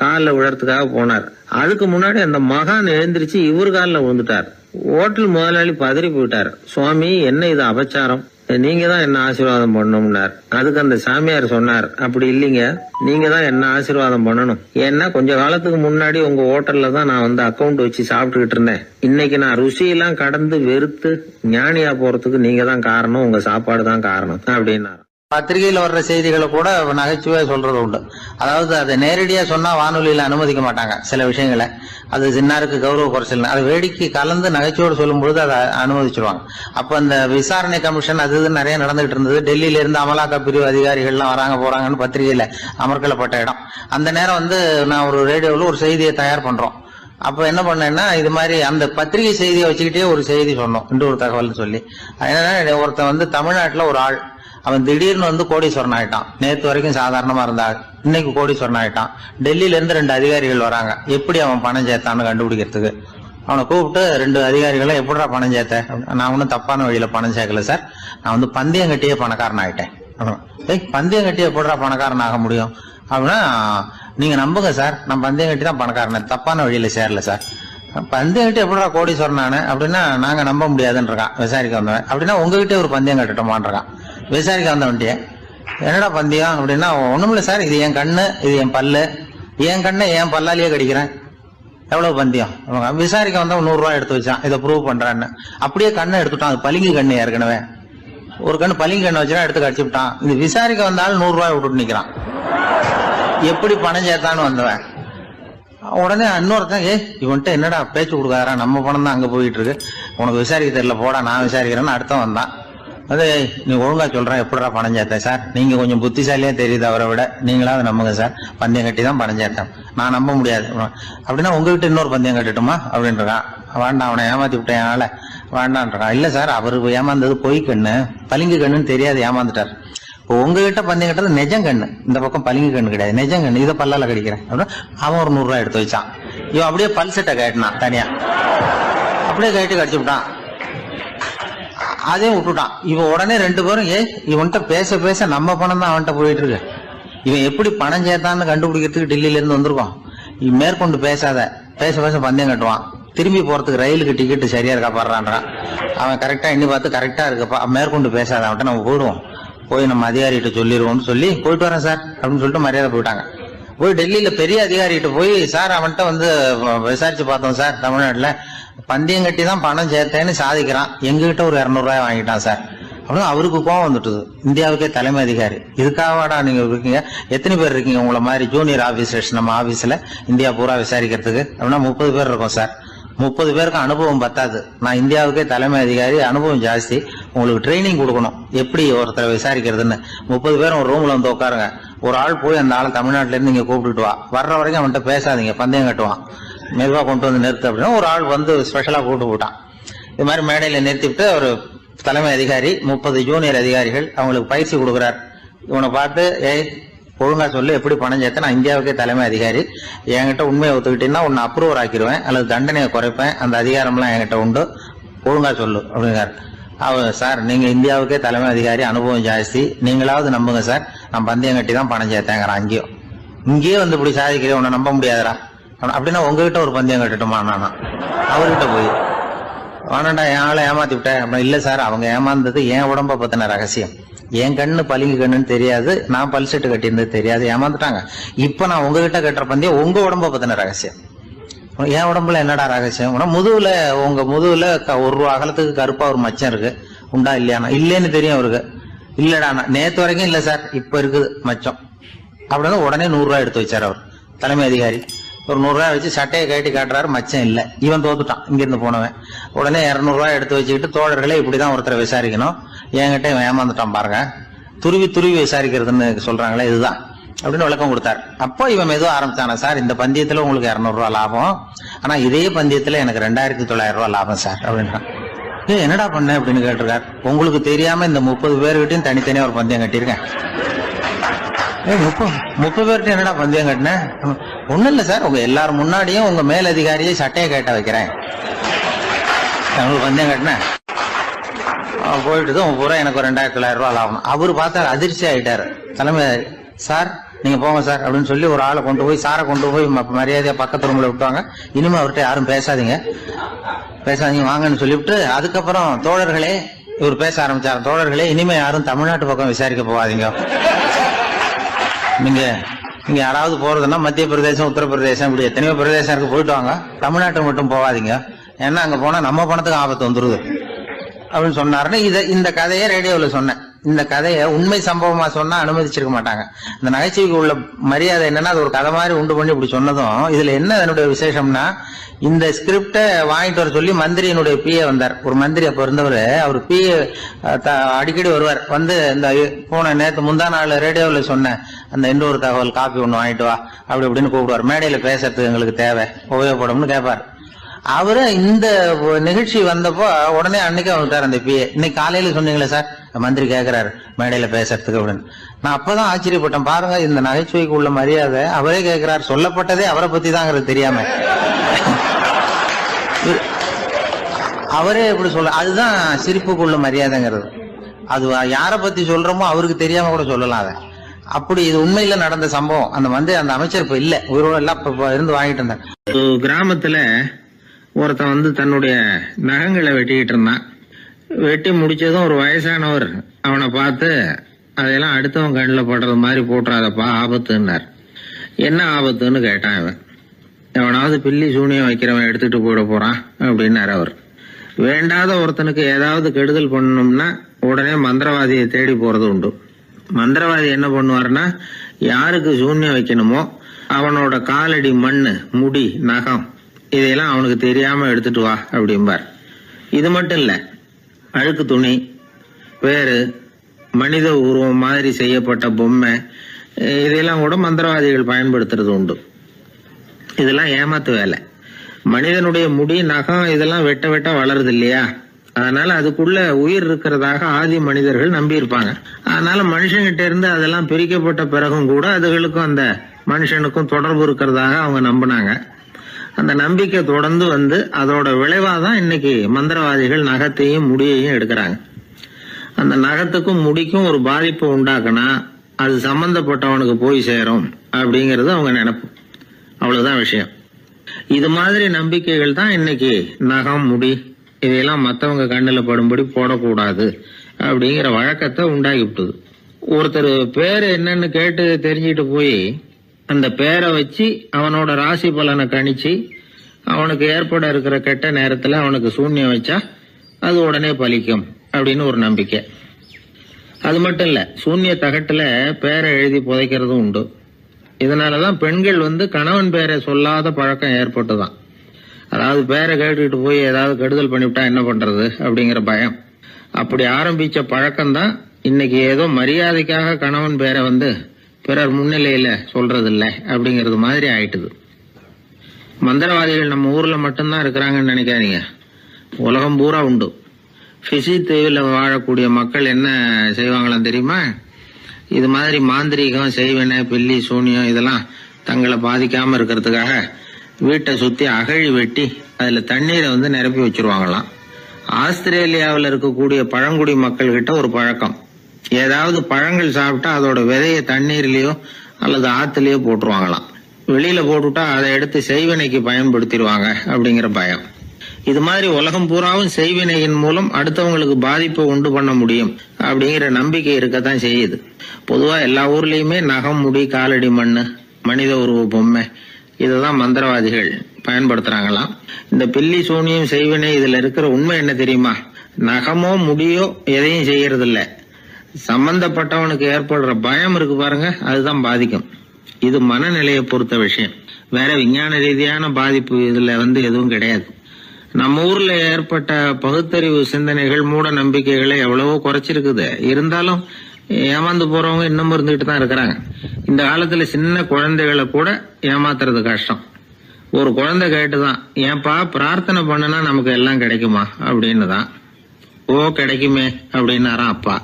காலில் விழறதுக்காக போனார். அதுக்கு முன்னாடி அந்த மகான் எழுந்திருச்சு இவர் காலில் விழுந்துட்டார். ஹோட்டல் முதலாளி பதறி போயிட்டார். சுவாமி, என்ன இது அபச்சாரம், நீங்க தான் என்ன ஆசீர்வாதம் பண்ணணும்னார். அதுக்கு அந்த சாமியார் சொன்னார், அப்படி இல்லைங்க, நீங்க தான் என்ன ஆசீர்வாதம் பண்ணணும். ஏன்னா கொஞ்ச காலத்துக்கு முன்னாடி உங்க ஹோட்டல்ல தான் நான் வந்து அக்கௌண்ட் வச்சு சாப்பிட்டுக்கிட்டு இருந்தேன். இன்னைக்கு நான் ருசியெல்லாம் கடந்து வெறுத்து ஞானியா போறதுக்கு நீங்க தான் காரணம், உங்க சாப்பாடு தான் காரணம் அப்படின்னாரு. பத்திரிகையில வர்ற செய்திகளை கூட நகைச்சுவையா சொல்றது உண்டு. அதாவது அதை நேரடியா சொன்னா வானொலியில அனுமதிக்க மாட்டாங்க சில விஷயங்களை. அது சின்னாருக்கு கௌரவ குறைச்சல், அதை வேடிக்கை கலந்து நகைச்சுவோடு சொல்லும் பொழுது அதை அனுமதிச்சிருவாங்க. அப்ப அந்த விசாரணை கமிஷன் அது இது நிறைய நடந்துகிட்டு இருந்தது. டெல்லியில இருந்து அமலாக்க பிரிவு அதிகாரிகள்லாம் வராங்க போறாங்கன்னு பத்திரிகையில அமர்க்கலப்பட்ட இடம். அந்த நேரம் வந்து நான் ஒரு ரேடியோவில் ஒரு செய்தியை தயார் பண்றோம். அப்ப என்ன பண்ணேன்னா, இது மாதிரி அந்த பத்திரிகை செய்தியை வச்சுக்கிட்டே ஒரு செய்தி சொன்னோம், இன்னொரு தகவல் சொல்லி. அதனால ஒருத்தன் வந்து தமிழ்நாட்டுல ஒரு ஆள், அவன் திடீர்னு வந்து கோடீஸ்வரன் ஆயிட்டான். நேற்று வரைக்கும் சாதாரணமா இருந்தா இன்னைக்கு கோடீஸ்வரன் ஆயிட்டான். டெல்லியில இருந்து 2 அதிகாரிகள் வராங்க, எப்படி அவன் பணம் சேர்த்தான்னு கண்டுபிடிக்கிறதுக்கு. அவனை கூப்பிட்டு 2 அதிகாரிகளும் எப்படிடா பணம் சேர்த்த? நான் ஒன்னும் தப்பான வழியில பணம் சேர்க்கல சார், நான் வந்து பந்தயம் கட்டியே பணக்காரன் ஆயிட்டேன். பந்தயம் கட்டி எப்படிடா பணக்காரன் ஆக முடியும் அப்படின்னா, நீங்க நம்புங்க சார், நான் பந்தயம் கட்டி தான் பணக்காரன், தப்பான வழியில சேரல சார். பந்தயம் கட்டி எப்படிடா கோடீஸ்வரன் ஆனு அப்படின்னா, நாங்க நம்ப முடியாதுன்றான் விசாரிக்க வந்தவன். அப்படின்னா உங்ககிட்ட ஒரு பந்தயம் கட்டட்டுமான்றான் விசாரிக்க வந்தவன்ட்டிய. என்னடா பந்தயம் அப்படின்னா, ஒண்ணுமில்ல சார், இது என் கண்ணு, இது என் பல்லு, என் கண்ணை என் பல்லாலேயே கடிக்கிறேன், எவ்வளவு பந்தயம். விசாரிக்க வந்தவன் 100 ரூபாய் எடுத்து வச்சான், இதை ப்ரூவ் பண்றான்னு. அப்படியே கண்ணை எடுத்துட்டான். அது பளிங்கு கண்ணு, ஏற்கனவே ஒரு கண்ணு பளிங்கு கண்ணு வச்சுனா எடுத்து கடிச்சு விட்டான். இது விசாரிக்க வந்தாலும் 100 ரூபாய் விட்டுட்டு நிக்கிறான். எப்படி பணம் சேர்த்தான்னு வந்தவன். உடனே இன்னொருத்தன், இவன்ட்ட என்னடா பேச்சு கொடுக்காரா, நம்ம பணம் தான் அங்க போயிட்டு இருக்கு, உனக்கு விசாரிக்க தெரியல, போடா நான் விசாரிக்கிறேன்னு அடுத்த வந்தான். அது நீ ஒழுங்கா சொல்றேன், எப்படிடா பணம் சேர்த்தேன் சார், நீங்க கொஞ்சம் புத்திசாலியா தெரியுது அவரை விட, நீங்களாவது நம்புங்க சார், பந்தயம் கட்டி தான் பணம் சேர்த்தேன், நான் நம்ப முடியாது அப்படின்னா உங்ககிட்ட இன்னொரு பந்தயம் கட்டட்டுமா அப்படின்றான். வேண்டாம், அவனை ஏமாத்தி விட்டேன் ஆள வேண்டான்றான். இல்ல சார், அவரு ஏமாந்தது பொய் கண்ணு, பளிங்கு கண்ணுன்னு தெரியாது, ஏமாந்துட்டார். இப்போ உங்ககிட்ட பந்தயம் கட்டது நெஜம் கண்ணு, இந்த பக்கம் பளிங்கு கண்ணு கிடையாது, நெஜம் கண்ணு, இதை பல்லால கடிக்கிறேன் அப்படின்னா அவன் ஒரு 100 ரூபாய் எடுத்து வச்சான். இவன் அப்படியே பல்செட்டை கேட்டினான் தனியா, அப்படியே கேட்டு கடிச்சு விட்டான். அதையும் விட்டுட்டான். இவன் உடனே 2 பேரும், இவன்கிட்ட பேச பேச நம்ம பணம் தான் அவன்கிட்ட போயிட்டு இருக்கு, இவன் எப்படி பணம் சேர்த்தான்னு கண்டுபிடிக்கிறதுக்கு டெல்லியில இருந்து வந்திருக்கோம், இவன் மேற்கொண்டு பேசாத, பேச பேச பந்தயம் கட்டுவான். திரும்பி போறதுக்கு ரயிலுக்கு டிக்கெட்டு சரியா இருக்கா பாடுறான்றான். அவன் கரெக்டா எண்ணி பார்த்து கரெக்டா இருக்குப்பா, மேற்கொண்டு பேசாத, அவன்கிட்ட நம்ம போயிடுவோம், போய் நம்ம அதிகாரிகிட்ட சொல்லிடுவோம்னு சொல்லி போயிட்டு வரேன் சார் அப்படின்னு சொல்லிட்டு மரியாதை போயிட்டாங்க. போய் டெல்லியில பெரிய அதிகாரிகிட்ட போய், சார் அவன்கிட்ட வந்து விசாரிச்சு பார்த்தோம் சார், தமிழ்நாட்டுல பந்தயம் கட்டி தான் பணம் சேர்த்தேன்னு சாதிக்கிறான், எங்ககிட்ட ஒரு 200 ரூபாய் வாங்கிட்டான் சார் அப்படின்னு. அவருக்கு கோவம் வந்துட்டுது. இந்தியாவுக்கே தலைமை அதிகாரி, இதுக்காகவாடா நீங்க இருக்கீங்க, எத்தனை பேர் இருக்கீங்க உங்களை மாதிரி ஜூனியர் ஆபீசர்ஸ் நம்ம ஆபீஸ்ல இந்தியா பூரா விசாரிக்கிறதுக்கு அப்படின்னா 30 பேர் இருக்கோம் சார். 30 பேருக்கு அனுபவம் பத்தாது, நான் இந்தியாவுக்கே தலைமை அதிகாரி, அனுபவம் ஜாஸ்தி, உங்களுக்கு ட்ரைனிங் கொடுக்கணும் எப்படி ஒருத்தரை விசாரிக்கிறதுன்னு. 30 பேரும் ஒரு ரூம்ல வந்து உட்காருங்க, ஒரு ஆள் போய் அந்த ஆள் தமிழ்நாட்டுல இருந்து இங்க கூப்பிட்டுட்டு வா, வர்ற வரைக்கும் அவன்கிட்ட பேசாதீங்க, பந்தயம் கட்டுவான், மெதுவா கொண்டு வந்து நிறுத்து அப்படின்னா ஒரு ஆள் வந்து ஸ்பெஷலா கூப்பிட்டு போட்டான். இது மாதிரி மேடையில நிறுத்திவிட்டு ஒரு தலைமை அதிகாரி 30 ஜூனியர் அதிகாரிகள் அவங்களுக்கு பயிற்சி கொடுக்குறார். இவனை பார்த்து, ஒழுங்கா சொல்லு, எப்படி பணம் சேர்த்த, நான் இந்தியாவுக்கே தலைமை அதிகாரி, என்கிட்ட உண்மையை ஒத்துக்கிட்டீங்கன்னா உன்னை அப்ரூவர் ஆக்கிடுவேன் அல்லது தண்டனையை குறைப்பேன், அந்த அதிகாரம்லாம் என்கிட்ட உண்டு, ஒழுங்கா சொல்லு அப்படிங்கிறார். அவர், சார் நீங்க இந்தியாவுக்கே தலைமை அதிகாரி, அனுபவம் ஜாஸ்தி, நீங்களாவது நம்புங்க சார், நான் பந்தயம் கட்டி தான் பணம் சேர்த்தேங்கிறான். இங்கேயே வந்து இப்படி சாதிக்கிறேன், உன்னை நம்ப முடியாதரா அப்படின்னா உங்ககிட்ட ஒரு பந்தயம் கட்டட்டுமா நானா அவர்கிட்ட போய், வேணாண்டா என் ஆளை ஏமாத்தி விட்டேன் அப்படின்னா. இல்ல சார், அவங்க ஏமாந்தது என் உடம்ப பத்தின ரகசியம், என் கண்ணு பளிங்கு கண்ணுன்னு தெரியாது, நான் பல்செட்டு கட்டியிருந்தது தெரியாது, ஏமாந்துட்டாங்க. இப்ப நான் உங்ககிட்ட கட்டுற பந்தயம் உங்க உடம்ப பத்தின ரகசியம். என் உடம்புல என்னடா ரகசியம், முதுகுல, உங்க முதுகுல 1 ரூபா அகலத்துக்கு கருப்பா ஒரு மச்சம் இருக்கு, உண்டா இல்லையானா? இல்லேன்னு தெரியும் அவருக்கு. இல்லடா, நேத்து வரைக்கும் இல்ல சார், இப்ப இருக்குது மச்சம் அப்படின்னு. உடனே 100 ரூபாய் எடுத்து வச்சார் அவர் தலைமை அதிகாரி. ஒரு 100 ரூபாய் வச்சு சட்டையை கட்டி காட்டுறாரு, மச்சம் இல்ல. இவன் தோத்துட்டான், இங்கிருந்து போனவன். உடனே 200 ரூபாய் எடுத்து வச்சுக்கிட்டு, தோழர்களே இப்படிதான் ஒருத்தரை விசாரிக்கணும், என்கிட்ட இவன் ஏமாந்துட்டான் பாருங்க, துருவி துருவி விசாரிக்கிறதுன்னு சொல்றாங்களே இதுதான் அப்படின்னு விளக்கம் கொடுத்தாரு. அப்போ இவன் மெதுவா ஆரம்பிச்சானா, சார் இந்த பந்தயத்துல உங்களுக்கு 200 ரூபாய் லாபம், ஆனா இதே பந்தயத்துல எனக்கு 2900 ரூபாய் லாபம் சார் அப்படின்றான். என்னடா பண்ண அப்படின்னு கேட்டிருக்காரு. உங்களுக்கு தெரியாம இந்த 30 பேர்கிட்டையும் தனித்தனியா ஒரு பந்தயம் கட்டியிருக்கேன். 30 பேர்கிட்ட என்னடா பந்தயம் கட்டினேன், ஒண்ணும் இல்ல சார், உங்க எல்லாரும் முன்னாடியும் உங்க மேல் அதிகாரியை சட்டையை கேட்ட வைக்கிறேன். அவங்களுக்கு பந்தயம் கட்டினேன் போயிட்டு உங்க பூரா எனக்கு ஒரு 2,900 ரூபாய் ஆகணும். அவரு பார்த்தா அதிர்ச்சி ஆயிட்டாரு. தலைமை சார் நீங்க போங்க சார் அப்படின்னு சொல்லி ஒரு ஆளை கொண்டு போய் சாரை கொண்டு போய் மரியாதையா பக்கத்து ரூம்ல விட்டாங்க. இனிமே அவர்கிட்ட யாரும் பேசாதீங்க வாங்கன்னு சொல்லிவிட்டு, அதுக்கப்புறம் தோழர்களே இவர் பேச ஆரம்பிச்சாரு. தோழர்களே இனிமே யாரும் தமிழ்நாட்டு பக்கம் விசாரிக்க போகாதீங்க. நீங்க யாராவது போறதுன்னா மத்திய பிரதேசம், உத்தரப்பிரதேசம், இப்படி எத்தனையோ பிரதேசம் இருக்கு, போயிட்டு வாங்க. தமிழ்நாட்டுக்கு மட்டும் போகாதீங்க, ஏன்னா அங்க போனா நம்ம பணத்துக்கு ஆபத்து வந்துருது அப்படின்னு சொன்னாருன்னு இந்த கதையை ரேடியோவில் சொன்னேன். இந்த கதையை உண்மை சம்பவமா சொன்னா அனுமதிச்சிருக்க மாட்டாங்க. இந்த நகைச்சுவைக்கு உள்ள மரியாதை என்னன்னா, அது ஒரு கதை மாதிரி உண்டு பண்ணி இப்படி சொன்னதும், இதுல என்ன என்னுடைய விசேஷம்னா, இந்த ஸ்கிரிப்டை வாங்கிட்டு வர சொல்லி மந்திரியினுடைய பிஏ வந்தார். ஒரு மந்திரி அப்ப இருந்தவர். அவர் பிஏ அடிக்கடி வருவார். வந்து இந்த போன நேற்று முந்தா நாள் ரேடியோவில் சொன்னேன் அந்த இன்னொரு தகவல் காப்பி ஒண்ணு வாங்கிட்டு வா அப்படி இப்படின்னு கூப்பிடுவார். மேடையில பேசுறதுக்கு எங்களுக்கு தேவை, உபயோகப்படும்னு கேட்பார். அவரு இந்த நிகழ்ச்சி வந்தப்போ உடனே அன்னைக்கு வந்துட்டார் அந்த பிஏ. இன்னைக்கு காலையில சொன்னீங்களே சார், மந்திரி கேட்கிறாரு மேடையில பேசுறதுக்கு அப்படின்னு. நான் அப்பதான் ஆச்சரியப்பட்டேன். பாருங்க, இந்த நகைச்சுவைக்கு உள்ள மரியாதை அவரே கேட்கிறார். சொல்லப்பட்டதே அவரை பத்தி தாங்கிறது தெரியாம அவரே எப்படி சொல்ல, அதுதான் சிரிப்புக்குள்ள மரியாதைங்கிறது. அது யாரை பத்தி சொல்றோமோ அவருக்கு தெரியாம கூட சொல்லலாம். அதை அப்படி இது உண்மையில நடந்த சம்பவம். அந்த அமைச்சர் இப்ப இல்ல, உயிரோட எல்லாம் இருந்து வாங்கிட்டு இருந்தார். கிராமத்துல ஒருத்தன் வந்து தன்னுடைய நகங்களை வெட்டிக்கிட்டு இருந்தான். வெட்டி முடிச்சதும் ஒரு வயசானவர் அவனை பார்த்து, அதெல்லாம் அடுத்தவன் கண்ணில் படுறது மாதிரி போட்டுறாதப்பா, ஆபத்துன்னார். என்ன ஆபத்துன்னு கேட்டான் இவன். எவனாவது பில்லி சூனியம் வைக்கிறவன் எடுத்துட்டு போயிட போறான் அப்படின்னாரு அவர். வேண்டாத ஒருத்தனுக்கு ஏதாவது கெடுதல் பண்ணணும்னா உடனே மந்திரவாதியை தேடி போறது உண்டு. மந்திரவாதி என்ன பண்ணுவாருன்னா, யாருக்கு சூன்யம் வைக்கணுமோ அவனோட காலடி மண்ணு, முடி, நகம் இதையெல்லாம் அவனுக்கு தெரியாம எடுத்துட்டு வா அப்படிம்பார். இது மட்டும் இல்ல, அழுக்கு துணி, பேரு, மனித உருவம் மாதிரி செய்யப்பட்ட பொம்மை இதையெல்லாம் கூட மந்திரவாதிகள் பயன்படுத்துறது உண்டு. இதெல்லாம் ஏமாத்து வேலை. மனிதனுடைய முடி, நகம் இதெல்லாம் வெட்ட வெட்ட வளருது இல்லையா, அதனால அதுக்குள்ள உயிர் இருக்கிறதாக ஆதி மனிதர்கள் நம்பி இருப்பாங்க. அதனால மனுஷங்கிட்ட இருந்து அதெல்லாம் பிரிக்கப்பட்ட பிறகும் கூட அதுகளுக்கும் அந்த மனுஷனுக்கும் தொடர்பு இருக்கிறதாக அவங்க நம்பினாங்க. அந்த நம்பிக்கை தொடர்ந்து வந்து அதோட விளைவாதான் இன்னைக்கு மந்திரவாதிகள் நகத்தையும் முடியையும் எடுக்கிறாங்க. அந்த நகத்துக்கும் முடிக்கும் ஒரு பாதிப்பு உண்டாக்குனா அது சம்பந்தப்பட்டவனுக்கு போய் சேரும் அப்படிங்கிறது அவங்க நினைப்பு. அவ்வளவுதான் விஷயம். இது மாதிரி நம்பிக்கைகள் தான் இன்னைக்கு நகம், முடி இதையெல்லாம் மற்றவங்க கண்ணில் படும்படி போடக்கூடாது அப்படிங்கிற வழக்கத்தை உண்டாகி விட்டுது. ஒருத்தர் பேரு என்னன்னு கேட்டு தெரிஞ்சுட்டு போய் அந்த பேரை வச்சு அவனோட ராசி பலனை கணிச்சு அவனுக்கு ஏற்பட இருக்கிற கெட்ட நேரத்துல அவனுக்கு சூன்யம் வச்சா அது உடனே பலிக்கும் அப்படின்னு ஒரு நம்பிக்கை. அது மட்டும் இல்ல, சூன்ய தகட்டுல பேரை எழுதி புதைக்கிறதும் உண்டு. இதனாலதான் பெண்கள் வந்து கணவன் பேரை சொல்லாத பழக்கம் ஏற்பட்டுதான். அதாவது பேரை கேட்டுக்கிட்டு போய் ஏதாவது கெடுதல் பண்ணிவிட்டா என்ன பண்றது அப்படிங்கிற பயம். அப்படி ஆரம்பிச்ச பழக்கம்தான் இன்னைக்கு ஏதோ மரியாதைக்காக கணவன் பேரை வந்து பிறர் முன்னிலையில சொல்றது இல்லை அப்படிங்கிறது மாதிரி ஆயிட்டுது. மந்திரவாதிகள் நம்ம ஊர்ல மட்டும்தான் இருக்கிறாங்கன்னு நினைக்காதீங்க, உலகம் பூரா உண்டு. பிசி தீவில் வாழக்கூடிய மக்கள் என்ன செய்வாங்களாம் தெரியுமா? இது மாதிரி மாந்திரீகம், செய்வன, பில்லி, சூனியம் இதெல்லாம் தங்களை பாதிக்காம இருக்கிறதுக்காக வீட்டை சுத்தி அகழி வெட்டி அதுல தண்ணீரை வந்து நிரப்பி வச்சிருவாங்களாம். ஆஸ்திரேலியாவில் இருக்கக்கூடிய பழங்குடி மக்கள் கிட்ட ஒரு பழக்கம், ஏதாவது பழங்கள் சாப்பிட்டா அதோட விதைய தண்ணீர்லயோ அல்லது ஆத்துலயோ போட்டுருவாங்களாம். வெளியில போட்டுட்டா அதை எடுத்து செய்வினைக்கு பயன்படுத்திடுவாங்க அப்படிங்கிற பயம். இது மாதிரி உலகம் பூராவும் செய்வினையின் மூலம் அடுத்தவங்களுக்கு பாதிப்பை உண்டு பண்ண முடியும் அப்படிங்கிற நம்பிக்கை இருக்கத்தான் செய்யுது. பொதுவா எல்லா ஊர்லயுமே நகம், முடி, காலடி மண்ணு, மனித உருவ பொம்மை இததான் மந்திரவாதிகள் பயன்படுத்துறாங்களாம். இந்த பில்லி, சூனியம், செய்வினை இதுல இருக்கிற உண்மை என்ன தெரியுமா? நகமோ முடியோ எதையும் செய்யறது இல்ல, சம்பந்தப்பட்டவனுக்கு ஏற்படுற பயம் இருக்கு பாருங்க, அதுதான் பாதிக்கும். இது மனநிலையை பொறுத்த விஷயம். வேற விஞ்ஞான ரீதியான பாதிப்பு இதுல வந்து எதுவும் கிடையாது. நம்ம ஊர்ல ஏற்பட்ட பகுத்தறிவு சிந்தனைகள், மூட நம்பிக்கைகளை எவ்வளவோ குறைச்சிருக்குது. இருந்தாலும் ஏமாந்து போறவங்க இன்னும் இருந்துகிட்டு தான் இருக்கிறாங்க. இந்த காலத்துல சின்ன குழந்தைகளை கூட ஏமாத்துறது கஷ்டம். ஒரு குழந்தை கேட்டுதான், ஏன்பா பிரார்த்தனை பண்ணுனா நமக்கு எல்லாம் கிடைக்குமா அப்படின்னு தான். ஓ கிடைக்குமே அப்படின்னாராம் அப்பா.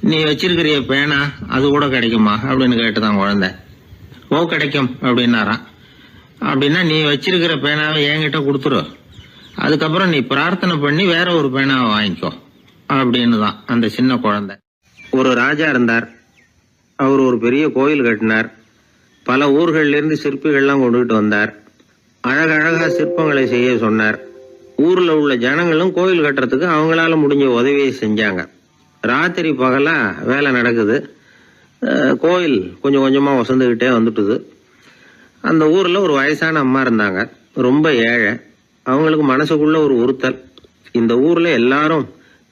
நீ வச்சிருக்கிறிய பேனா அது கூட கிடைக்குமா அப்படின்னு கேட்டுதான் குழந்தை. ஓ கிடைக்கும் அப்படின்னாராம். அப்படின்னா நீ வச்சிருக்கிற பேனாவை என்கிட்ட கொடுத்துரு, அதுக்கப்புறம் நீ பிரார்த்தனை பண்ணி வேற ஒரு பேனாவை வாங்கிக்கோ அப்படின்னு தான் அந்த சின்ன குழந்தை. ஒரு ராஜா இருந்தார். அவர் ஒரு பெரிய கோயில் கட்டினார். பல ஊர்கள்ல இருந்து சிற்பிகள்லாம் கொண்டுகிட்டு வந்தார். அழகழகா சிற்பங்களை செய்ய சொன்னார். ஊர்ல உள்ள ஜனங்களும் கோயில் கட்டுறதுக்கு அவங்களால முடிஞ்ச உதவியை செஞ்சாங்க. ராத்திரி பகலா வேலை நடக்குது. கோயில் கொஞ்சம் கொஞ்சமா வசந்துகிட்டே வந்துட்டுது. அந்த ஊர்ல ஒரு வயசான அம்மா இருந்தாங்க, ரொம்ப ஏழை. அவங்களுக்கு மனசுக்குள்ள ஒரு உறுத்தல், இந்த ஊர்ல எல்லாரும்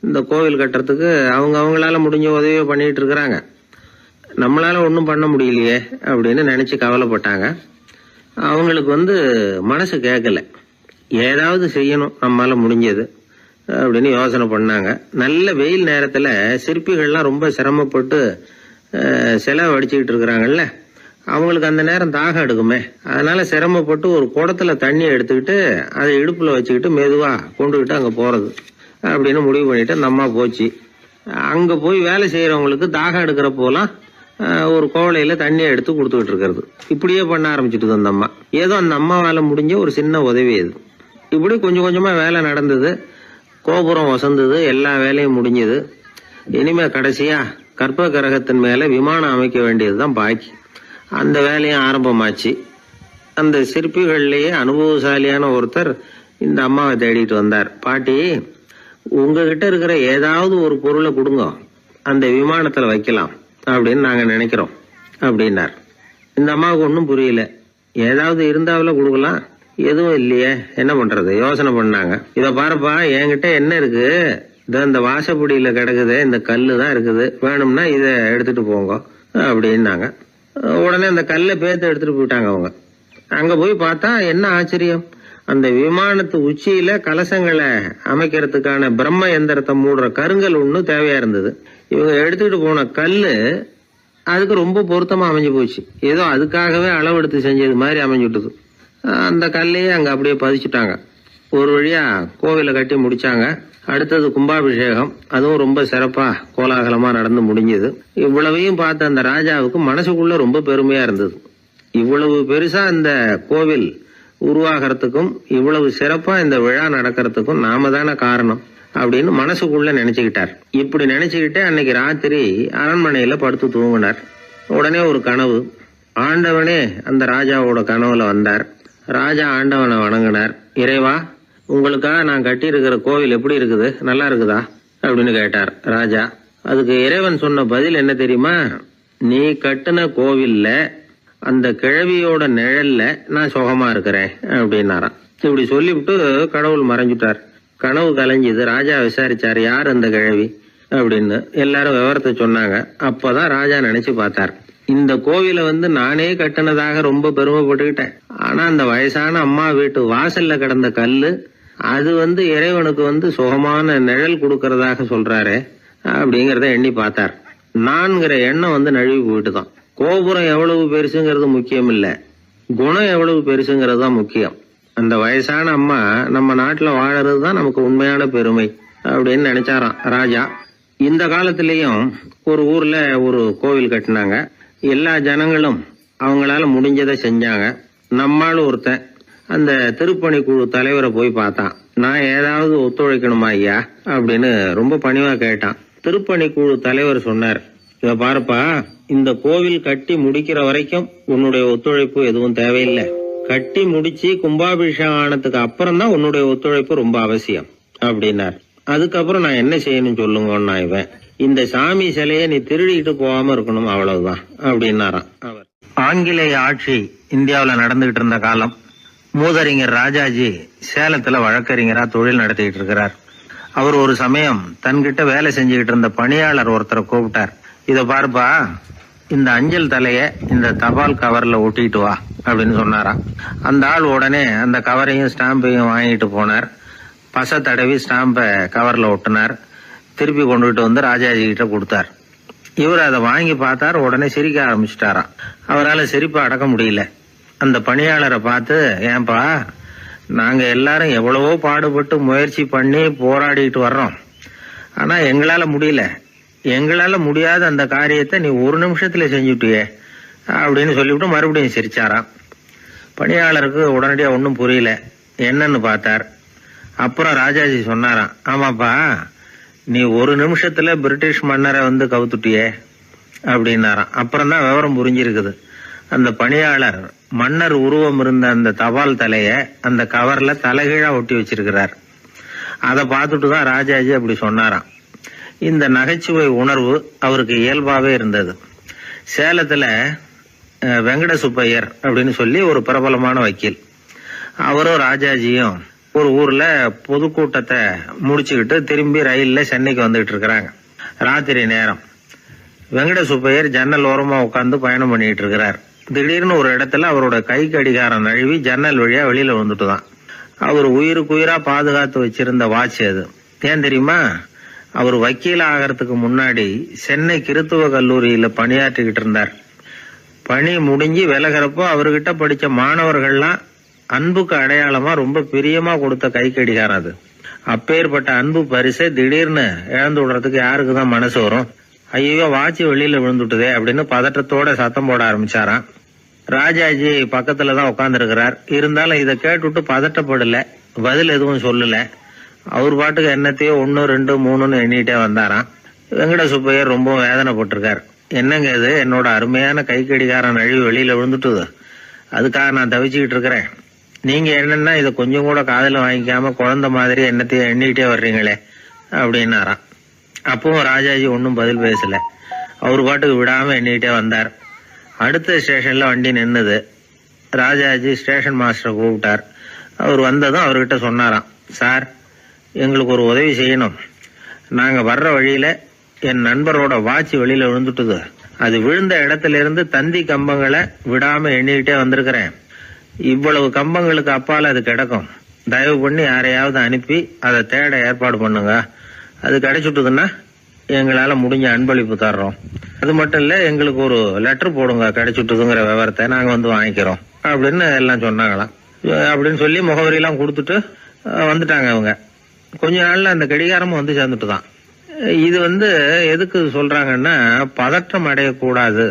இந்த கோவில் கட்டுறதுக்கு அவங்களால முடிஞ்ச உதவியை பண்ணிட்டு இருக்கிறாங்க, நம்மளால ஒன்றும் பண்ண முடியலையே அப்படின்னு நினைச்சு கவலைப்பட்டாங்க. அவங்களுக்கு மனசு கேட்கல, ஏதாவது செய்யணும் நம்மளால முடிஞ்சது அப்படின்னு யோசனை பண்ணாங்க. நல்ல வெயில் நேரத்துல சிற்பிகள்லாம் ரொம்ப சிரமப்பட்டு சிலை வடிச்சுக்கிட்டு இருக்கிறாங்கல்ல, அவங்களுக்கு அந்த நேரம் தாகம் எடுக்குமே, அதனால சிரமப்பட்டு ஒரு குடத்துல தண்ணி எடுத்துக்கிட்டு அதை இடுப்புல வச்சுக்கிட்டு மெதுவா கொண்டுகிட்டு அங்க போறது அப்படின்னு முடிவு பண்ணிட்டு அந்த அம்மா போச்சு. அங்க போய் வேலை செய்யறவங்களுக்கு தாகம் எடுக்கிற போலாம் ஒரு கோவலையில தண்ணியை எடுத்து கொடுத்துக்கிட்டு இருக்கிறது. இப்படியே பண்ண ஆரம்பிச்சுட்டு அந்த அம்மா. ஏதோ அந்த அம்மாவால முடிஞ்ச ஒரு சின்ன உதவி அது. இப்படி கொஞ்சம் கொஞ்சமா வேலை நடந்தது. கோபுரம் வசந்தது, எல்லா வேலையும் முடிஞ்சது. இனிமே கடைசியா கற்ப கிரகத்தின் மேல விமானம் அமைக்க வேண்டியதுதான் பாக்கி. அந்த வேலையும் ஆரம்பமாச்சு. அந்த சிற்பிகள்லயே அனுபவசாலியான ஒருத்தர் இந்த அம்மாவை தேடிட்டு வந்தார். பாட்டி, உங்ககிட்ட இருக்கிற ஏதாவது ஒரு பொருளை கொடுங்க, அந்த விமானத்துல வைக்கலாம் அப்படின்னு நாங்க நினைக்கிறோம் அப்படின்னார். இந்த அம்மாவுக்கு ஒன்றும் புரியல. ஏதாவது இருந்தாவில கொடுக்கலாம், எதுவும் இல்லையே, என்ன பண்றது யோசனை பண்ணாங்க. இத பாருப்பா, என்கிட்ட என்ன இருக்கு, இந்த வாசப்படியில கிடக்குது, இந்த கல்லு தான் இருக்குது, வேணும்னா இத எடுத்துட்டு போங்க அப்படின்னாங்க. உடனே அந்த கல்லை பேத்து எடுத்துட்டு போயிட்டாங்க அவங்க. அங்க போய் பார்த்தா என்ன ஆச்சரியம், அந்த விமானத்து உச்சியில கலசங்களை அமைக்கிறதுக்கான பிரம்ம எந்திரத்தை மூடுற கருங்கல் ஒண்ணு தேவையா இருந்தது. இவங்க எடுத்துக்கிட்டு போன கல்லு அதுக்கு ரொம்ப பொருத்தமா அமைஞ்சு போச்சு. ஏதோ அதுக்காகவே அளவெடுத்து செஞ்சது மாதிரி அமைஞ்சுட்டுது. அந்த கல்லையே அங்க அப்படியே பதிச்சுட்டாங்க. ஒரு வழியா கோவிலை கட்டி முடிச்சாங்க. அடுத்தது கும்பாபிஷேகம். அதுவும் ரொம்ப சிறப்பா கோலாகலமா நடந்து முடிஞ்சது. இவ்வளவையும் பார்த்த அந்த ராஜாவுக்கு மனசுக்குள்ள ரொம்ப பெருமையா இருந்தது. இவ்வளவு பெருசா இந்த கோவில் உருவாகிறதுக்கும் இவ்வளவு சிறப்பா இந்த விழா நடக்கிறதுக்கும் நாம தானே காரணம் அப்படின்னு மனசுக்குள்ள நினைச்சுக்கிட்டார். இப்படி நினைச்சுக்கிட்டே அன்னைக்கு ராத்திரி அரண்மனையில படுத்து தூங்கினார். உடனே ஒரு கனவு. ஆண்டவனே அந்த ராஜாவோட கனவுல வந்தார். ராஜா ஆண்டவனை வணங்கினார். இறைவா, உங்களுக்காக நான் கட்டி இருக்கிற கோவில் எப்படி இருக்குது, நல்லா இருக்குதா அப்படின்னு கேட்டார் ராஜா. அதுக்கு இறைவன் சொன்ன பதில் என்ன தெரியுமா, நீ கட்டின கோவில்ல அந்த கிழவியோட நிழல்ல நான் சுகமா இருக்கிறேன் அப்படின்னாராம். இப்படி சொல்லிவிட்டு கடவுள் மறைஞ்சுட்டார். கனவு கலைஞ்சது. ராஜா விசாரிச்சார், யார் அந்த கிழவி அப்படின்னு. எல்லாரும் விவரத்தை சொன்னாங்க. அப்பதான் ராஜா நினைச்சு பார்த்தார், இந்த கோவிலை நானே கட்டினதாக ரொம்ப பெருமைப்பட்டுக்கிட்டேன். ஆனா அந்த வயசான அம்மா வீட்டு வாசல்ல கிடந்த கல்லு அது இறைவனுக்கு சுகமான நிழல் கொடுக்கறதாக சொல்றாரு அப்படிங்கறத எண்ணி பார்த்தார். நான்கிற எண்ணம் நழுவி போயிட்டுதான். கோபுரம் எவ்வளவு பெருசுங்கிறது முக்கியம் இல்ல, குணம் எவ்வளவு பெருசுங்கிறது தான் முக்கியம். அந்த வயசான அம்மா நம்ம நாட்டுல வாழறது தான் நமக்கு உண்மையான பெருமை அப்படின்னு நினைச்சாராம் ராஜா. இந்த காலத்திலயும் ஒரு ஊர்ல ஒரு கோவில் கட்டினாங்க. எல்லா ஜனங்களும் அவங்களால முடிஞ்சதை செஞ்சாங்க. நம்மால் ஒருத்தன் அந்த திருப்பணி குழு தலைவரை போய் பார்த்தான். நான் ஏதாவது ஒத்துழைக்கணுமா ஐயா அப்படின்னு ரொம்ப பணிவா கேட்டான். திருப்பணி குழு தலைவர் சொன்னார், இத பாருப்பா, இந்த கோவில் கட்டி முடிக்கிற வரைக்கும் உன்னுடைய ஒத்துழைப்பு எதுவும் தேவையில்லை. கட்டி முடிச்சு கும்பாபிஷேகம் ஆனதுக்கு அப்புறம் தான் உன்னுடைய ஒத்துழைப்பு ரொம்ப அவசியம் அப்படின்னார். அதுக்கப்புறம் நான் என்ன செய்யணும் சொல்லுங்கன்னா, இவன் இந்த சாமி சிலையை நீ திருடிட்டு போகாம இருக்கணும், அவ்வளவுதான் அப்படின்னாராம் அவர். ஆங்கிலேய ஆட்சி இந்தியாவில் நடந்துகிட்டு இருந்த காலம். மூதறிஞர் ராஜாஜி சேலத்துல வழக்கறிஞரா தொழில் நடத்திக்கிட்டு இருக்கிறார். அவர் ஒரு சமயம் தன்கிட்ட வேலை செஞ்சுக்கிட்டு இருந்த பணியாளர் ஒருத்தரை கூப்பிட்டார். இத பாருப்பா, இந்த அஞ்சல் தலைய இந்த தபால் கவர்ல ஒட்டிட்டு வா அப்படின்னு சொன்னாராம். அந்த ஆள் உடனே அந்த கவரையும் ஸ்டாம்பையும் வாங்கிட்டு போனார். பசை தடவி ஸ்டாம்பை கவர்ல ஒட்டினார். திருப்பி கொண்டுகிட்டு ராஜாஜி கிட்ட கொடுத்தார். இவர் அதை வாங்கி பார்த்தார். உடனே சிரிக்க ஆரம்பிச்சிட்டாராம். அவரால் சிரிப்பை அடக்க முடியல. அந்த பணியாளரை பார்த்து, ஏன்பா, நாங்க எல்லாரும் எவ்வளவோ பாடுபட்டு முயற்சி பண்ணி போராடிட்டு வர்றோம், ஆனா எங்களால முடியல, எங்களால முடியாத அந்த காரியத்தை நீ ஒரு நிமிஷத்துல செஞ்சுட்டியே அப்படின்னு சொல்லிவிட்டு மறுபடியும் சிரிச்சாராம். பணியாளருக்கு உடனடியாக ஒன்றும் புரியல, என்னன்னு பார்த்தார். அப்புறம் ராஜாஜி சொன்னாராம், ஆமாப்பா, நீ ஒரு நிமிஷத்துல பிரிட்டிஷ் மன்னரை வந்து கவுத்துட்டியே அப்படின்னாராம். அப்புறம் தான் விவரம் புரிஞ்சிருக்குது. அந்த பணியாளர் மன்னர் உருவம் இருந்த அந்த தபால் தலைய அந்த கவர்ல தலைகீழா ஒட்டி வச்சிருக்கிறார். அதை பார்த்துட்டு தான் ராஜாஜி அப்படி சொன்னாராம். இந்த நகைச்சுவை உணர்வு அவருக்கு இயல்பாவே இருந்தது. சேலத்துல வெங்கட சுப்பையர் அப்படின்னு சொல்லி ஒரு பிரபலமான வக்கீல், அவரும் ராஜாஜியும் ஒரு ஊர்ல பொதுக்கூட்டத்தை முடிச்சுக்கிட்டு திரும்பி ரயில்ல சென்னைக்கு வந்துகிட்டு இருக்கிறாங்க. ராத்திரி நேரம். வெங்கட சுப்பையர் ஜன்னல் ஓரமா உட்காந்து பயணம் பண்ணிட்டு இருக்கிறார். திடீர்னு ஒரு இடத்துல அவரோட கை கடிகாரம் நழுவி ஜன்னல் வழியா வெளியில வந்துட்டுதான். அவர் உயிருக்குயிரா பாதுகாத்து வச்சிருந்த வாட்ச் அது. ஏன் தெரியுமா? அவர் வக்கீல் ஆகிறதுக்கு முன்னாடி சென்னை கிறித்துவ கல்லூரியில பணியாற்றிக்கிட்டு இருந்தார். பணி முடிஞ்சு விலகிறப்போ அவர்கிட்ட படிச்ச மாணவர்கள்லாம் அன்புக்கு அடையாளமா ரொம்ப பிரியமா கொடுத்த கை கடிகாரம் அது. அப்பேற்பட்ட அன்பு பரிசை திடீர்னு இழந்து விடுறதுக்கு யாருக்கு தான் மனசு வரும்? ஐயோ, வாட்சி வெளியில விழுந்துட்டுதே அப்படின்னு பதற்றத்தோட சத்தம் போட ஆரம்பிச்சாராம். ராஜாஜி பக்கத்துலதான் உட்கார்ந்து இருக்கிறார். இருந்தாலும் இதை கேட்டுவிட்டு பதட்டப்படல, பதில் எதுவும் சொல்லல. அவர் பாட்டுக்கு என்னத்தையோ 1, 2, 3ன்னு எண்ணிட்டே வந்தாராம். வெங்கட சுப்பையர் ரொம்ப வேதனைப்பட்டிருக்கார். என்னங்க இது, என்னோட அருமையான கை கடிகாரம் நழுவி வெளியில விழுந்துட்டுது, அதுக்காக நான் தவிச்சுக்கிட்டு இருக்கிறேன். நீங்க என்னன்னா இதை கொஞ்சம் கூட காதுல வாங்கிக்காம குழந்தை மாதிரி என்னத்தையும் எண்ணிக்கிட்டே வர்றீங்களே அப்படின்னாராம். அப்பவும் ராஜாஜி ஒன்னும் பதில் பேசல. அவர் பாட்டுக்கு விடாம எண்ணிக்கிட்டே வந்தார். அடுத்த ஸ்டேஷன்ல வண்டி நின்னுது. ராஜாஜி ஸ்டேஷன் மாஸ்டரை கூப்பிட்டார். அவர் வந்ததும் அவர்கிட்ட சொன்னாராம், சார், எங்களுக்கு ஒரு உதவி செய்யணும். நாங்க வர்ற வழியில என் நண்பரோட வாட்சி வெளியில விழுந்துட்டுது. அது விழுந்த இடத்துல இருந்து தந்தி கம்பங்களை விடாம எண்ணிக்கிட்டே வந்திருக்கிறேன். இவ்வளவு கம்பங்களுக்கு அப்பால அது கிடக்கும். தயவு பண்ணி யாரையாவது அனுப்பி அதை தேட ஏற்பாடு பண்ணுங்க. அது கிடைச்சுட்டுதுன்னா எங்களால முடிஞ்ச அன்பளிப்பு தர்றோம். அது மட்டும் இல்ல, எங்களுக்கு ஒரு லெட்டர் போடுங்க, கிடைச்சுட்டுதுங்கிற விவரத்தை நாங்க வந்து வாங்கிக்கிறோம் அப்படின்னு எல்லாம் சொன்னாங்களாம். அப்படின்னு சொல்லி முகவரியெல்லாம் கொடுத்துட்டு வந்துட்டாங்க அவங்க. கொஞ்ச நாள்ல அந்த கடிகாரமும் வந்து சேர்ந்துட்டுதான். இது எதுக்கு சொல்றாங்கன்னா, பதற்றம் அடையக்கூடாது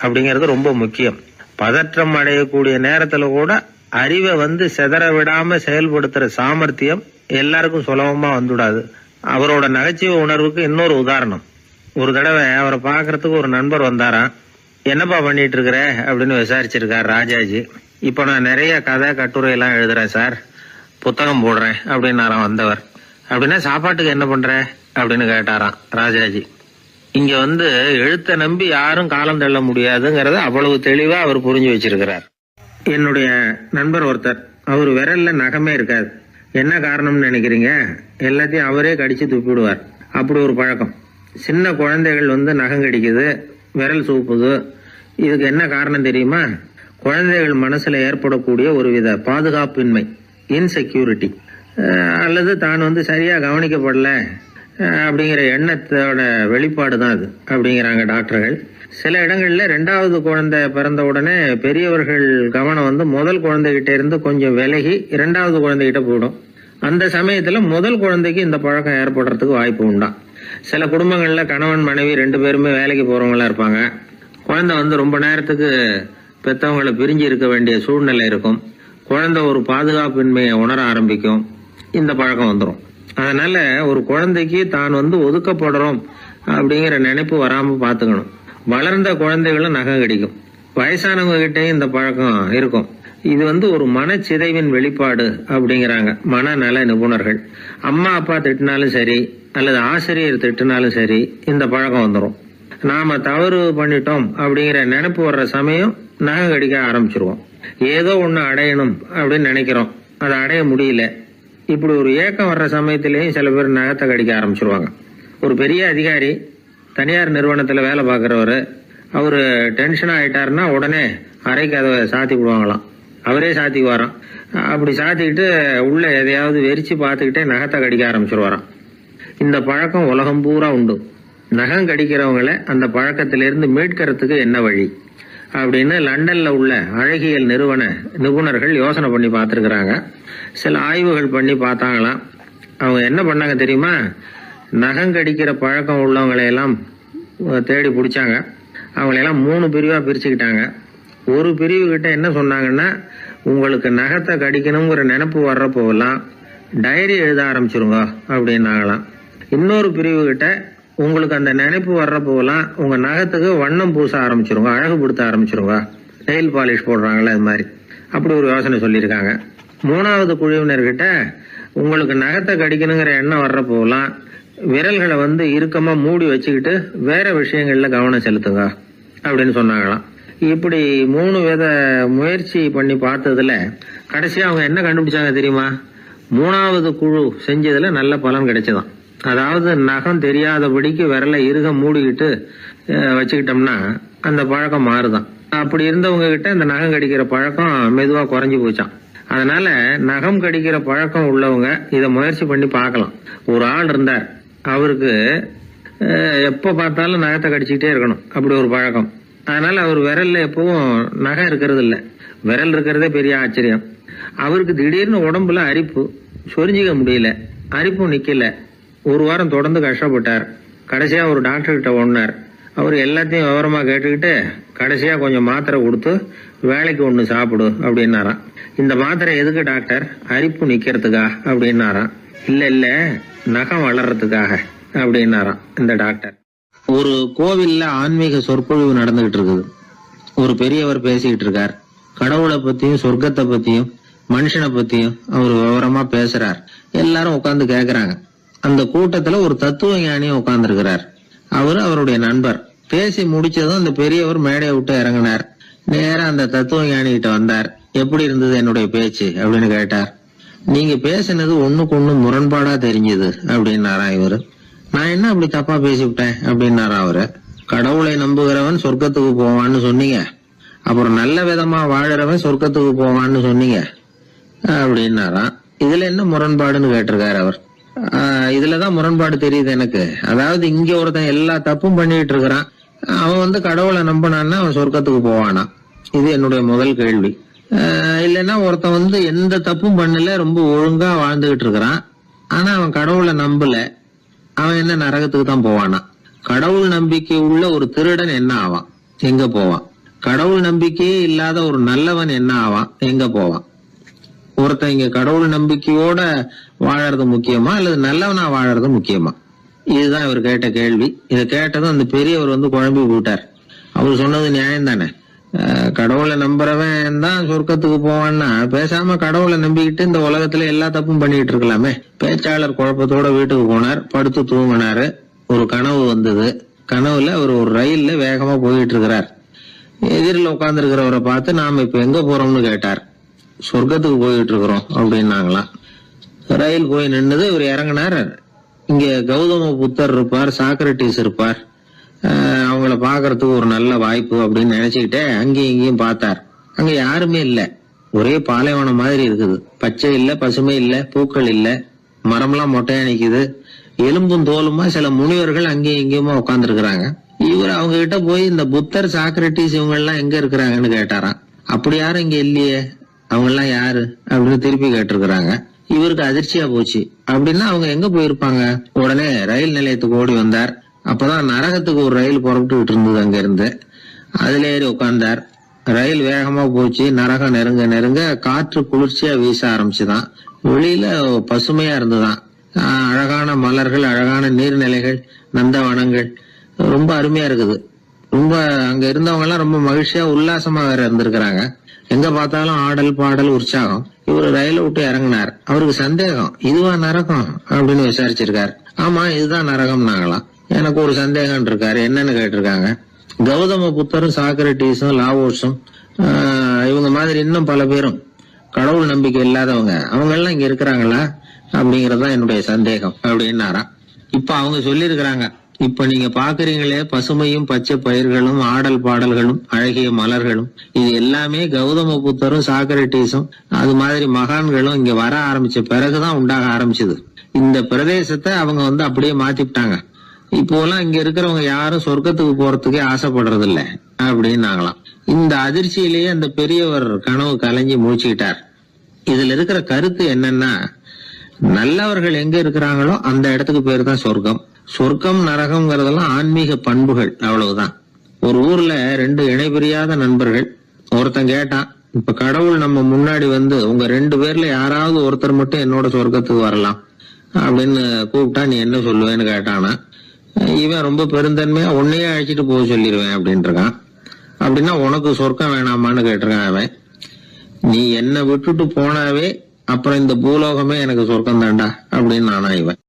அப்படிங்கறது ரொம்ப முக்கியம். பதற்றம் அடையக்கூடிய நேரத்துல கூட அறிவை சிதற விடாம செயல்படுத்துற சாமர்த்தியம் எல்லாருக்கும் சுலபமா வந்துடாது. அவரோட நகைச்சுவை உணர்வுக்கு இன்னொரு உதாரணம். ஒரு தடவை அவரை பாக்குறதுக்கு ஒரு நண்பர் வந்தாராம். என்னப்பா பண்ணிட்டு இருக்கிற அப்படின்னு விசாரிச்சிருக்காரு ராஜாஜி. இப்ப நான் நிறைய கதை கட்டுரை எல்லாம் எழுதுறேன் சார், புத்தகம் போடுறேன் அப்படின்னாராம் வந்தவர். அப்படின்னா சாப்பாட்டுக்கு என்ன பண்ற அப்படின்னு கேட்டாராம் ராஜாஜி. இங்க எழுத்த நம்பி யாரும் காலம் தள்ள முடியாதுங்கிறத அவ்வளவு தெளிவா அவர் புரிஞ்சு வச்சிருக்கிறார். என்னுடைய நண்பர் ஒருத்தர், அவர் விரல்ல நகமே இருக்காது. என்ன காரணம்னு நினைக்கிறீங்க? எல்லாத்தையும் அவரே கடிச்சு துப்பிடுவார். அப்படி ஒரு பழக்கம். சின்ன குழந்தைகள் நகம் கடிக்குது, விரல் சூப்புது. இதுக்கு என்ன காரணம் தெரியுமா? குழந்தைகள் மனசுல ஏற்படக்கூடிய ஒருவித பாதுகாப்பின்மை, இன்செக்யூரிட்டி, அல்லது தான் சரியா கவனிக்கப்படல அப்படிங்கிற எண்ணத்தோட வெளிப்பாடு தான் அது அப்படிங்கிறாங்க டாக்டர்கள். சில இடங்கள்ல 2வது குழந்தை பிறந்த உடனே பெரியவர்கள் கவனம் முதல் குழந்தைகிட்ட இருந்து கொஞ்சம் விலகி 2வது குழந்தைகிட்ட போயிடும். அந்த சமயத்துல முதல் குழந்தைக்கு இந்த பழக்கம் ஏற்படுறதுக்கு வாய்ப்பு உண்டா. சில குடும்பங்கள்ல கணவன் மனைவி 2 பேருமே வேலைக்கு போறவங்களா இருப்பாங்க. குழந்தை ரொம்ப நேரத்துக்கு பெத்தவங்களை பிரிஞ்சு இருக்க வேண்டிய சூழ்நிலை இருக்கும். குழந்தை ஒரு பாதுகாப்பின்மையை உணர ஆரம்பிக்கும். இந்த பழக்கம் வந்துடும். அதனால ஒரு குழந்தைக்கு தான் ஒதுக்கப்படுறோம் அப்படிங்கிற நினைப்பு வராம பாத்துக்கணும். வளர்ந்த குழந்தைகளும் நகம் கடிக்கும். வயசானவங்க கிட்டையும் இந்த பழக்கம் இருக்கும். இது ஒரு மனச்சிதைவின் வெளிப்பாடு அப்படிங்கிறாங்க மனநல நிபுணர்கள். அம்மா அப்பா திட்டினாலும் சரி, அல்லது ஆசிரியர் திட்டினாலும் சரி, இந்த பழக்கம் வந்துடும். நாம தவறு பண்ணிட்டோம் அப்படிங்கிற நினைப்பு வர்ற சமயம் நகம் கடிக்க ஆரம்பிச்சிருவோம். ஏதோ ஒண்ணு அடையணும் அப்படின்னு நினைக்கிறோம், அதை அடைய முடியல. இப்படி ஒரு ஏக்கம் வர்ற சமயத்திலேயும் சில பேர் நகத்தை கடிக்க ஆரம்பிச்சிருவாங்க. ஒரு பெரிய அதிகாரி, தனியார் நிறுவனத்துல வேலை பார்க்கிறவரு, அவரு டென்ஷன் ஆயிட்டாருன்னா உடனே அறைக்கு அதை சாத்தி விடுவாங்களாம். அவரே சாத்திக்குவாராம். அப்படி சாத்திக்கிட்டு உள்ள எதையாவது வெறிச்சு பார்த்துக்கிட்டே நகத்தை கடிக்க ஆரம்பிச்சிருவாராம். இந்த பழக்கம் உலகம் பூரா உண்டு. நகம் கடிக்கிறவங்களை அந்த பழக்கத்திலிருந்து மீட்கிறதுக்கு என்ன வழி அப்படின்னு லண்டன்ல உள்ள அழகியல் நிறுவன நிபுணர்கள் யோசனை பண்ணி பார்த்திருக்கிறாங்க. சில ஆய்வுகள் பண்ணி பார்த்தாங்களாம். அவங்க என்ன பண்ணாங்க தெரியுமா? நகம் கடிக்கிற பழக்கம் உள்ளவங்களையெல்லாம் தேடி பிடிச்சாங்க. அவங்களையெல்லாம் 3 பிரிவா பிரிச்சுக்கிட்டாங்க. ஒரு பிரிவு கிட்ட என்ன சொன்னாங்கன்னா, உங்களுக்கு நகத்தை கடிக்கணுங்கிற நினைப்பு வர்றப்போவெல்லாம் டைரி எழுத ஆரம்பிச்சிருங்க அப்படின்னாங்களாம். இன்னொரு பிரிவு கிட்ட உங்களுக்கு அந்த நினைப்பு வர்றப்போவெல்லாம் உங்க நகத்துக்கு வண்ணம் பூச ஆரம்பிச்சிருங்க, அழகுபடுத்த ஆரம்பிச்சிருங்க, நெயில் பாலிஷ் போடுறாங்களே அது மாதிரி, அப்படி ஒரு யோசனை சொல்லியிருக்காங்க. மூணாவது குழுவினர்கிட்ட உங்களுக்கு நகத்தை கடிக்கணுங்கிற எண்ணம் வர்றப்போவெல்லாம் விரல்களை இறுக்கமா மூடி வச்சுக்கிட்டு வேற விஷயங்கள்ல கவனம் செலுத்துங்க அப்படின்னு சொன்னாங்களாம். இப்படி 3 வித முயற்சி பண்ணி பார்த்ததுல கடைசியா அவங்க என்ன கண்டுபிடிச்சாங்க தெரியுமா? 3வது குழு செஞ்சதுல நல்ல பலன் கிடைச்சதாம். அதாவது நகம் தெரியாதபடிக்கு விரலை இறுக மூடிக்கிட்டு வச்சுக்கிட்டோம்னா அந்த பழக்கம் மாறுதான். அப்படி இருந்தவங்க கிட்ட இந்த நகம் கடிக்கிற பழக்கம் மெதுவா குறைஞ்சு போச்சான். அதனால நகம் கடிக்கிற பழக்கம் உள்ளவங்க இதை முயற்சி பண்ணி பார்க்கலாம். ஒரு ஆள் இருந்தார், அவருக்கு எப்ப பார்த்தாலும் நகத்தை கடிச்சுக்கிட்டே இருக்கணும், அப்படி ஒரு பழக்கம். அதனால அவர் விரல்ல எப்பவும் நகை இருக்கிறது இல்ல, விரல் இருக்கிறதே பெரிய ஆச்சரியம். அவருக்கு திடீர்னு உடம்புல அரிப்பு, சொரிஞ்சிக்க முடியல, அரிப்பும் நிக்கல. ஒரு வாரம் தொடர்ந்து கஷ்டப்பட்டார். கடைசியா ஒரு டாக்டர் கிட்ட ஓடினார். அவர் எல்லாத்தையும் விவரமா கேட்டுக்கிட்டு கடைசியா கொஞ்சம் மாத்திரை கொடுத்து வேலைக்கு ஒண்ணு சாப்பிடு அப்படின்னாராம். இந்த மாத்திரை எதுக்கு டாக்டர்? அரிப்பு நிக்கிறதுக்கா அப்படின்னாராம். இல்ல நகம் வளர்றதுக்காக அப்படின்னாராம் இந்த டாக்டர். ஒரு கோவில்ல ஆன்மீக சொற்பொழிவு நடந்துகிட்டு இருக்குது. ஒரு பெரியவர் பேசிக்கிட்டு இருக்கார். கடவுளை பத்தியும் சொர்க்கத்தை பத்தியும் மனுஷனை பத்தியும் அவர் விவரமா பேசுறார். எல்லாரும் உட்கார்ந்து கேக்குறாங்க. அந்த கூட்டத்துல ஒரு தத்துவ ஞானியும் உட்கார்ந்து இருக்கிறார். அவரு அவருடைய நண்பர். பேசி முடிச்சதும் அந்த பெரியவர் மேடையை விட்டு இறங்கினார். நேரா அந்த தத்துவ ஞானி கிட்ட வந்தார். எப்படி இருந்தது என்னுடைய பேச்சு அப்படின்னு கேட்டார். நீங்க பேசினது ஒண்ணுக்கு ஒண்ணு முரண்பாடா தெரிஞ்சது அப்படின்னாராம் இவரு. நான் என்ன அப்படி தப்பா பேசிவிட்டேன் அப்படின்னாராம் அவரு. கடவுளை நம்புகிறவன் சொர்க்கத்துக்கு போவான்னு சொன்னீங்க, அப்புறம் நல்ல விதமா வாழறவன் சொர்க்கத்துக்கு போவான்னு சொன்னீங்க அப்படின்னாராம். இதுல என்ன முரண்பாடுன்னு கேட்டிருக்காரு அவர். இதுலதான் முரண்பாடு தெரியுது எனக்கு. அதாவது இங்க ஒருத்தன் எல்லா தப்பும் பண்ணிட்டு இருக்கிறான், அவன் கடவுளை நம்பினான்னா அவன் சொர்க்கத்துக்கு போவானா? இது என்னுடைய முதல் கேள்வி. இல்லைன்னா ஒருத்தன் எந்த தப்பும் பண்ணல, ரொம்ப ஒழுங்கா வாழ்ந்துகிட்டு இருக்கிறான், ஆனா அவன் கடவுளை நம்பல, அவன் என்ன நரகத்துக்கு தான் போவானா? கடவுள் நம்பிக்கை உள்ள ஒரு திருடன் என்ன ஆவான், எங்க போவான்? கடவுள் நம்பிக்கையே இல்லாத ஒரு நல்லவன் என்ன ஆவான், எங்க போவான்? ஒருத்தன் இங்க கடவுள் நம்பிக்கையோட வாழறது முக்கியமா அல்லது நல்லவனா வாழறது முக்கியமா? இதுதான் இவர் கேட்ட கேள்வி. இதை கேட்டதும் அந்த பெரியவர் குழம்பி போட்டார். அவர் சொன்னது நியாயம் தானே. கடவுளை நம்புறவன் தான் சொர்க்கத்துக்கு போவான்னா பேசாம கடவுளை நம்பிக்கிட்டு இந்த உலகத்துல எல்லா தப்பும் பண்ணிட்டு இருக்கலாமே. பேச்சாளர் குழப்பத்தோட வீட்டுக்கு போனார். படுத்து தூங்கினாரு. ஒரு கனவு வந்தது. கனவுல அவர் ஒரு ரயில்ல வேகமா போயிட்டு இருக்கிறார். எதிரில் உட்கார்ந்து இருக்கிறவரை பார்த்து நாம இப்ப எங்க போறோம்னு கேட்டார். சொர்க்கத்துக்கு போயிட்டு இருக்கிறோம் அப்படின்னாங்களாம். ரயில் போய் நின்னுது. இவர் இறங்கினார். இங்க கௌதம புத்தர் இருப்பார், சாக்ரட்டிஸ் இருப்பார், அவங்கள பாக்குறதுக்கு ஒரு நல்ல வாய்ப்பு அப்படின்னு நினைச்சுக்கிட்டே அங்கேயும் இங்கேயும் பார்த்தார். அங்க யாருமே இல்ல. ஒரே பாலைவனம் மாதிரி இருக்குது. பச்சை இல்ல, பசுமை இல்ல, பூக்கள் இல்ல, மரம்லாம் மொட்டையா நிக்குது. எலும்பும் தோலுமா சில முனிவர்கள் அங்கேயும் இங்கேயுமா உட்கார்ந்து இருக்கிறாங்க. இவர் அவங்க கிட்ட போய் இந்த புத்தர், சாக்ரட்டிஸ் இவங்க எல்லாம் எங்க இருக்கிறாங்கன்னு கேட்டாராம். அப்படி யாரும் இங்க இல்லையே, அவங்க எல்லாம் யாரு அப்படின்னு திருப்பி கேட்டிருக்கிறாங்க. இவருக்கு அதிர்ச்சியா போச்சு. அப்படின்னா அவங்க எங்க போயிருப்பாங்க? உடனே ரயில் நிலையத்துக்கு ஓடி வந்தார். அப்பதான் நரகத்துக்கு ஒரு ரயில் புறப்பட்டு இருந்தது. அங்க இருந்து அதுல ஏறி உட்கார்ந்தார். ரயில் வேகமா போச்சு. நரகம் நெருங்க நெருங்க காற்று குளிர்ச்சியா வீச ஆரம்பிச்சுதான். வெளியில பசுமையா இருந்துதான். அழகான மலர்கள், அழகான நீர்நிலைகள், நந்தவனங்கள், ரொம்ப அருமையா இருக்குது. ரொம்ப அங்க இருந்தவங்க எல்லாம் ரொம்ப மகிழ்ச்சியா உல்லாசமா வேற இருந்திருக்கிறாங்க. எங்க பார்த்தாலும் ஆடல் பாடல் உற்சாகம். இவரு ரயில விட்டு இறங்கினார். அவருக்கு சந்தேகம், இதுவா நரகம் அப்படின்னு விசாரிச்சிருக்காரு. ஆமா இதுதான் நரகம்னாங்களாம். எனக்கு ஒரு சந்தேகம் இருக்காரு. என்னன்னு கேட்டிருக்காங்க. கௌதம புத்தரும் சாக்ரட்டிஸும் லாவோஸும் இவங்க மாதிரி இன்னும் பல பேரும் கடவுள் நம்பிக்கை இல்லாதவங்க, அவங்க எல்லாம் இங்க இருக்கிறாங்களா அப்படிங்கறதுதான் என்னுடைய சந்தேகம் அப்படின்னாராம். இப்ப அவங்க சொல்லியிருக்கிறாங்க, இப்ப நீங்க பாக்குறீங்களே பசுமையும் பச்சை பயிர்களும் ஆடல் பாடல்களும் அழகிய மலர்களும், இது எல்லாமே கௌதம புத்தரும் சாக்ரட்டிஸும் அது மாதிரி மகான்களும் இங்க வர ஆரம்பிச்ச பிறகுதான் உண்டாக ஆரம்பிச்சது. இந்த பிரதேசத்தை அவங்க அப்படியே மாத்திவிட்டாங்க. இப்போலாம் இங்க இருக்கிறவங்க யாரும் சொர்க்கத்துக்கு போறதுக்கே ஆசைப்படுறது இல்ல அப்படின்னாங்களாம். இந்த அதிர்ச்சியிலேயே அந்த பெரியவர் கனவு கலைஞ்சி மூச்சுக்கிட்டார். இதுல இருக்கிற கருத்து என்னன்னா, நல்லவர்கள் எங்க இருக்கிறாங்களோ அந்த இடத்துக்கு பேரு தான் சொர்க்கம். சொர்க்கம் நரகம்ங்கிறதெல்லாம் ஆன்மீக பண்புகள், அவ்வளவுதான். ஒரு ஊர்ல 2 இணைபிரியாத நண்பர்கள் ஒருத்தன் கேட்டான், இப்ப கடவுள் நம்ம முன்னாடி வந்து உங்க 2 பேர்ல யாராவது ஒருத்தர் மட்டும் என்னோட சொர்க்கத்துக்கு வரலாம் அப்படின்னு கூப்பிட்டா நீ என்ன சொல்லுவேன்னு கேட்டானா. இவன் ரொம்ப பெருந்தன்மையா உன்னையே அழைச்சிட்டு போக சொல்லிடுவேன் அப்படின்ட்டு இருக்கான். அப்படின்னா உனக்கு சொர்க்கம் வேணாமான்னு கேட்டிருக்கான் அவன். நீ என்னை விட்டுட்டு போனாவே அப்புறம் இந்த பூலோகமே எனக்கு சொர்க்கம் தாண்டா அப்படின்னு நானா இவன்.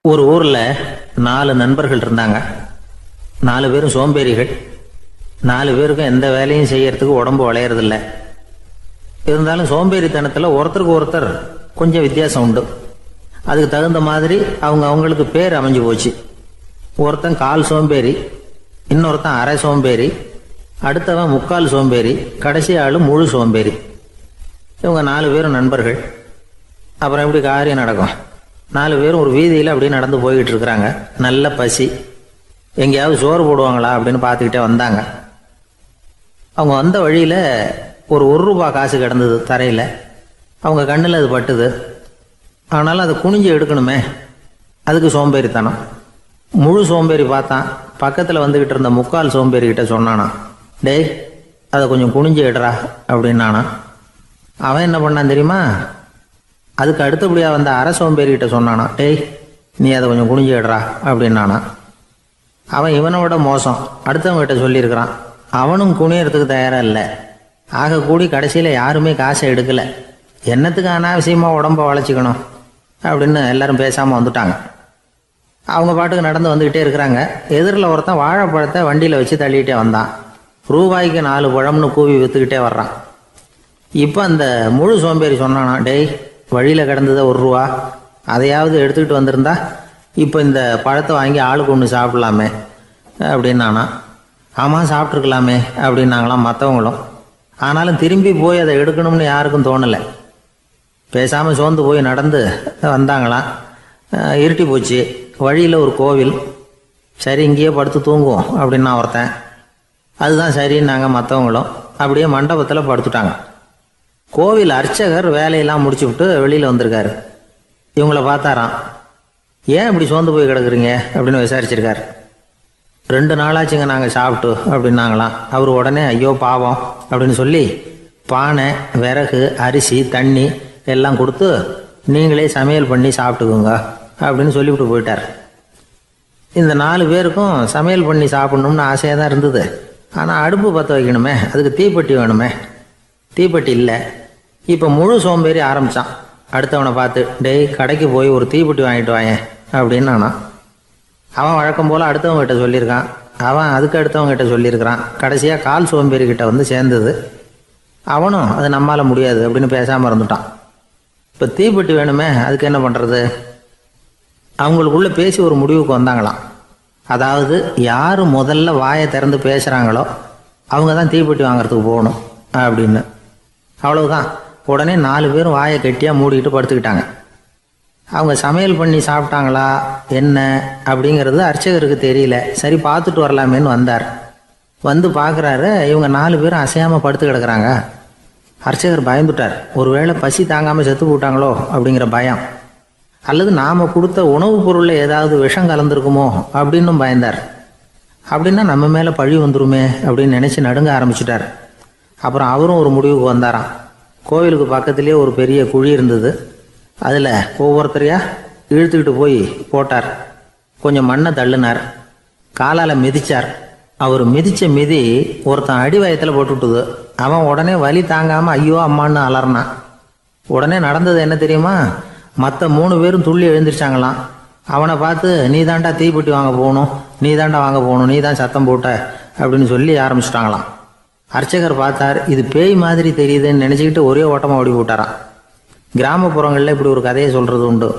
ஒரு ஊர்ல 4 நண்பர்கள் இருந்தாங்க. 4 பேரும் சோம்பேறிகள். 4 பேருக்கும் எந்த வேலையும் செய்யறதுக்கு உடம்பு வளையறதில்ல. இருந்தாலும் சோம்பேறித்தனத்துல ஒருத்தருக்கு ஒருத்தர் கொஞ்சம் வித்தியாசம் உண்டு. அதுக்கு தகுந்த மாதிரி அவங்களுக்கு பேர் அமைஞ்சு போச்சு. ஒருத்தன் கால் சோம்பேறி, இன்னொருத்தன் அரை சோம்பேறி, அடுத்தவன் முக்கால் சோம்பேறி, கடைசி ஆளு முழு சோம்பேறி. இவங்க 4 பேரும் நண்பர்கள். அப்புறம் எப்படி காரியம் நடக்கும்? 4 பேரும் ஒரு வீதியில் அப்படியே நடந்து போய்கிட்டு இருக்கிறாங்க. நல்ல பசி. எங்கேயாவது சோறு போடுவாங்களா அப்படின்னு பார்த்துக்கிட்டே வந்தாங்க. அவங்க வந்த வழியில் ஒரு ரூபா காசு கிடந்தது தரையில். அவங்க கண்ணில் அது பட்டுது. ஆனாலும் அதை குனிஞ்சு எடுக்கணுமே, அதுக்கு சோம்பேறித்தனம். முழு சோம்பேறி பார்த்தான். பக்கத்தில் வந்துக்கிட்டு இருந்த முக்கால் சோம்பேறிக்கிட்ட சொன்னானா, டேய் அதை கொஞ்சம் குனிஞ்சு எடுறா அப்படின்னானா. அவன் என்ன பண்ணான் தெரியுமா? அதுக்கு அடுத்தபடியாக வந்த அரை சோம்பேறிக்கிட்ட சொன்னானா, டேய் நீ அதை கொஞ்சம் குனிஞ்சு எடுறா அப்படின்னானா. அவன் இவனை விட மோசம். அடுத்தவங்கிட்ட சொல்லியிருக்கிறான். அவனும் குனியறதுக்கு தயாராக இல்லை. ஆக கூடி கடைசியில் யாருமே காசை எடுக்கலை. என்னத்துக்கு அனாவசியமாக உடம்ப வளைச்சிக்கணும் அப்படின்னு எல்லாரும் பேசாமல் வந்துட்டாங்க. அவங்க பாட்டுக்கு நடந்து வந்துக்கிட்டே இருக்கிறாங்க. எதிரில் ஒருத்தன் வாழைப்பழத்தை வண்டியில் வச்சு தள்ளிக்கிட்டே வந்தான். ரூபாய்க்கு 4 பழம்னு கூவி விற்றுக்கிட்டே வர்றான். இப்போ அந்த முழு சோம்பேறி சொன்னானா, டேய் வழியில் கிடந்ததை 1 ரூபா, அதையாவது எடுத்துக்கிட்டு வந்திருந்தா இப்போ இந்த பழத்தை வாங்கி ஆளுக்கு ஒன்று சாப்பிடலாமே அப்படின்னானா. ஆமாம் சாப்பிட்ருக்கலாமே அப்படின்னாங்களாம் மற்றவங்களும். ஆனாலும் திரும்பி போய் அதை எடுக்கணும்னு யாருக்கும் தோணலை. பேசாமல் சோர்ந்து போய் நடந்து வந்தாங்களாம். இருட்டி போச்சு. வழியில் ஒரு கோவில். சரி இங்கேயே படுத்து தூங்குவோம் அப்படின்னா ஒருத்தன். அதுதான் சரின்னாங்க மற்றவங்களும். அப்படியே மண்டபத்தில் படுத்துட்டாங்க. கோவில் அர்ச்சகர் வேலையெல்லாம் முடிச்சு விட்டு வெளியில் வந்திருக்காரு. இவங்கள பார்த்தாராம். ஏன் இப்படி சோர்ந்து போய் கிடக்குறீங்க அப்படின்னு விசாரிச்சிருக்காரு. 2 நாளாச்சுங்க நாங்கள் சாப்பிட்டு அப்படின்னாங்களாம். அவர் உடனே ஐயோ பாவம் அப்படின்னு சொல்லி பானை, விறகு, அரிசி, தண்ணி எல்லாம் கொடுத்து நீங்களே சமையல் பண்ணி சாப்பிட்டுக்குங்க அப்படின்னு சொல்லிவிட்டு போயிட்டார். இந்த 4 பேருக்கும் சமையல் பண்ணி சாப்பிட்ணும்னு ஆசையாக தான் இருந்தது. ஆனால் அடுப்பு பற்ற வைக்கணுமே, அதுக்கு தீப்பெட்டி வேணுமே. தீப்பெட்டி இல்லை. இப்போ முழு சோம்பேறி ஆரம்பித்தான். அடுத்தவனை பார்த்து, டேய் கடைக்கு போய் ஒரு தீப்பெட்டி வாங்கிட்டு வாயேன் அப்படின்னு நானான். அவன் வழக்கம் போல் அடுத்தவங்ககிட்ட சொல்லியிருக்கான். அவன் அதுக்கு அடுத்தவங்ககிட்ட சொல்லியிருக்கிறான். கடைசியாக கால் சோம்பேறிக்கிட்ட வந்து சேர்ந்தது. அவனும் அது நம்மால் முடியாது அப்படின்னு பேசாமல் இருந்துட்டான். இப்போ தீப்பெட்டி வேணுமே, அதுக்கு என்ன பண்ணுறது? அவங்களுக்குள்ளே பேசி ஒரு முடிவுக்கு வந்தாங்களாம். அதாவது யார் முதல்ல வாயை திறந்து பேசுகிறாங்களோ அவங்க தான் தீப்பெட்டி வாங்கிறதுக்கு போகணும் அப்படின்னு. அவ்வளவுதான். உடனே 4 பேரும் வாயை கெட்டியாக மூடிக்கிட்டு படுத்துக்கிட்டாங்க. அவங்க சமையல் பண்ணி சாப்பிட்டாங்களா என்ன அப்படிங்கிறது அர்ச்சகருக்கு தெரியல. சரி பார்த்துட்டு வரலாமேன்னு வந்தார். வந்து பார்க்குறாரு, இவங்க 4 பேரும் அசையாமல் படுத்து கிடக்குறாங்க. அர்ச்சகர் பயந்துட்டார். ஒருவேளை பசி தாங்காமல் செத்து போட்டாங்களோ அப்படிங்கிற பயம், அல்லது நாம் கொடுத்த உணவுப் பொருளில் ஏதாவது விஷம் கலந்துருக்குமோ அப்படின்னும் பயந்தார். அப்படின்னா நம்ம மேலே பழி வந்துருமே அப்படின்னு நினச்சி நடுங்க ஆரம்பிச்சிட்டார். அப்புறம் அவரும் ஒரு முடிவுக்கு வந்தாராம். கோவிலுக்கு பக்கத்துலேயே ஒரு பெரிய குழி இருந்தது. அதில் ஒவ்வொருத்தரையா இழுத்துக்கிட்டு போய் போட்டார். கொஞ்சம் மண்ணை தள்ளினார். காலால் மிதிச்சார். அவர் மிதித்த மிதி ஒருத்தன் அடி வயத்தில் போட்டுவிட்டுது. அவன் உடனே வலி தாங்காமல் ஐயோ அம்மான்னு அலறினான். உடனே நடந்தது என்ன தெரியுமா? மற்ற 3 பேரும் துள்ளி எழுந்திரிச்சாங்களாம். அவனை பார்த்து நீ தாண்டா தீப்பெட்டி வாங்க போகணும், நீ தாண்டா வாங்க போகணும், நீ தான் சத்தம் போட்ட அப்படின்னு சொல்லி ஆரம்பிச்சிட்டாங்களாம். அர்ச்சகர் பார்த்தார். இது பேய் மாதிரி தெரியுதுன்னு நினச்சிக்கிட்டு ஒரே ஓட்டமாக ஓடி போட்டாராம். கிராமப்புறங்களில் இப்படி ஒரு கதையை சொல்கிறது உண்டு.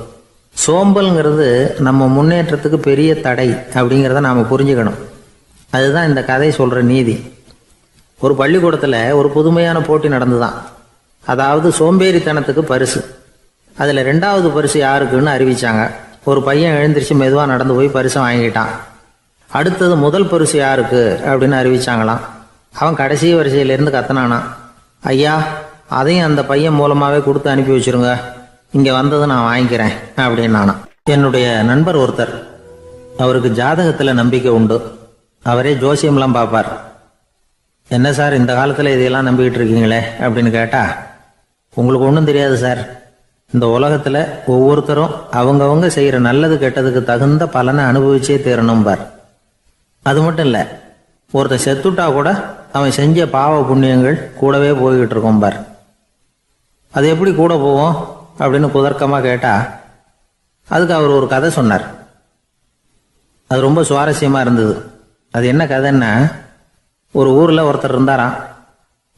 சோம்பல்ங்கிறது நம்ம முன்னேற்றத்துக்கு பெரிய தடை அப்படிங்கிறத நாம் புரிஞ்சுக்கணும். அதுதான் இந்த கதை சொல்கிற நீதி. ஒரு பள்ளிக்கூடத்தில் ஒரு புதுமையான போட்டி நடந்துதான். அதாவது சோம்பேறித்தனத்துக்கு பரிசு. அதில் 2வது பரிசு யாருக்குன்னு அறிவிச்சாங்க. ஒரு பையன் எழுந்திரிச்சு மெதுவாக நடந்து போய் பரிசை வாங்கிட்டான். அடுத்தது முதல் பரிசு யாருக்கு அப்படின்னு அறிவிச்சாங்களாம். அவன் கடைசி வரிசையிலேருந்து கத்தனானா, ஐயா அதையும் அந்த பையன் மூலமாகவே கொடுத்து அனுப்பி வச்சுருங்க, இங்கே வந்தது நான் வாங்கிக்கிறேன் அப்படின்னானா. என்னுடைய நண்பர் ஒருத்தர், அவருக்கு ஜாதகத்தில் நம்பிக்கை உண்டு. அவரே ஜோசியம்லாம் பார்ப்பார். என்ன சார் இந்த காலத்தில் இதையெல்லாம் நம்பிக்கிட்டு இருக்கீங்களே அப்படின்னு கேட்டா, உங்களுக்கு ஒன்றும் தெரியாது சார். இந்த உலகத்தில் ஒவ்வொருத்தரும் அவங்கவங்க செய்கிற நல்லது கெட்டதுக்கு தகுந்த பலனை அனுபவிச்சே தீரணும் பார். அது மட்டும் இல்லை, ஒருத்தன் செத்துட்டா கூட அவன் செஞ்ச பாவ புண்ணியங்கள் கூடவே போய்கிட்டு இருக்கோம் பார். அது எப்படி கூட போவோம் அப்படின்னு குதர்க்கமாக கேட்டால், அதுக்கு அவர் ஒரு கதை சொன்னார். அது ரொம்ப சுவாரஸ்யமாக இருந்தது. அது என்ன கதைன்னா, ஒரு ஊரில் ஒருத்தர் இருந்தாராம்.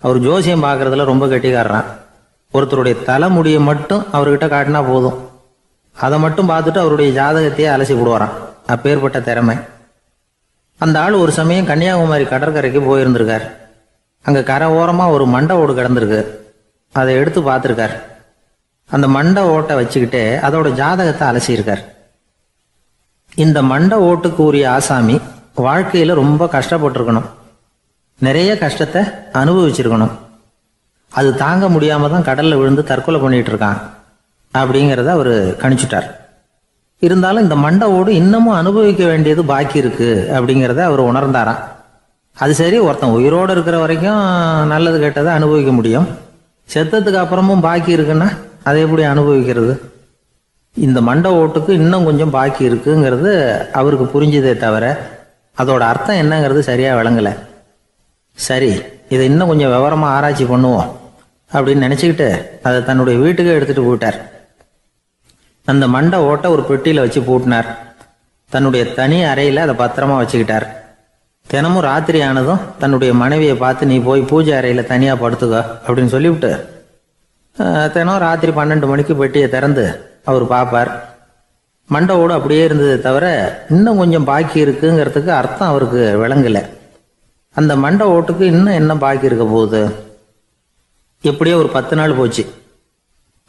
அவர் ஜோசியம் பார்க்குறதுல ரொம்ப கெட்டிக்காரரான். ஒருத்தருடைய தலைமுடியை மட்டும் அவர்கிட்ட காட்டினா போதும், அதை மட்டும் பார்த்துட்டு அவருடைய ஜாதகத்தையே அலசி விடுவாராம். அப்பேற்பட்ட திறமை. அந்த ஆள் ஒரு சமயம் கன்னியாகுமரி கடற்கரைக்கு போயிருந்திருக்கார். அங்கே கரை ஓரமாக ஒரு மண்டை ஓடு கிடந்திருக்கு. அதை எடுத்து பார்த்துருக்கார். அந்த மண்டை ஓட்டை வச்சுக்கிட்டே அதோட ஜாதகத்தை அலசியிருக்கார். இந்த மண்டை ஓட்டுக்கு உரிய ஆசாமி வாழ்க்கையில் ரொம்ப கஷ்டப்பட்டிருக்கணும், நிறைய கஷ்டத்தை அனுபவிச்சிருக்கணும். அது தாங்க முடியாம தான் கடல்ல விழுந்து தற்கொலை பண்ணிட்டு இருக்கான் அப்படிங்கிறத அவர் கணிச்சுட்டார். இருந்தாலும் இந்த மண்டை ஓடு இன்னமும் அனுபவிக்க வேண்டியது பாக்கி இருக்கு அப்படிங்கிறத அவர் உணர்ந்தாராம். அது சரி, ஒருத்தன் உயிரோடு இருக்கிற வரைக்கும் நல்லது கெட்டதை அனுபவிக்க முடியும், செத்ததுக்கு அப்புறமும் பாக்கி இருக்குன்னா அதை எப்படி அனுபவிக்கிறது? இந்த மண்டை ஓட்டுக்கு இன்னும் கொஞ்சம் பாக்கி இருக்குங்கிறது அவருக்கு புரிஞ்சதே தவிர அதோட அர்த்தம் என்னங்கிறது சரியா விளங்கலை. சரி, இதை இன்னும் கொஞ்சம் விவரமா ஆராய்ச்சி பண்ணுவோம் அப்படின்னு நினைச்சுக்கிட்டு அதை தன்னுடைய வீட்டுக்கு எடுத்துட்டு போயிட்டார். அந்த மண்டை ஓட்டை ஒரு பெட்டியில வச்சு பூட்டினார். தன்னுடைய தனி அறையில அதை பத்திரமா வச்சுக்கிட்டார். தினமும் ராத்திரி ஆனதும் தன்னுடைய மனைவியை பார்த்து, நீ போய் பூஜை அறையில தனியா படுத்துக்க அப்படின்னு சொல்லிவிட்டு தினம் ராத்திரி 12 மணிக்கு பெட்டியை திறந்து அவர் பார்ப்பார். மண்டை ஓடு அப்படியே இருந்ததை தவிர இன்னும் கொஞ்சம் பாக்கி இருக்குங்கிறதுக்கு அர்த்தம் அவருக்கு விளங்கலை. அந்த மண்டை ஓட்டுக்கு இன்னும் என்ன பாக்கி இருக்க போகுது? எப்படியோ ஒரு 10 நாள் போச்சு.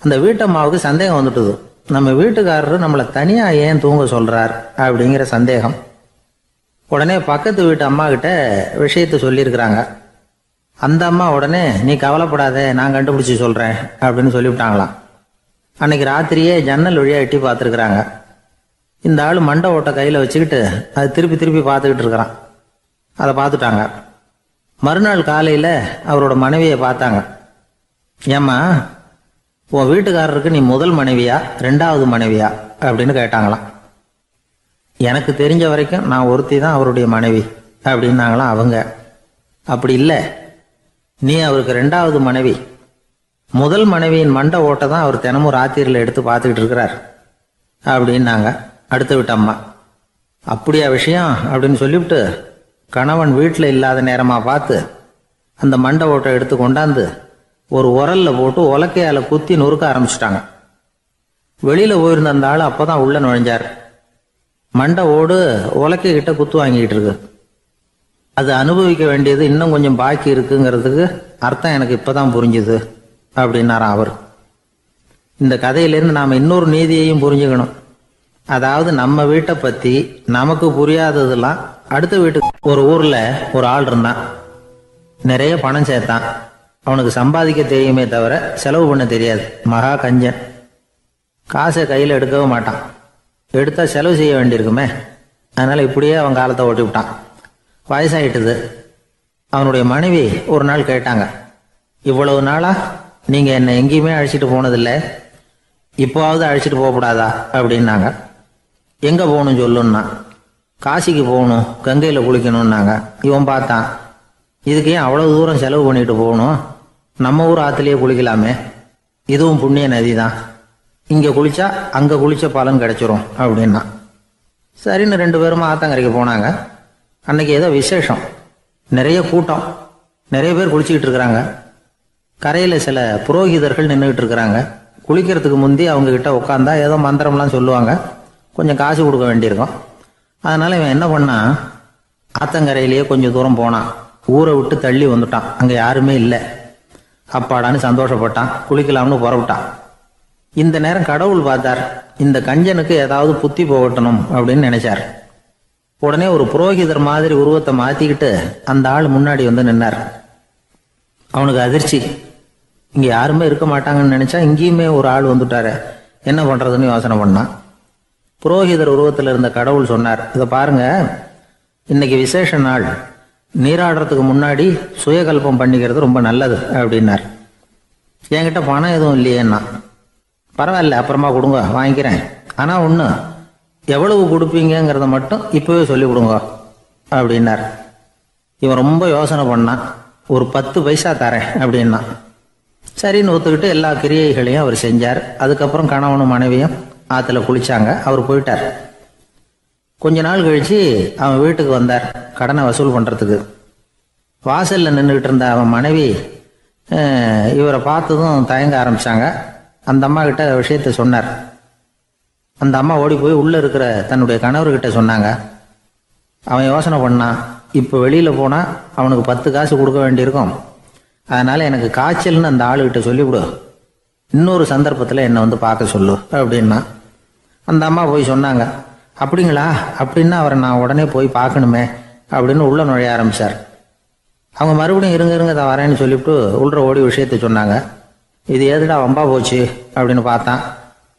அந்த வீட்டம்மாவுக்கு சந்தேகம் வந்துட்டுது. நம்ம வீட்டுக்காரரு நம்மளை தனியா ஏன் தூங்க சொல்றார் அப்படிங்கிற சந்தேகம். உடனே பக்கத்து வீட்டு அம்மா கிட்ட விஷயத்த சொல்லியிருக்கிறாங்க. அந்த அம்மா உடனே, நீ கவலைப்படாத, நான் கண்டுபிடிச்சி சொல்றேன் அப்படின்னு சொல்லிவிட்டாங்களாம். அன்னைக்கு ராத்திரியே ஜன்னல் வழியா எட்டி பார்த்துருக்குறாங்க. இந்த ஆள் மண்டை ஓட்டை கையில வச்சுக்கிட்டு அது திருப்பி திருப்பி பார்த்துக்கிட்டு இருக்கிறான். அதை பார்த்துட்டாங்க. மறுநாள் காலையில் அவரோட மனைவியை பார்த்தாங்க. ஏம்மா, உன் வீட்டுக்காரருக்கு நீ முதல் மனைவியா 2வது மனைவியா அப்படின்னு கேட்டாங்களாம். எனக்கு தெரிஞ்ச வரைக்கும் நான் ஒருத்தி தான் அவருடைய மனைவி அப்படின்னாங்களாம் அவங்க. அப்படி இல்லை, நீ அவருக்கு 2வது மனைவி. முதல் மனைவியின் மண்டை ஓட்டை தான் அவர் தினமும் ராத்திரியில் எடுத்து பார்த்துக்கிட்டு இருக்கிறார் அப்படின்னாங்க அடுத்த வீட்டு அம்மா. அப்படியா விஷயம் அப்படின்னு சொல்லிவிட்டு கணவன் வீட்டில் இல்லாத நேரமாக பார்த்து அந்த மண்டை ஓட்டை எடுத்து கொண்டாந்து ஒரு உரல்ல போட்டு உலக்கையால குத்தி நொறுக்க ஆரம்பிச்சிட்டாங்க. வெளியில போயிருந்த அந்த ஆள் அப்பதான் உள்ள நுழைஞ்சார். மண்டை ஓடு உலக்கை கிட்ட குத்து வாங்கிட்டு இருக்கு. அது அனுபவிக்க வேண்டியது இன்னும் கொஞ்சம் பாக்கி இருக்குங்கிறதுக்கு அர்த்தம் எனக்கு இப்பதான் புரிஞ்சுது அப்படின்னாராம் அவர். இந்த கதையிலேருந்து நாம இன்னொரு நீதியையும் புரிஞ்சுக்கணும். அதாவது நம்ம வீட்டை பத்தி நமக்கு புரியாததெல்லாம் அடுத்த வீட்டுக்கு. ஒரு ஊர்ல ஒரு ஆள் இருந்தான். நிறைய பணம் சேர்த்தான். அவனுக்கு சம்பாதிக்க தெரியுமே தவிர செலவு பண்ண தெரியாது. மகா கஞ்சன். காசை கையில் எடுக்கவே மாட்டான். எடுத்தா செலவு செய்ய வேண்டியிருக்குமே. அதனால இப்படியே அவன் காலத்தை ஓட்டி விட்டான். வயசாயிட்டுது. அவனுடைய மனைவி ஒரு நாள் கேட்டாங்க, இவ்வளவு நாளா நீங்க என்னை எங்கேயுமே அழைச்சிட்டு போனதில்லை, இப்போவாவது அழைச்சிட்டு போகக்கூடாதா அப்படின்னாங்க. எங்க போகணும் சொல்லுன்னா. காசிக்கு போகணும், கங்கையில் குளிக்கணும்னாங்க. இவன் பார்த்தான், இதுக்கு ஏன் அவ்வளவு தூரம் செலவு பண்ணிட்டு போகணும், நம்ம ஊர் ஆற்றுலேயே குளிக்கலாமே, இதுவும் புண்ணிய நதி தான், இங்கே குளிச்சா அங்கே குளிச்ச பலன் கிடைச்சிரும் அப்படின்னா. சரின்னு 2 பேரும் ஆத்தங்கரைக்கு போனாங்க. அன்னைக்கு ஏதோ விசேஷம், நிறைய கூட்டம், நிறைய பேர் குளிச்சுக்கிட்டு இருக்கிறாங்க. கரையில் சில புரோகிதர்கள் நின்றுக்கிட்டு இருக்கிறாங்க. குளிக்கிறதுக்கு முந்தி அவங்க கிட்ட உட்காந்தா ஏதோ மந்திரம்லாம் சொல்லுவாங்க, கொஞ்சம் காசு கொடுக்க வேண்டியிருக்கும். அதனால இவன் என்ன பண்ணான், ஆத்தங்கரையிலேயே கொஞ்சம் தூரம் போனான். ஊரை விட்டு தள்ளி வந்துட்டான். அங்கே யாருமே இல்லை. அப்பாடான்னு சந்தோஷப்பட்டான். குளிக்கலாம்னு புறப்பட்டான். இந்த நேரம் கடவுள் பார்த்தார், இந்த கஞ்சனுக்கு ஏதாவது புத்தி போகட்டணும் அப்படின்னு நினைச்சார். உடனே ஒரு புரோகிதர் மாதிரி உருவத்தை மாத்திக்கிட்டு அந்த ஆள் முன்னாடி வந்து நின்னார். அவனுக்கு அதிர்ச்சி. இங்க யாருமே இருக்க மாட்டாங்கன்னு நினைச்சா இங்கேயுமே ஒரு ஆள் வந்துட்டாரு, என்ன பண்றதுன்னு யோசனை பண்ணான். புரோகிதர் உருவத்தில் இருந்த கடவுள் சொன்னார், இதை பாருங்க, இன்னைக்கு விசேஷ நாள், நீராடுறதுக்கு முன்னாடி சுயகல்பம் பண்ணிக்கிறது ரொம்ப நல்லது அப்படின்னார். என்கிட்ட பணம் எதுவும் இல்லையேன்னா, பரவாயில்ல அப்புறமா கொடுங்க வாங்கிக்கிறேன், ஆனால் ஒன்று எவ்வளவு கொடுப்பீங்கிறத மட்டும் இப்போவே சொல்லி கொடுங்க அப்படின்னார். இவன் ரொம்ப யோசனை பண்ணான். ஒரு 10 பைசா தரேன் அப்படின்னா. சரின்னு ஒத்துக்கிட்டு எல்லா கிரியைகளையும் அவர் செஞ்சார். அதுக்கப்புறம் கணவனும் மனைவியும் ஆற்றுல குளிச்சாங்க. அவர் போயிட்டார். கொஞ்ச நாள் கழிச்சு அவன் வீட்டுக்கு வந்தார் கடனை வசூல் பண்ணுறதுக்கு. வாசலில் நின்றுக்கிட்டு இருந்த அவன் மனைவி இவரை பார்த்ததும் தயங்க ஆரம்பித்தாங்க. அந்த அம்மா கிட்ட விஷயத்த சொன்னார். அந்த அம்மா ஓடி போய் உள்ளே இருக்கிற தன்னுடைய கணவர்கிட்ட சொன்னாங்க. அவன் யோசனை பண்ணான், இப்போ வெளியில் போனால் அவனுக்கு 10 காசு கொடுக்க வேண்டியிருக்கும், அதனால் எனக்கு காய்ச்சல்னு அந்த ஆளுகிட்ட சொல்லிவிடு, இன்னொரு சந்தர்ப்பத்தில் என்னை வந்து பார்க்க சொல்லு அப்படின்னா. அந்த அம்மா போய் சொன்னாங்க. அப்படிங்களா, அப்படின்னா அவரை நான் உடனே போய் பார்க்கணுமே அப்படின்னு உள்ளே நுழைய ஆரம்பித்தார். அவங்க மறுபடியும் இருங்க தான் வரேன்னு சொல்லிவிட்டு உள்ள ஓடி விஷயத்த சொன்னாங்க. இது எதுடா வம்பா போச்சு அப்படின்னு பார்த்தான்.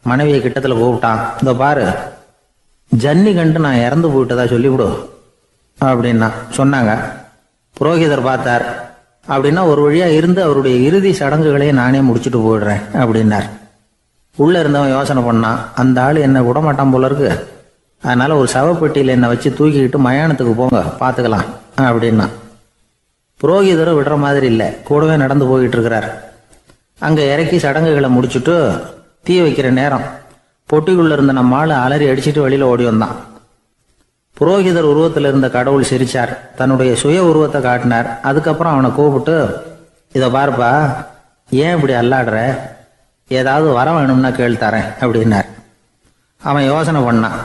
மனைவியை கிட்டத்தில் கூப்பிட்டான். இந்த பாரு, ஜன்னி கண்டு நான் இறந்து போயிட்டதா சொல்லிவிடு அப்படின்னா சொன்னாங்க. புரோகிதர் பார்த்தார். அப்படின்னா ஒரு வழியாக இருந்து அவருடைய இறுதி சடங்குகளையும் நானே முடிச்சுட்டு போயிடுறேன் அப்படின்னார். உள்ளே இருந்தவன் யோசனை பண்ணான், அந்த ஆள் என்னை விட மாட்டான் போல இருக்கு, அதனால் ஒரு சவப்பெட்டியில் என்னை வச்சு தூக்கிக்கிட்டு மயானத்துக்கு போங்க பார்த்துக்கலாம் அப்படின்னா. புரோகிதரும் விடுற மாதிரி இல்லை, கூடவே நடந்து போயிட்டு இருக்கிறார். அங்கே இறக்கி சடங்குகளை முடிச்சுட்டு தீ வைக்கிற நேரம் பொட்டிக்குள்ளே இருந்த நம்ம ஆள் அலறி அடிச்சுட்டு வெளியில் ஓடி வந்தான். புரோகிதர் உருவத்தில் இருந்த கடவுள் சிரிச்சார், தன்னுடைய சுய உருவத்தை காட்டினார். அதுக்கப்புறம் அவனை கூப்பிட்டு, இதை பாருப்பா, ஏன் இப்படி அல்லாடுற, ஏதாவது வர வேணும்னா கேள் தரேன் அப்படின்னார். அவன் யோசனை பண்ணான்.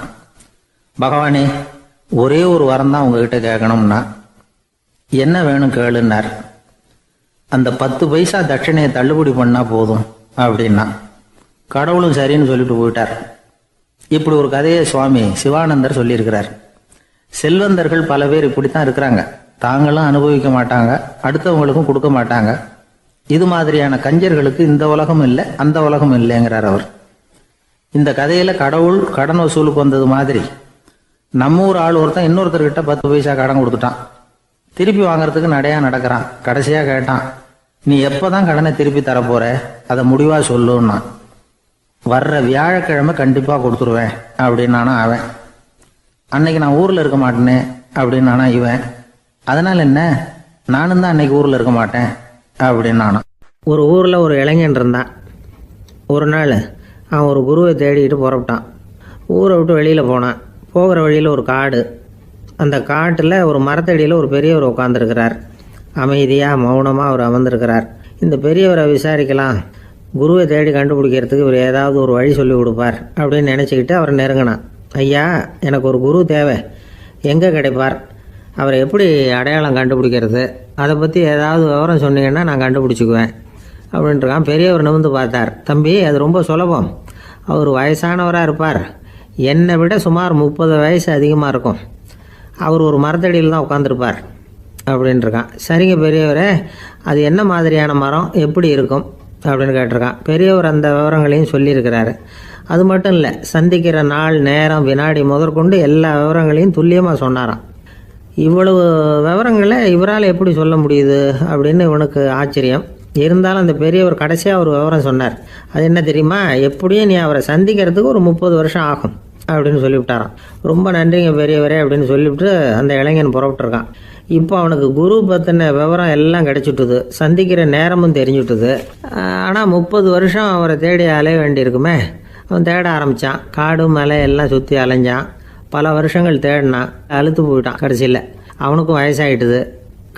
பகவானே, ஒரே ஒரு வரம் தான் உங்ககிட்ட கேட்கணும்னா. என்ன வேணும் கேளுன்னார். அந்த 10 பைசா தட்சணையை தள்ளுபடி பண்ணா போதும் அப்படின்னா. கடவுளும் சரின்னு சொல்லிட்டு போயிட்டார். இப்படி ஒரு கதையை சுவாமி சிவானந்தர் சொல்லியிருக்கிறார். செல்வந்தர்கள் பல பேர் இப்படித்தான் இருக்கிறாங்க. தாங்களும் அனுபவிக்க மாட்டாங்க, அடுத்தவங்களுக்கும் கொடுக்க மாட்டாங்க. இது மாதிரியான கஞ்சர்களுக்கு இந்த உலகம் இல்லை அந்த உலகம் இல்லைங்கிறார் அவர். இந்த கதையில கடவுள் கடன் வசூலுக்கு வந்தது மாதிரி நம்ம ஊர் ஆள் ஒருத்தன் இன்னொருத்தர்கிட்ட 10 பைசா கடன் கொடுத்துட்டான். திருப்பி வாங்கறதுக்கு நடையா நடக்கிறான். கடைசியா கேட்டான், நீ எப்பதான் கடனை திருப்பி தரப்போற, அதை முடிவா சொல்லுன்னா. வர்ற வியாழக்கிழமை கண்டிப்பா கொடுத்துருவேன் அப்படின்னானா அவன். அன்னைக்கு நான் ஊர்ல இருக்க மாட்டேனே அப்படின்னானா இவன். அதனால என்ன, நானும் தான் அன்னைக்கு ஊர்ல இருக்க மாட்டேன் அப்படின்னானா. ஒரு ஊரில் ஒரு இளைஞன் இருந்தான். ஒரு நாள் அவன் ஒரு குருவை தேடிக்கிட்டு புறப்பட்டான். ஊரை விட்டு வெளியில் போனான். போகிற வழியில் ஒரு காடு. அந்த காட்டில் ஒரு மரத்தடியில் ஒரு பெரியவர் உட்காந்துருக்கிறார். அமைதியாக மௌனமாக அவர் அமர்ந்திருக்கிறார். இந்த பெரியவரை விசாரிக்கலாம், குருவை தேடி கண்டுபிடிக்கிறதுக்கு இவர் ஏதாவது ஒரு வழி சொல்லி கொடுப்பார் அப்படின்னு நினச்சிக்கிட்டு அவரை நெருங்கினான். ஐயா, எனக்கு ஒரு குரு தேவை, எங்கே கிடைப்பார், அவரை எப்படி அடையாளம் கண்டுபிடிக்கிறது, அதை பற்றி ஏதாவது விவரம் சொன்னீங்கன்னா நான் கண்டுபிடிச்சிக்குவேன் அப்படின்ட்டுருக்கான். பெரியவர் நிமிர்ந்து பார்த்தார். தம்பி, அது ரொம்ப சுலபம். அவர் வயசானவராக இருப்பார், என்னை விட சுமார் 30 வயசு அதிகமாக இருக்கும். அவர் ஒரு மரத்தடியில் தான் உட்காந்துருப்பார் அப்படின்ட்டுருக்கான். சரிங்க பெரியவரே, அது என்ன மாதிரியான மரம், எப்படி இருக்கும் அப்படின்னு கேட்டிருக்கான். பெரியவர் அந்த விவரங்களையும் சொல்லியிருக்கிறாரு. அது மட்டும் இல்லை, சந்திக்கிற நாள், நேரம், வினாடி முதற்கொண்டு எல்லா விவரங்களையும் துல்லியமாக சொன்னாராம். இவ்வளவு விவரங்களை இவரால் எப்படி சொல்ல முடியுது அப்படின்னு இவனுக்கு ஆச்சரியம். இருந்தாலும் அந்த பெரியவர் கடைசியாக ஒரு விவரம் சொன்னார். அது என்ன தெரியுமா, எப்படியும் நீ அவரை சந்திக்கிறதுக்கு ஒரு 30 வருஷம் ஆகும் அப்படின்னு சொல்லிவிட்டாராம். ரொம்ப நன்றிங்க பெரியவரே அப்படின்னு சொல்லிவிட்டு அந்த இளைஞன் புறப்பட்டுருக்கான். இப்போ அவனுக்கு குரு பற்றின விவரம் எல்லாம் கிடைச்சிட்டுது, சந்திக்கிற நேரமும் தெரிஞ்சுட்டுது. ஆனால் 30 வருஷம் அவரை தேடி அலைய வேண்டியிருக்குமே. அவன் தேட ஆரம்பித்தான். காடு மலை எல்லாம் சுற்றி அலைஞ்சான். பல வருஷங்கள் தேடினான். அழுத்து போயிட்டான். கடைசியில் அவனுக்கும் வயசாகிட்டுது.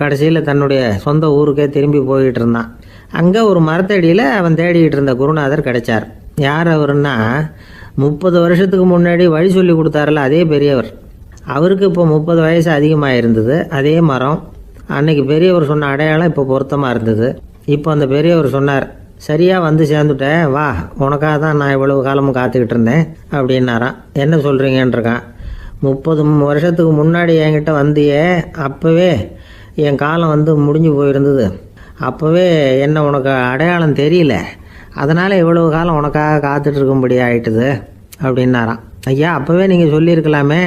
கடைசியில் தன்னுடைய சொந்த ஊருக்கே திரும்பி போய்கிட்டு இருந்தான். அங்கே ஒரு மரத்தடியில் அவன் தேடிக்கிட்டு இருந்த குருநாதர் கிடைச்சார். யார் அவருன்னா, 30 வருஷத்துக்கு முன்னாடி வழி சொல்லி கொடுத்தாருல அதே பெரியவர். அவருக்கு இப்போ 30 வயசு அதிகமாக இருந்தது. அதே மரம். அன்னைக்கு பெரியவர் சொன்ன அடையாளம் இப்போ பொருத்தமாக இருந்தது. இப்போ அந்த பெரியவர் சொன்னார், சரியாக வந்து சேர்ந்துட்டேன், வா, உனக்காக தான் நான் இவ்வளவு காலமும் காத்துக்கிட்டு இருந்தேன் அப்படின்னாரான். என்ன சொல்கிறீங்கன்றிருக்கான். 30 வருஷத்துக்கு முன்னாடி என்கிட்ட வந்தியே, அப்போவே என் காலம் வந்து முடிஞ்சு போயிருந்தது. அப்போவே என்ன உனக்கு அடையாளம் தெரியல, அதனால் இவ்வளவு காலம் உனக்காக காத்துட்டு இருக்கும்படி ஆயிட்டுது அப்படின்னாராம். ஐயா, அப்போவே நீங்கள் சொல்லியிருக்கலாமே,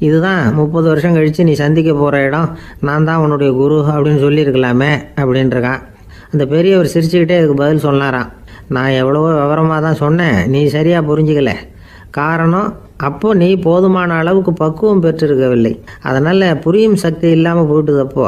இதுதான் 30 வருஷம் கழித்து நீ சந்திக்க போகிற இடம், நான் தான் உன்னுடைய குரு அப்படின்னு சொல்லியிருக்கலாமே அப்படின்ட்டுருக்கான். அந்த பெரியவர் சிரிச்சுக்கிட்டே இதுக்கு பதில் சொன்னாராம், நான் எவ்வளவோ விவரமாக தான் சொன்னேன், நீ சரியாக புரிஞ்சிக்கல. காரணம், அப்போ நீ போதுமான அளவுக்கு பக்குவம் பெற்றிருக்கவில்லை. அதனால் புரியும் சக்தி இல்லாமல் போயிட்டுதப்போ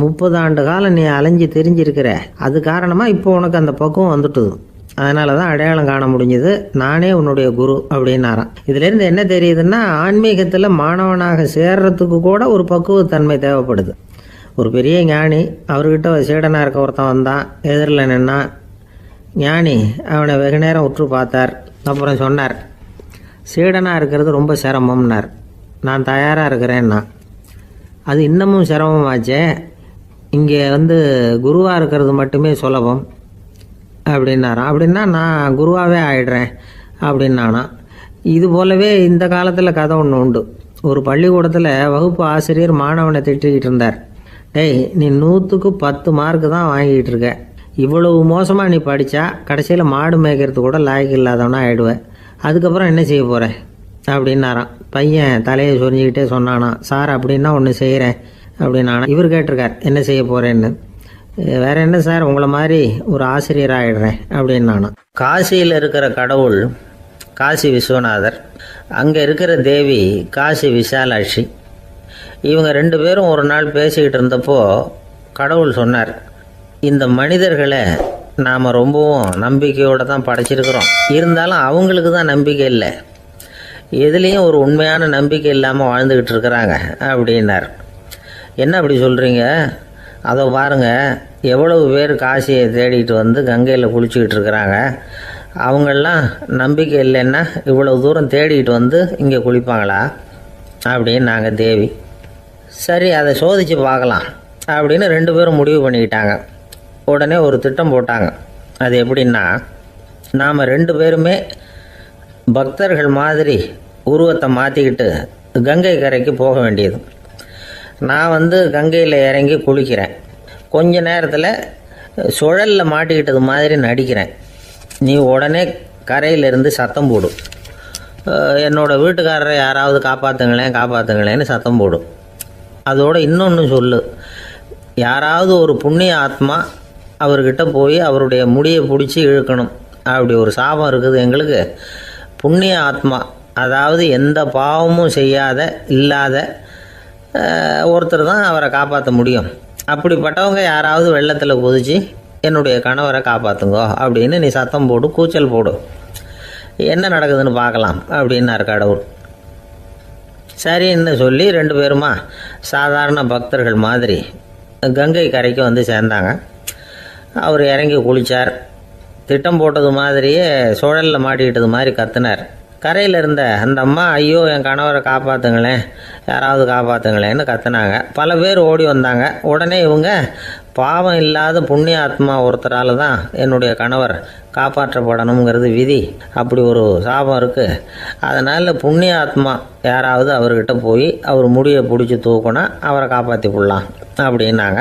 30 ஆண்டு காலம் நீ அலைஞ்சி தெரிஞ்சிருக்கிற. அது காரணமாக இப்போ உனக்கு அந்த பக்குவம் வந்துட்டுது. அதனால தான் அடையாளம் காண முடிஞ்சது, நானே உன்னுடைய குரு அப்படின்னாராம். இதுலேருந்து என்ன தெரியுதுன்னா, ஆன்மீகத்தில் மாணவனாக சேர்றதுக்கு கூட ஒரு பக்குவத்தன்மை தேவைப்படுது. ஒரு பெரிய ஞானி, அவர்கிட்ட சீடனாக இருக்க ஒருத்தன் வந்தான், எதிரில் நின்னான். ஞானி அவனை வெகு நேரம் உற்று பார்த்தார். அப்புறம் சொன்னார், சீடனாக இருக்கிறது ரொம்ப சிரமம்னார். நான் தயாராக இருக்கிறேன்னா. அது இன்னமும் சிரமமாச்சே, இங்கே குருவாக இருக்கிறது மட்டுமே சுலபம் அப்படின்னாராம். அப்படின்னா நான் குருவாகவே ஆயிடுறேன் அப்படின்னானா. இது போலவே இந்த காலத்தில் கதை ஒன்று உண்டு. ஒரு பள்ளிக்கூடத்தில் வகுப்பு ஆசிரியர் மாணவனை திட்டிக்கிட்டு இருந்தார். டேய், நீ 100க்கு 10 மார்க்கு தான் வாங்கிட்டு இருக்க. இவ்வளவு மோசமாக நீ படித்தா கடைசியில் மாடு மேய்க்கிறது கூட லாய்க்கு இல்லாதவனா ஆயிடுவேன். அதுக்கப்புறம் என்ன செய்ய போகிறேன் அப்படின்னாராம். பையன் தலையை சொரிஞ்சிக்கிட்டே சொன்னானா, சார் அப்படின்னா ஒன்று செய்கிறேன் அப்படின்னானா. இவர் கேட்டிருக்கார், என்ன செய்ய போகிறேன்னு. வேற என்ன சார், உங்களை மாதிரி ஒரு ஆசிரியர் ஆகிடுறேன் அப்படின்னானா. காசியில் இருக்கிற கடவுள் காசி விஸ்வநாதர், அங்கே இருக்கிற தேவி காசி விசாலாட்சி. இவங்க 2 பேரும் ஒரு நாள் பேசிக்கிட்டு இருந்தப்போ கடவுள் சொன்னார், இந்த மனிதர்களை நாம் ரொம்பவும் நம்பிக்கையோடு தான் படைச்சிருக்கிறோம். இருந்தாலும் அவங்களுக்கு தான் நம்பிக்கை இல்லை, எதுலேயும் ஒரு உண்மையான நம்பிக்கை இல்லாமல் வாழ்ந்துக்கிட்டு இருக்கிறாங்க அப்படின்னார். என்ன அப்படி சொல்கிறீங்க? அதை பாருங்கள், எவ்வளவு பேர் காசியை தேடிட்டு கங்கையில் குளிச்சுக்கிட்டு இருக்கிறாங்க. அவங்களெலாம் நம்பிக்கை இல்லைன்னா இவ்வளவு தூரம் தேடிட்டு இங்கே குளிப்பாங்களா அப்படின்னு நாங்கள் தேவி. சரி, அதை சோதித்து பார்க்கலாம் அப்படின்னு 2 பேரும் முடிவு பண்ணிக்கிட்டாங்க. உடனே ஒரு திட்டம் போட்டாங்க. அது எப்படின்னா, நாம் 2 பேருமே பக்தர்கள் மாதிரி உருவத்தை மாற்றிக்கிட்டு கங்கை கரைக்கு போக வேண்டியது. நான் கங்கையில் இறங்கி குளிக்கிறேன். கொஞ்ச நேரத்தில் சுழலில் மாட்டிக்கிட்டது மாதிரி நடிக்கிறேன். நீ உடனே கரையிலிருந்து சத்தம் போடும், என்னோடய வீட்டுக்காரரை யாராவது காப்பாற்றுங்களேன்னு சத்தம் போடும். அதோடு இன்னொன்று சொல்லு, யாராவது ஒரு புண்ணிய ஆத்மா அவர்கிட்ட போய் அவருடைய முடியை பிடிச்சி இழுக்கணும். அப்படி ஒரு சாபம் இருக்குது எங்களுக்கு. புண்ணிய ஆத்மா, அதாவது எந்த பாவமும் செய்யாத இல்லாத ஒருத்தர் தான் அவரை காப்பாற்ற முடியும். அப்படிப்பட்டவங்க யாராவது வெள்ளத்தில் குதிச்சு என்னுடைய கணவரை காப்பாற்றுங்கோ அப்படின்னு நீ சத்தம் போடு, கூச்சல் போடு, என்ன நடக்குதுன்னு பார்க்கலாம் அப்படின்னார் கடவுள். சரின்னு சொல்லி 2 பேருமா சாதாரண பக்தர்கள் மாதிரி கங்கை கரைக்கு சேர்ந்தாங்க. அவர் இறங்கி குளித்தார். திட்டம் போட்டது மாதிரியே சுழலில் மாட்டிக்கிட்டது மாதிரி கத்துனார். கரையில் இருந்த அந்த அம்மா, ஐயோ என் கணவரை காப்பாற்றுங்களேன், யாராவது காப்பாற்றுங்களேன்னு கத்துனாங்க. பல பேர் ஓடி வந்தாங்க. உடனே இவங்க, பாவம் இல்லாத புண்ணிய ஆத்மா ஒருத்தரால் தான் என்னுடைய கணவர் காப்பாற்றப்படணுங்கிறது விதி, அப்படி ஒரு சாபம் இருக்குது, அதனால் புண்ணிய ஆத்மா யாராவது அவர்கிட்ட போய் அவர் முடியை பிடிச்சி தூக்கினா அவரை காப்பாற்றி விடலாம் அப்படின்னாங்க.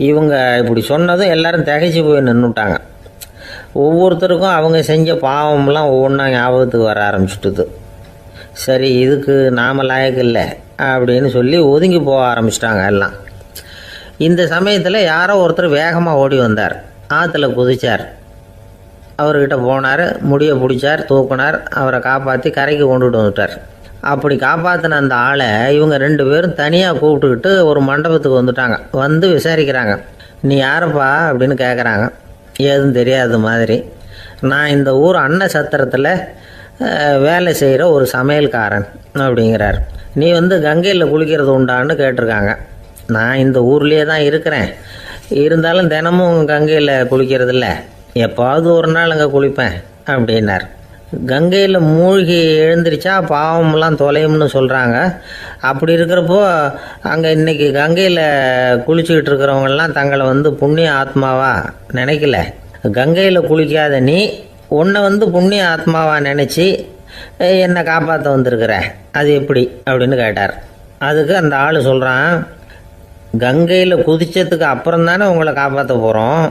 இவங்க இப்படி சொன்னதும் எல்லாரும் திகைச்சு போய் நின்றுட்டாங்க. ஒவ்வொருத்தருக்கும் அவங்க செஞ்ச பாவம்லாம் ஒவ்வொன்றா ஞாபகத்துக்கு வர ஆரம்பிச்சுட்டுது. சரி, இதுக்கு நாம் லாயக்கு இல்லை அப்படின்னு சொல்லி ஒதுங்கி போக ஆரம்பிச்சிட்டாங்க எல்லாம். இந்த சமயத்தில் யாரோ ஒருத்தர் வேகமாக ஓடி வந்தார். ஆற்றுல குதிச்சார். அவர்கிட்ட போனார், முடியை பிடிச்சார், தூக்கினார், அவரை காப்பாற்றி கரைக்கு கொண்டுட்டு வந்துட்டார். அப்படி காப்பாற்றின அந்த ஆளை இவங்க 2 பேரும் தனியாக கூப்பிட்டுக்கிட்டு ஒரு மண்டபத்துக்கு வந்துட்டாங்க. விசாரிக்கிறாங்க. நீ யாரப்பா அப்படின்னு கேட்குறாங்க. ஏதும் தெரியாத மாதிரி. நான் இந்த ஊர் அன்ன சத்திரத்தில் வேலை செய்கிற ஒரு சமையல்காரன் அப்படிங்கிறார். நீ கங்கையில் குளிக்கிறது உண்டான்னு கேட்டிருக்காங்க. நான் இந்த ஊர்லேயே தான் இருக்கிறேன், இருந்தாலும் தினமும் கங்கையில் குளிக்கிறதில்ல, எப்பாவது ஒரு நாள் அங்கே குளிப்பேன் அப்படின்னார். கங்கையில் மூழ்கி எழுந்திரிச்சா பாவம்லாம் தொலையும்னு சொல்கிறாங்க. அப்படி இருக்கிறப்போ அங்கே இன்றைக்கி கங்கையில் குளிச்சுக்கிட்டு இருக்கிறவங்கெல்லாம் தங்களை புண்ணிய ஆத்மாவா நினைக்கல. கங்கையில் குளிக்காத நீ உன்னை புண்ணிய ஆத்மாவா நினச்சி என்னை காப்பாற்ற வந்திருக்கிற, அது எப்படி அப்படின்னு கேட்டார். அதுக்கு அந்த ஆள் சொல்கிறான், கங்கையில் குதித்ததுக்கு அப்புறம் தானே உங்களை காப்பாற்ற போகிறோம்.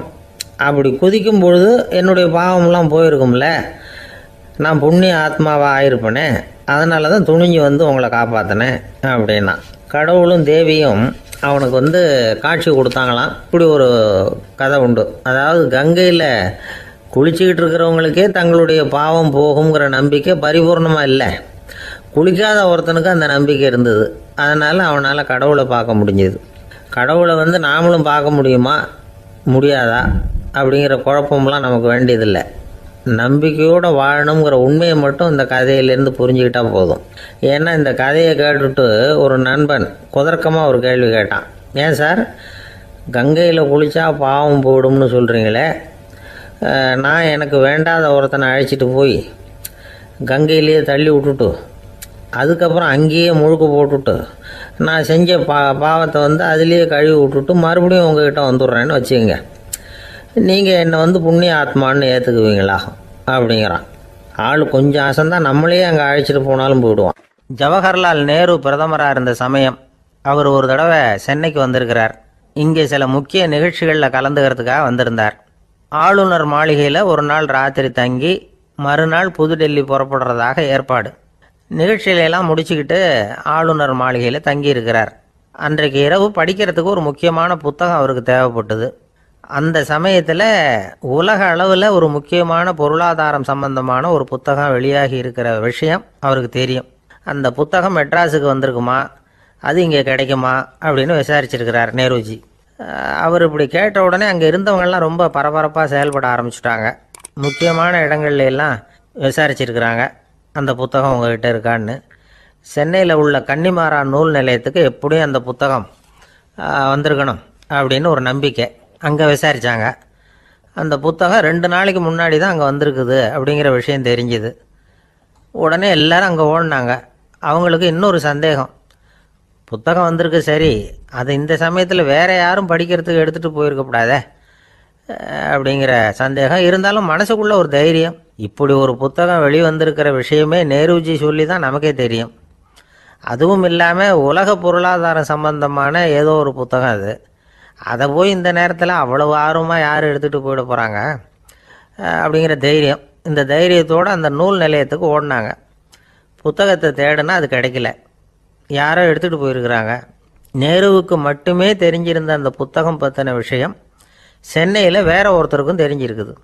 அப்படி குதிக்கும் பொழுது என்னுடைய பாவம்லாம் போயிருக்கும்ல, நான் புண்ணிய ஆத்மாவாக ஆயிருப்பேனே, அதனால தான் துணிஞ்சு வந்து உங்களை காப்பாற்றினேன் அப்படின்னா. கடவுளும் தேவியும் அவனுக்கு வந்து காட்சி கொடுத்தாங்களாம். இப்படி ஒரு கதை உண்டு. அதாவது கங்கையில் குளிச்சுக்கிட்டு இருக்கிறவங்களுக்கே தங்களுடைய பாவம் போகுங்கிற நம்பிக்கை பரிபூர்ணமாக இல்லை. குளிக்காத ஒருத்தனுக்கு அந்த நம்பிக்கை இருந்தது. அதனால் அவனால் கடவுளை பார்க்க முடிஞ்சது. கடவுளை வந்து நாமளும் பார்க்க முடியுமா முடியாதா அப்படிங்கிற குழப்பம்லாம் நமக்கு வேண்டியதில்லை. நம்பிக்கையோடு வாழணுங்கிற உண்மையை மட்டும் இந்த கதையிலேருந்து புரிஞ்சுக்கிட்டால் போதும். ஏன்னா இந்த கதையை கேட்டுட்டு ஒரு நண்பன் குதர்க்கமாக ஒரு கேள்வி கேட்டான். ஏன் சார், கங்கையில் குளித்தா பாவம் போயிடும்னு சொல்கிறீங்களே, நான் எனக்கு வேண்டாத ஒருத்தனை அழைச்சிட்டு போய் கங்கையிலேயே தள்ளி விட்டுட்டு அதுக்கப்புறம் அங்கேயே முழுக்க போட்டுட்டு நான் செஞ்ச பாவத்தை வந்து அதுலேயே கழுவி விட்டுட்டு மறுபடியும் உங்ககிட்ட வந்துடுறேன்னு வச்சுக்கோங்க, நீங்கள் என்னை வந்து புண்ணிய ஆத்மான்னு ஏற்றுக்குவீங்களா அப்படிங்கிறான். ஆள் கொஞ்சம் அசந்தான் நம்மளே அங்கே அழைச்சிட்டு போனாலும் போயிடுவான். ஜவஹர்லால் நேரு பிரதமராக இருந்த சமயம் அவர் ஒரு தடவை சென்னைக்கு வந்திருக்கிறார். இங்கே சில முக்கிய நிகழ்ச்சிகளில் கலந்துக்கிறதுக்காக வந்திருந்தார். ஆளுநர் மாளிகையில் ஒரு நாள் ராத்திரி தங்கி மறுநாள் புதுடெல்லி புறப்படுறதாக ஏற்பாடு. நிகழ்ச்சியிலெல்லாம் முடிச்சுக்கிட்டு ஆளுநர் மாளிகையில் தங்கி இருக்கிறார். அன்றைக்கு இரவு படிக்கிறதுக்கு ஒரு முக்கியமான புத்தகம் அவருக்கு தேவைப்பட்டது. அந்த சமயத்தில் உலக அளவில் ஒரு முக்கியமான பொருளாதாரம் சம்பந்தமான ஒரு புத்தகம் வெளியாகி இருக்கிற விஷயம் அவருக்கு தெரியும். அந்த புத்தகம் மெட்ராஸுக்கு வந்திருக்குமா, அது இங்கே கிடைக்குமா அப்படின்னு விசாரிச்சிருக்கிறார் நேருஜி. அவர் இப்படி கேட்ட உடனே அங்கே இருந்தவங்கெல்லாம் ரொம்ப பரபரப்பாக செயல்பட ஆரம்பிச்சுட்டாங்க. முக்கியமான இடங்கள்ல எல்லாம் விசாரிச்சிருக்கிறாங்க அந்த புத்தகம் உங்ககிட்ட இருக்கான்னு. சென்னையில் உள்ள கன்னிமாரா நூல் நிலையத்துக்கு எப்படியும் அந்த புத்தகம் வந்திருக்கணும் அப்படின்னு ஒரு நம்பிக்கை. அங்கே விசாரித்தாங்க. அந்த புத்தகம் 2 நாளைக்கு முன்னாடி தான் அங்கே வந்திருக்குது அப்படிங்கிற விஷயம் தெரிஞ்சுது. உடனே எல்லோரும் அங்கே ஓடினாங்க. அவங்களுக்கு இன்னொரு சந்தேகம், புத்தகம் வந்திருக்கு சரி, அது இந்த சமயத்தில் வேறு யாரும் படிக்கிறதுக்கு எடுத்துகிட்டு போயிருக்கக்கூடாதே அப்படிங்கிற சந்தேகம் இருந்தாலும் மனசுக்குள்ளே ஒரு தைரியம். இப்படி ஒரு புத்தகம் வெளிவந்திருக்கிற விஷயமே நேருஜி சொல்லி தான் நமக்கே தெரியும். அதுவும் இல்லாமல் உலக பொருளாதாரம் சம்பந்தமான ஏதோ ஒரு புத்தகம் அது. அதை போய் இந்த நேரத்தில் அவ்வளவு ஆர்வமாக யார் எடுத்துகிட்டு போயிட போகிறாங்க அப்படிங்கிற தைரியம். இந்த தைரியத்தோடு அந்த நூல் நிலையத்துக்கு ஓடினாங்க. புத்தகத்தை தேடினா அது கிடைக்கல, யாரோ எடுத்துகிட்டு போயிருக்கிறாங்க. நேருவுக்கு மட்டுமே தெரிஞ்சிருந்த அந்த புத்தகம் பற்றின விஷயம் சென்னையில் வேற ஒருத்தருக்கும் தெரிஞ்சிருக்குது.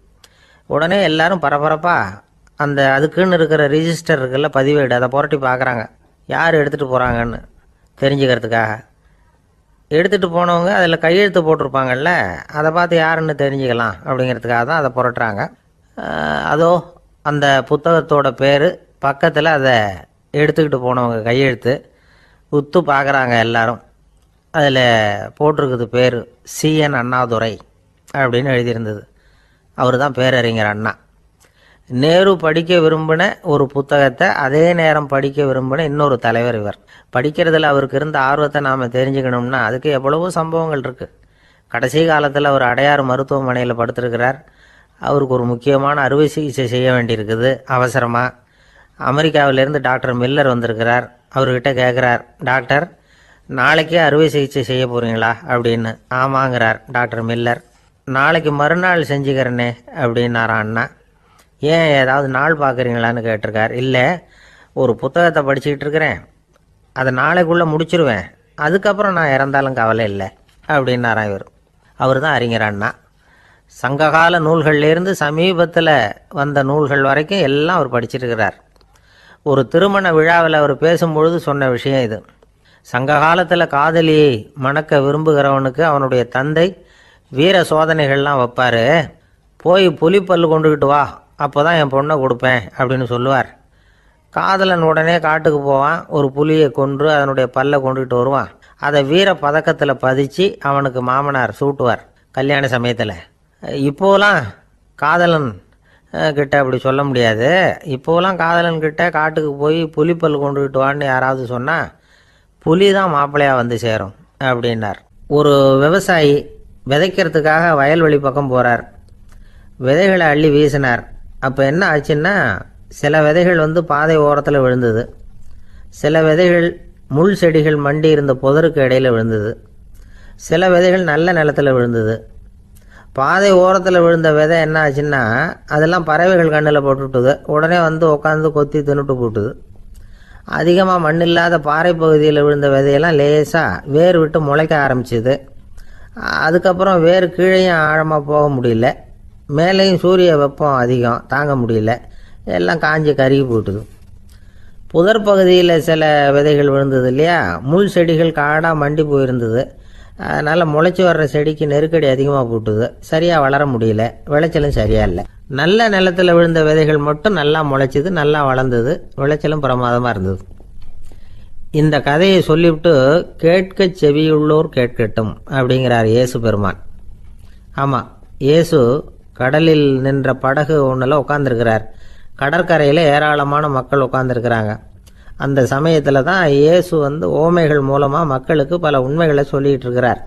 உடனே எல்லாரும் பரபரப்பாக அதுக்குன்னு இருக்கிற ரிஜிஸ்டர் இருக்குல்ல, பதிவேடு, அதை புரட்டி பார்க்குறாங்க யார் எடுத்துகிட்டு போகிறாங்கன்னு தெரிஞ்சுக்கிறதுக்காக. எடுத்துகிட்டு போனவங்க அதில் கையெழுத்து போட்டிருப்பாங்கல்ல, அதை பார்த்து யாருன்னு தெரிஞ்சுக்கலாம் அப்படிங்கிறதுக்காக தான் அதை புரட்டுறாங்க. அதோ அந்த புத்தகத்தோட பேர் பக்கத்தில் அதை எடுத்துக்கிட்டு போனவங்க கையெழுத்து உத்து பார்க்குறாங்க எல்லாரும். அதில் போட்டிருக்குது பேர் CN அண்ணாதுரை அப்படின்னு எழுதியிருந்தது. அவர் தான் பேரறிஞர் அண்ணா. நேரு படிக்க விரும்பின ஒரு புத்தகத்தை அதே நேரம் படிக்க விரும்பின இன்னொரு தலைவர் இவர். படிக்கிறதுல அவருக்கு இருந்த ஆர்வத்தை நாம் தெரிஞ்சுக்கணும்னா அதுக்கு எவ்வளவோ சம்பவங்கள் இருக்குது. கடைசி காலத்தில் அவர் அடையாறு மருத்துவமனையில் படுத்திருக்கிறார். அவருக்கு ஒரு முக்கியமான அறுவை சிகிச்சை செய்ய வேண்டியிருக்குது அவசரமாக. அமெரிக்காவிலேருந்து டாக்டர் மில்லர் வந்திருக்கிறார். அவர்கிட்ட கேட்குறார், டாக்டர் நாளைக்கே அறுவை சிகிச்சை செய்ய போகிறீங்களா அப்படின்னு. ஆமாங்கிறார் டாக்டர் மில்லர். நாளைக்கு மறுநாள் செஞ்சுக்கிறேனே அப்படின்னாரான் அண்ணா. ஏன் ஏதாவது நாள் பார்க்குறீங்களான்னு கேட்டிருக்கார். இல்லை, ஒரு புத்தகத்தை படிச்சுக்கிட்டு இருக்கிறேன், அதை நாளைக்குள்ளே முடிச்சிருவேன், அதுக்கப்புறம் நான் இறந்தாலும் கவலை இல்லை அப்படின்னாரான் இவர். அவர் தான் அறிஞர் அண்ணா. சங்ககால நூல்கள்லேருந்து சமீபத்தில் வந்த நூல்கள் வரைக்கும் எல்லாம் அவர் படிச்சிருக்கிறார். ஒரு திருமண விழாவில் அவர் பேசும்பொழுது சொன்ன விஷயம் இது. சங்க காலத்தில் காதலியை மணக்க விரும்புகிறவனுக்கு அவனுடைய தந்தை வீர சோதனைகள்லாம் வைப்பார். போய் புலிப்பல் கொண்டுக்கிட்டு வா, அப்போ தான் என் பொண்ணை கொடுப்பேன் அப்படின்னு சொல்லுவார். காதலன் உடனே காட்டுக்கு போவான், ஒரு புலியை கொன்று அதனுடைய பல்லை கொண்டுக்கிட்டு வருவான். அதை வீர பதக்கத்தில் பதிச்சு அவனுக்கு மாமனார் சூட்டுவார் கல்யாண சமயத்தில். இப்போலாம் காதலன் கிட்ட அப்படி சொல்ல முடியாது. இப்போலாம் காதலன்கிட்ட காட்டுக்கு போய் புலிப்பல் கொண்டுக்கிட்டு வான்னு யாராவது சொன்னால் புலி தான் மாப்பிள்ளையாக வந்து சேரும் அப்படின்னார். ஒரு விவசாயி விதைக்கிறதுக்காக வயல்வெளி பக்கம் போகிறார். விதைகளை அள்ளி வீசினார். அப்போ என்ன ஆச்சுன்னா, சில விதைகள் பாதை ஓரத்தில் விழுந்தது, சில விதைகள் முள் செடிகள் மண்டி இருந்த புதருக்கு இடையில் விழுந்தது, சில விதைகள் நல்ல நிலத்தில் விழுந்தது. பாதை ஓரத்தில் விழுந்த விதை என்ன ஆச்சுன்னா அதெல்லாம் பறவைகள் கண்ணில் போட்டுவிட்டுது. உடனே உட்காந்து கொத்தி தின்னுட்டு போட்டுது. அதிகமாக மண் இல்லாத பாறை பகுதியில் விழுந்த விதையெல்லாம் லேசாக வேர் விட்டு முளைக்க ஆரம்பிச்சிது. அதுக்கப்புறம் வேர் கீழேயும் ஆழமாக போக முடியல, மேலேயும் சூரிய வெப்பம் அதிகம் தாங்க முடியல, எல்லாம் காஞ்சி கருகி போட்டுது. புதர் பகுதியில் சில விதைகள் விழுந்தது இல்லையா, முள் செடிகள் காடாக மண்டி போயிருந்தது. அதனால் முளைச்சி வர்ற செடிக்கு நெருக்கடி அதிகமாக போட்டுது, சரியாக வளர முடியல, விளைச்சலும் சரியாக இல்லை. நல்ல நிலத்தில் விழுந்த விதைகள் மட்டும் நல்லா முளைச்சிது, நல்லா வளர்ந்தது, விளைச்சலும் பிரமாதமாக இருந்தது. இந்த கதையை சொல்லிவிட்டு கேட்க செவியுள்ளோர் கேட்கட்டும் அப்படிங்கிறார் இயேசு பெருமான். ஆமாம், இயேசு கடலில் நின்ற படகு ஒன்றில் உட்காந்துருக்கிறார். கடற்கரையில் ஏராளமான மக்கள் உட்காந்துருக்கிறாங்க. அந்த சமயத்தில் தான் இயேசு ஓமைகள் மூலமாக மக்களுக்கு பல உண்மைகளை சொல்லிகிட்டு இருக்கிறார்.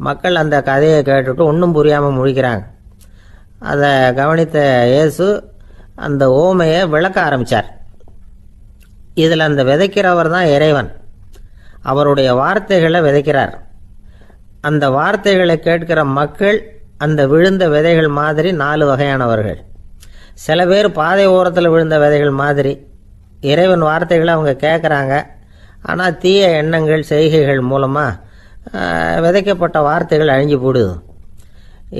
மக்கள் அந்த கதையை கேட்டுட்டு ஒன்றும் புரியாமல் முழிக்கிறாங்க. அதை கவனித்த இயேசு அந்த ஓமையை விளக்க ஆரம்பித்தார். இதில் அந்த விதைக்கிறவர் தான் இறைவன். அவருடைய வார்த்தைகளை விதைக்கிறார். அந்த வார்த்தைகளை கேட்கிற மக்கள் அந்த விழுந்த விதைகள் மாதிரி 4 வகையானவர்கள். சில பேர் பாதை ஓரத்தில் விழுந்த விதைகள் மாதிரி இறைவன் வார்த்தைகளை அவங்க கேட்குறாங்க. ஆனால் தீய எண்ணங்கள் செய்கைகள் மூலமாக விதைக்கப்பட்ட வார்த்தைகள் அழிஞ்சு போடுது.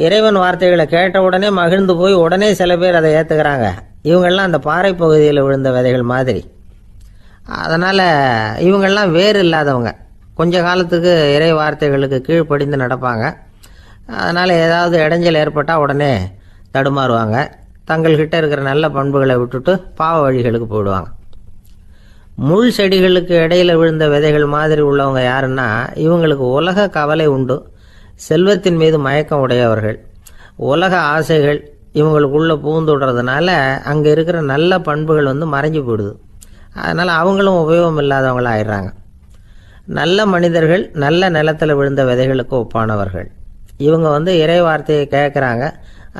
இறைவன் வார்த்தைகளை கேட்ட உடனே மகிழ்ந்து போய் உடனே சில பேர் அதை ஏற்றுக்கிறாங்க. இவங்கெல்லாம் அந்த பாறை பகுதியில் விழுந்த விதைகள் மாதிரி. அதனால் இவங்கெல்லாம் வேறு இல்லாதவங்க, கொஞ்ச காலத்துக்கு இறை வார்த்தைகளுக்கு கீழ்ப்படிந்து நடப்பாங்க. அதனால் ஏதாவது இடைஞ்சல் ஏற்பட்டால் உடனே தடுமாறுவாங்க. தங்கள்கிட்ட இருக்கிற நல்ல பண்புகளை விட்டுட்டு பாவ வழிகளுக்கு போயிடுவாங்க. முள் செடிகளுக்கு இடையில் விழுந்த விதைகள் மாதிரி உள்ளவங்க யாருன்னா, இவங்களுக்கு உலக கவலை உண்டு, செல்வத்தின் மீது மயக்கம் உடையவர்கள், உலக ஆசைகள் இவங்களுக்குள்ளே பூந்துடுறதுனால அங்கே இருக்கிற நல்ல பண்புகள் மறைஞ்சு போயிடுது. அதனால் அவங்களும் உபயோகம் இல்லாதவங்களாக ஆயிடுறாங்க. நல்ல மனிதர்கள் நல்ல நிலத்தில் விழுந்த விதைகளுக்கு ஒப்பானவர்கள். இவங்க இறை வார்த்தையை கேட்குறாங்க,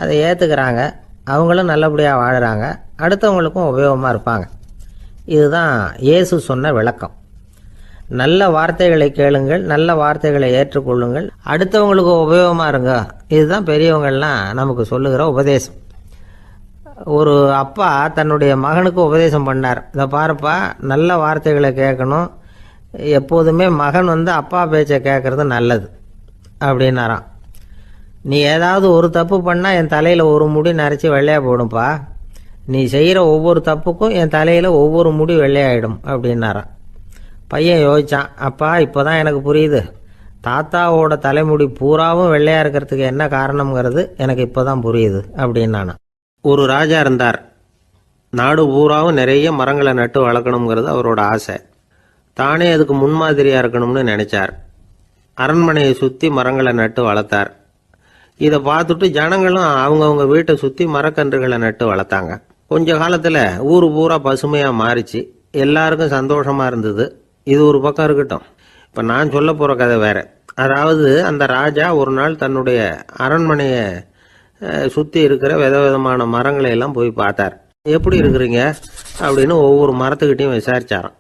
அதை ஏற்றுக்கிறாங்க, அவங்களும் நல்லபடியாக வாழுறாங்க, அடுத்தவங்களுக்கும் உபயோகமாக இருப்பாங்க. இதுதான் இயேசு சொன்ன விளக்கம். நல்ல வார்த்தைகளை கேளுங்கள், நல்ல வார்த்தைகளை ஏற்றுக்கொள்ளுங்கள், அடுத்தவங்களுக்கு உபயோகமாக இருங்க. இதுதான் பெரியவங்கள்லாம் நமக்கு சொல்லுகிற உபதேசம். ஒரு அப்பா தன்னுடைய மகனுக்கு உபதேசம் பண்ணார். இதை பாருப்பா, நல்ல வார்த்தைகளை கேட்கணும், எப்போதுமே மகன் அப்பா பேச்சை கேட்குறது நல்லது அப்படின்னாராம். நீ ஏதாவது ஒரு தப்பு பண்ணால் என் தலையில் ஒரு முடி நரைச்சி வெள்ளையாக போடும்பா, நீ செய்கிற ஒவ்வொரு தப்புக்கும் என் தலையில் ஒவ்வொரு முடி வெள்ளையாயிடும் அப்படின்னாராம். பையன் யோசித்தான், அப்பா இப்போ தான் எனக்கு புரியுது, தாத்தாவோட தலைமுடி பூராவும் வெள்ளையாக இருக்கிறதுக்கு என்ன காரணம்ங்கிறது எனக்கு இப்போ தான் புரியுது அப்படின்னானா. ஒரு ராஜா இருந்தார். நாடு பூராவும் நிறைய மரங்களை நட்டு வளர்க்கணுங்கிறது அவரோட ஆசை. தானே அதுக்கு முன்மாதிரியாக இருக்கணும்னு நினைச்சார். அரண்மனையை சுற்றி மரங்களை நட்டு வளர்த்தார். இதை பார்த்துட்டு ஜனங்களும் அவங்கவுங்க வீட்டை சுற்றி மரக்கன்றுகளை நட்டு வளர்த்தாங்க. கொஞ்ச காலத்தில் ஊர் பூரா பசுமையாக மாறிச்சு. எல்லாருக்கும் சந்தோஷமாக இருந்தது. இது ஒரு பக்கம் இருக்கட்டும். இப்போ நான் சொல்ல போகிற கதை வேற. அதாவது அந்த ராஜா ஒரு நாள் தன்னுடைய அரண்மனையை சுற்றி இருக்கிற விதவிதமான மரங்களை எல்லாம் போய் பார்த்தார். எப்படி இருக்கிறீங்க அப்படின்னு ஒவ்வொரு மரத்துக்கிட்டையும் விசாரிச்சாராம்.